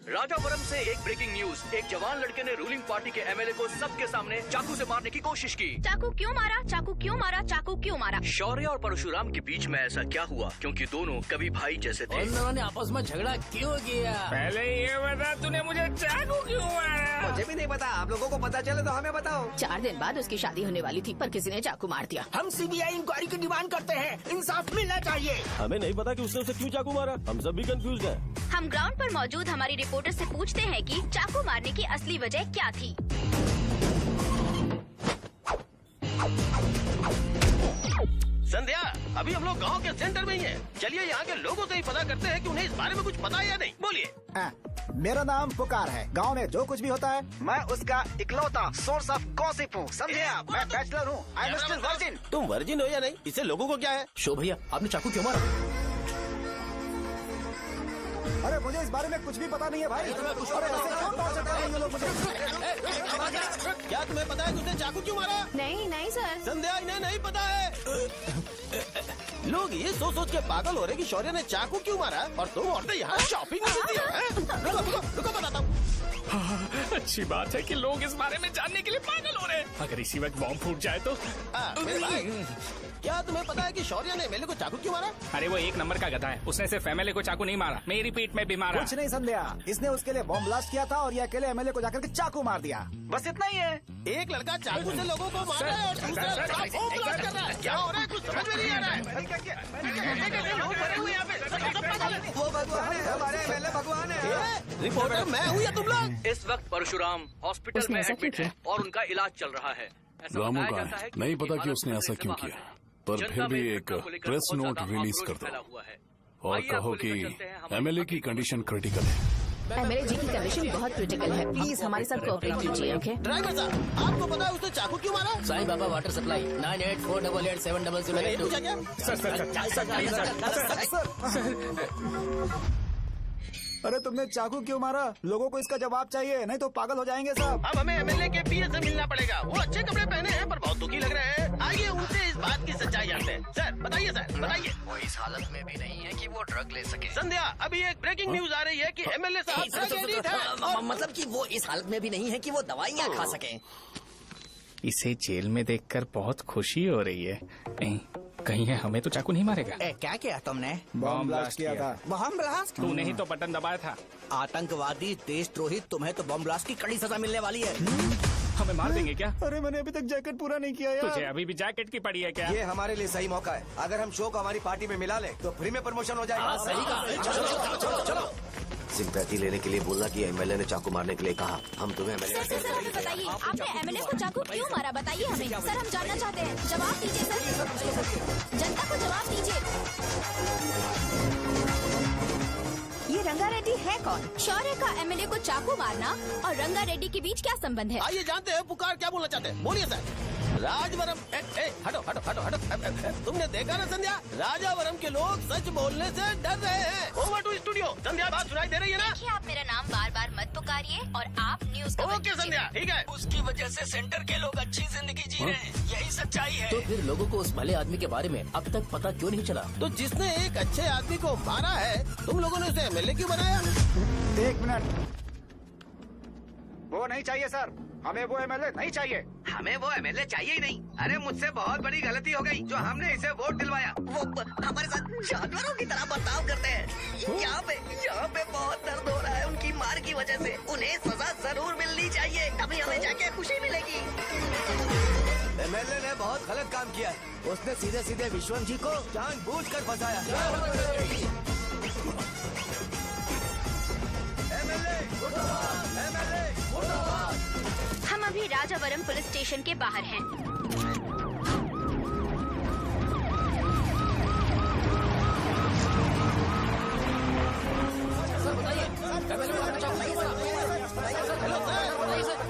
राजापुरम से एक ब्रेकिंग न्यूज। एक जवान लड़के ने रूलिंग पार्टी के एमएलए को सबके सामने चाकू से मारने की कोशिश की। चाकू क्यों मारा? चाकू क्यों मारा? चाकू क्यों मारा? शौर्य और परशुराम के बीच में ऐसा क्या हुआ? क्योंकि दोनों कभी भाई जैसे थे। उन दोनों ने आपस में झगड़ा क्यों किया? पहले ये बता, तूने मुझे चाकू क्यों मारा? मुझे भी नहीं पता। आप लोगों को पता चले तो हमें बताओ। 4 दिन बाद उसकी शादी होने वाली थी पर किसी ने चाकू मार दिया। हम सीबीआई इंक्वायरी की डिमांड करते हैं। इंसाफ मिलना चाहिए। हमें नहीं पता कि उसने उसे क्यों चाकू मारा। हम सब भी कंफ्यूज हैं। हम ग्राउंड पर मौजूद हमारी रिपोर्टर से पूछते हैं कि चाकू मारने की असली वजह क्या थी। संध्या, अभी हम लोग गांव के सेंटर में ही हैं। चलिए यहाँ के लोगों से ही पता करते हैं कि उन्हें इस बारे में कुछ पता है या नहीं। बोलिए। मेरा नाम पुकार है। गांव में जो कुछ भी होता है मैं उसका इकलौता सोर्स ऑफ गॉसिप हूँ। समझे आप? मैं बैचलर हूँ। I am still virgin. तुम वर्जिन हो या नहीं, इससे लोगों को क्या है? शो भैया, आपने चाकू क्यों मारा? अरे मुझे इस बारे में कुछ भी पता नहीं है भाई। अरे ऐसे क्यों टॉर्चर कर रहे हैं ये लोग मुझे? क्या तुम्हें पता है कि उसने चाकू क्यों मारा? नहीं नहीं सर। संध्या, इन्हें नहीं पता है। लोग ये सोच के पागल हो रहे कि शौर्य ने चाकू क्यों मारा और तुम औरतें यहाँ शॉपिंग करती हैं। रुको बताता हूँ। अच्छी बात है कि लोग इस बारे में जानने के लिए पागल हो रहे हैं। अगर इसी वक्त बॉम्ब फूट जाए तो। मेरे भाई, क्या तुम्हें पता है कि शौर्य ने एमएलए को चाकू क्यों मारा? अरे वो 1 नंबर का गधा है। उसने सिर्फ एमएलए को चाकू नहीं मारा, मेरी पीठ में भी मारा। कुछ नहीं संध्या, इसने उसके लिए बॉम्ब ब्लास्ट किया था और ये अकेले एमएलए को जाकर के चाकू मार दिया। बस इतना ही है। एक लड़का चाकू से लोगों को मार रहा है और दूसरा लड़का बॉम्ब ब्लास्ट कर रहा है। क्या हो रहा है? कुछ समझ में नहीं आ रहा है। लोग मरे हुए यहाँ पे। वो भगवान है, हमारे एमएलए भगवान है। रिपोर्टर मैं हूँ या तुम लोग? इस वक्त परशुराम हॉस्पिटल में एडमिट है और उनका इलाज चल रहा है। रामू का है, नहीं पता कि उसने ऐसा क्यों किया, पर फिर भी एक प्रेस नोट रिलीज कर दो और कहो कि एमएलए की कंडीशन क्रिटिकल है। एमएलए जी की कंडीशन बहुत क्रिटिकल है। प्लीज हमारे साथ कोऑपरेट कीजिए। ओके ड्राइवर साहब, आपको पता है उसने चाकू क्यों मारा? Sai Baba water supply 9848870082। अरे तुमने चाकू क्यों मारा? लोगों को इसका जवाब चाहिए, नहीं तो पागल हो जाएंगे सब। अब हमें एमएलए के पीए से मिलना पड़ेगा। वो अच्छे कपड़े पहने हैं पर बहुत दुखी लग रहे हैं। आइए उनसे इस बात की सच्चाई जानते हैं। सर बताइए, सर बताइए। वो इस हालत में भी नहीं है कि वो ड्रग ले सके। संध्या, अभी एक ब्रेकिंग न्यूज आ रही है कि एमएलए साहब ड्रग एडिक्ट हैं। मतलब कि वो इस हालत में भी नहीं है कि वो दवाइयाँ खा सके। इसे जेल में देखकर बहुत खुशी हो रही है। कहीं है हमें तो चाकू नहीं मारेगा। क्या किया तुमने? बॉम्ब ब्लास्ट किया था। Bomb blast? तूने ही तो बटन दबाया था। आतंकवादी, देशद्रोही, तुम्हें तो बॉम्ब ब्लास्ट की कड़ी सजा मिलने वाली है। हमें मार देंगे क्या? अरे मैंने अभी तक जैकेट पूरा नहीं किया यार। तुझे अभी भी जैकेट की पड़ी है क्या? ये हमारे लिए सही मौका है। अगर हम शो को हमारी पार्टी में मिला ले तो फ्री में प्रमोशन हो जाएगा। सही कहा। चलो सिंपैथी लेने के लिए बोलना कि एमएलए ने चाकू मारने के लिए कहा। हम तुम्हें एमएलए सर हमें बताइए, आपने एमएलए को चाकू क्यों मारा? बताइए हमें। सर हम जानना चाहते हैं, जवाब दीजिए सर। जनता को जवाब दीजिए। ये रंगा रेड्डी है कौन? शौर्य का एमएलए को चाकू मारना और रंगा रेड्डी के बीच क्या संबंध है? आइए जानते हैं पुकार क्या बोलना चाहते हैं। बोलिए सर। राजवरम हटो हटो हटो हटो। तुमने देखा ना संध्या, राजावरम के लोग सच बोलने से डर रहे हैं। Over to studio. संध्या बात सुनाई दे रही है ना? देखिए आप मेरा नाम बार बार मत पुकारिए और आप न्यूज का ओके संध्या, ठीक है। उसकी वजह से सेंटर के लोग अच्छी जिंदगी जी रहे हैं, यही सच्चाई है। तो फिर लोगों को उस भले आदमी के बारे में अब तक पता क्यों नहीं चला? तो जिसने एक अच्छे आदमी को मारा है, तुम लोगों ने उसे एमएलए क्यों बनाया? 1 मिनट। वो नहीं चाहिए सर, हमें वो एमएलए नहीं चाहिए। हमें वो एमएलए चाहिए ही नहीं। अरे मुझसे बहुत बड़ी गलती हो गई जो हमने इसे वोट दिलवाया। वो हमारे साथ जानवरों की तरह बर्ताव करते हैं। यहाँ पे बहुत दर्द हो रहा है उनकी मार की वजह से। उन्हें सजा जरूर मिलनी चाहिए, तभी हमें जाके खुशी मिलेगी। एमएलए ने बहुत गलत काम किया है। उसने सीधे सीधे विश्वम जी को जानबूझकर फंसाया। हम अभी राजावरम पुलिस स्टेशन के बाहर हैं।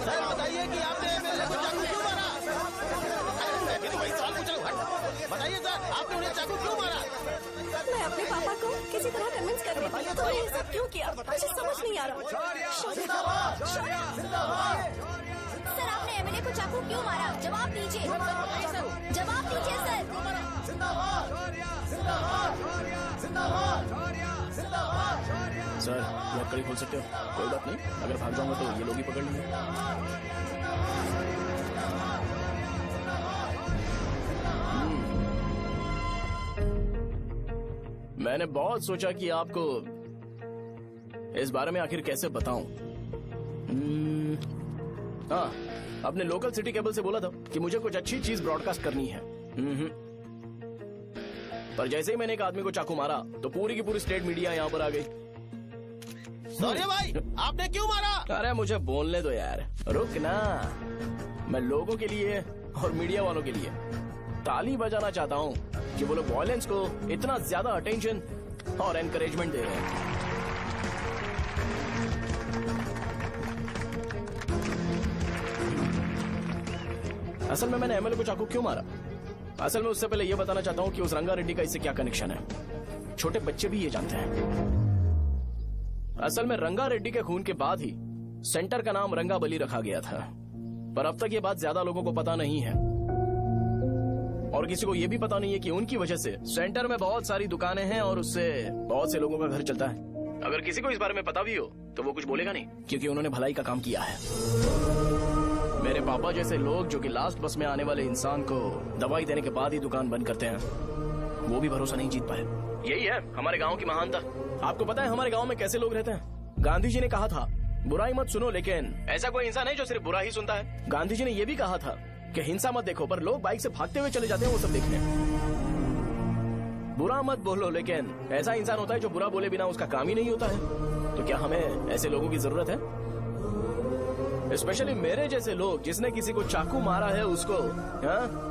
सर बताइए कि आपने एमएलए को चाकू क्यों मारा? मैं तो वही सवाल पूछ रहा हूँ। बताइए सर, आपने उन्हें चाकू क्यों मारा? मैं अपने पापा को किसी तरह कन्विंस कर रही थी। तो ये सब क्यों किया मुझे समझ नहीं आ रहा। सर आपने एमएलए को चाकू क्यों मारा? जवाब दीजिए, जवाब दीजिए सर। सर लकड़ी खोल सकते हो? कोई बात नहीं, अगर भाग जाऊंगा तो ये लोग ही पकड़ लेंगे। मैंने बहुत सोचा कि आपको इस बारे में आखिर कैसे बताऊं। हाँ, अपने लोकल सिटी केबल से बोला था कि मुझे कुछ अच्छी चीज ब्रॉडकास्ट करनी है। पर जैसे ही मैंने एक आदमी को चाकू मारा तो पूरी की पूरी स्टेट मीडिया यहाँ पर आ गई। सॉरी भाई, आपने क्यों मारा? अरे मुझे बोलने दो यार, रुक ना। मैं लोगों के लिए और मीडिया वालों के लिए ताली बजाना चाहता हूँ कि वो लोग वायलेंस को इतना ज्यादा अटेंशन और एनकरेजमेंट दे रहे हैं। असल में मैंने एमएलए को चाकू क्यों मारा? असल में उससे पहले ये बताना चाहता हूँ कि उस रंगा रेड्डी का इससे क्या कनेक्शन है। छोटे बच्चे भी ये जानते हैं। असल में रंगा रेड्डी के खून के बाद ही सेंटर का नाम रंगाबली रखा गया था, पर अब तक ये बात ज्यादा लोगों को पता नहीं है और किसी को ये भी पता नहीं है कि उनकी वजह से सेंटर में बहुत सारी दुकानें हैं और उससे बहुत से लोगों का घर चलता है। अगर किसी को इस बारे में पता भी हो तो वो कुछ बोलेगा नहीं, क्योंकि उन्होंने भलाई का काम किया है। मेरे पापा जैसे लोग जो कि लास्ट बस में आने वाले इंसान को दवाई देने के बाद ही दुकान बंद करते हैं, वो भी भरोसा नहीं जीत पाए। यही है हमारे गांव की महानता। आपको पता है हमारे गांव में कैसे लोग रहते हैं? गांधी जी ने कहा था बुराई मत सुनो, लेकिन ऐसा कोई इंसान है जो सिर्फ बुरा ही सुनता है। गांधी जी ने यह भी कहा था कि हिंसा मत देखो, पर लोग बाइक से भागते हुए चले जाते हैं वो सब देखने। बुरा मत बोलो, लेकिन ऐसा इंसान होता है जो बुरा बोले बिना उसका काम ही नहीं होता है। तो क्या हमें ऐसे लोगों की जरूरत है? स्पेशली मेरे जैसे लोग जिसने किसी को चाकू मारा है उसको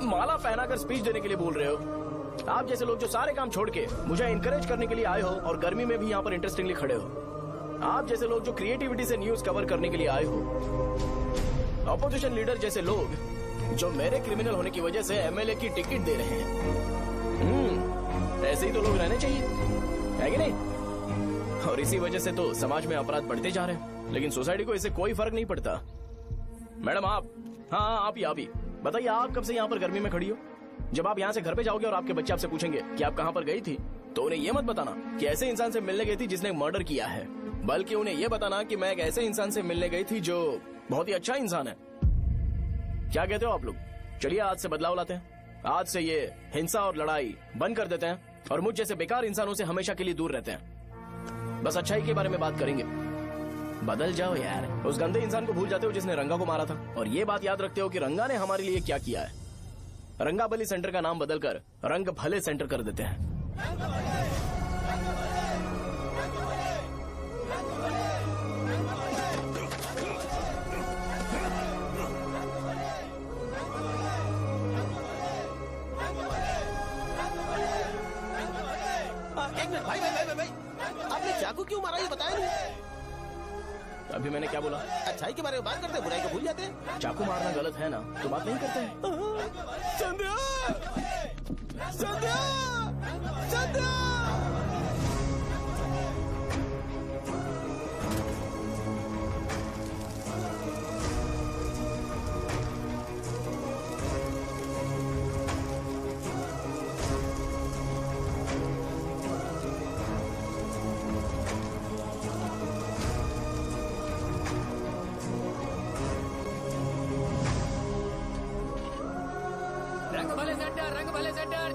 माला पहनाकर स्पीच देने के लिए बोल रहे हो। आप जैसे लोग जो सारे काम छोड़ के मुझे इंकरेज करने के लिए आए हो और गर्मी में भी यहाँ पर इंटरेस्टिंगली खड़े हो। आप जैसे लोग जो क्रिएटिविटी से न्यूज कवर करने के लिए आए हो। अपोजिशन लीडर जैसे लोग जो मेरे क्रिमिनल होने की वजह से एमएलए की टिकट दे रहे हैं। ऐसे ही तो लोग रहने चाहिए, है कि नहीं? और इसी वजह से तो समाज में अपराध बढ़ते जा रहे हैं, लेकिन सोसाइटी को इससे कोई फर्क नहीं पड़ता। मैडम आप, हाँ आप ही बताइए, आप कब से यहाँ पर गर्मी में खड़ी हो? जब आप यहाँ से घर पे जाओगे और आपके बच्चे आपसे पूछेंगे कि आप कहाँ पर गई थी, तो उन्हें ये मत बताना कि ऐसे इंसान से मिलने गई थी जिसने मर्डर किया है, बल्कि उन्हें ये बताना कि मैं एक ऐसे इंसान से मिलने गई थी जो बहुत ही अच्छा इंसान है। क्या कहते हो आप लोग? चलिए आज से बदलाव लाते हैं। आज से ये हिंसा और लड़ाई बंद कर देते हैं और मुझ जैसे बेकार इंसानों से हमेशा के लिए दूर रहते हैं। बस अच्छाई के बारे में बात करेंगे। बदल जाओ यार, उस गंदे इंसान को भूल जाते हो जिसने रंगा को मारा था, और ये बात याद रखते हो कि रंगा ने हमारे लिए क्या किया है। रंगाबली सेंटर का नाम बदलकर रंग भले सेंटर कर देते हैं। एक मिनट भाई, आपने चाकू क्यों मारा ये बताया नहीं? अभी मैंने क्या बोला? अच्छाई के बारे में बात करते हैं, बुराई को भूल जाते हैं। चाकू मारना गलत है ना, तो बात नहीं करते हैं। संध्या! संध्या! संध्या! रंग भले सेंटर,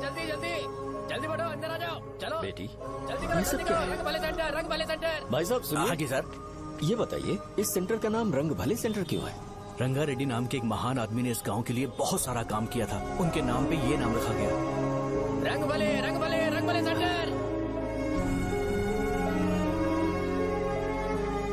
जल्दी बढ़ो, अंदर आ जाओ। चलो बेटी, जल्दी बढ़ो, जल्दी बढ़ो। रंग भले सेंटर। भाई साहब सुनिए। हाँ जी सर। ये बताइए, इस सेंटर का नाम रंग भले सेंटर क्यों है? रंगा रेड्डी नाम के एक महान आदमी ने इस गांव के लिए बहुत सारा काम किया था, उनके नाम पे ये नाम रखा गया। रंग भले सेंटर।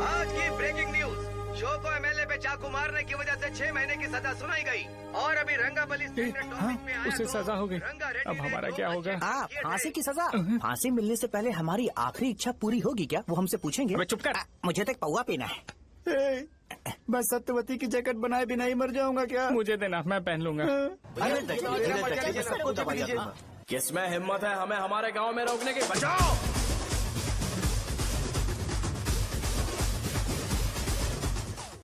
आज की ब्रेकिंग न्यूज, शो को एमएलए पे चाकू मारने की वजह से 6 महीने की सजा सुनाई गई, और अभी रंगाबली सेंटर टॉपिक में आया उसे तो सजा हो गई। अब हमारा क्या होगा? फांसी की सजा? फांसी मिलने से पहले हमारी आखिरी इच्छा पूरी होगी क्या, वो हमसे पूछेंगे? चुप कर। मुझे तो एक पौवा पीना है। बस सत्यवती की जैकेट बनाए बिना ही मर जाऊंगा क्या? मुझे देना, मैं पहन लूंगा। किसमें हिम्मत है हमें हमारे गांव में रोकने की? बचाओ!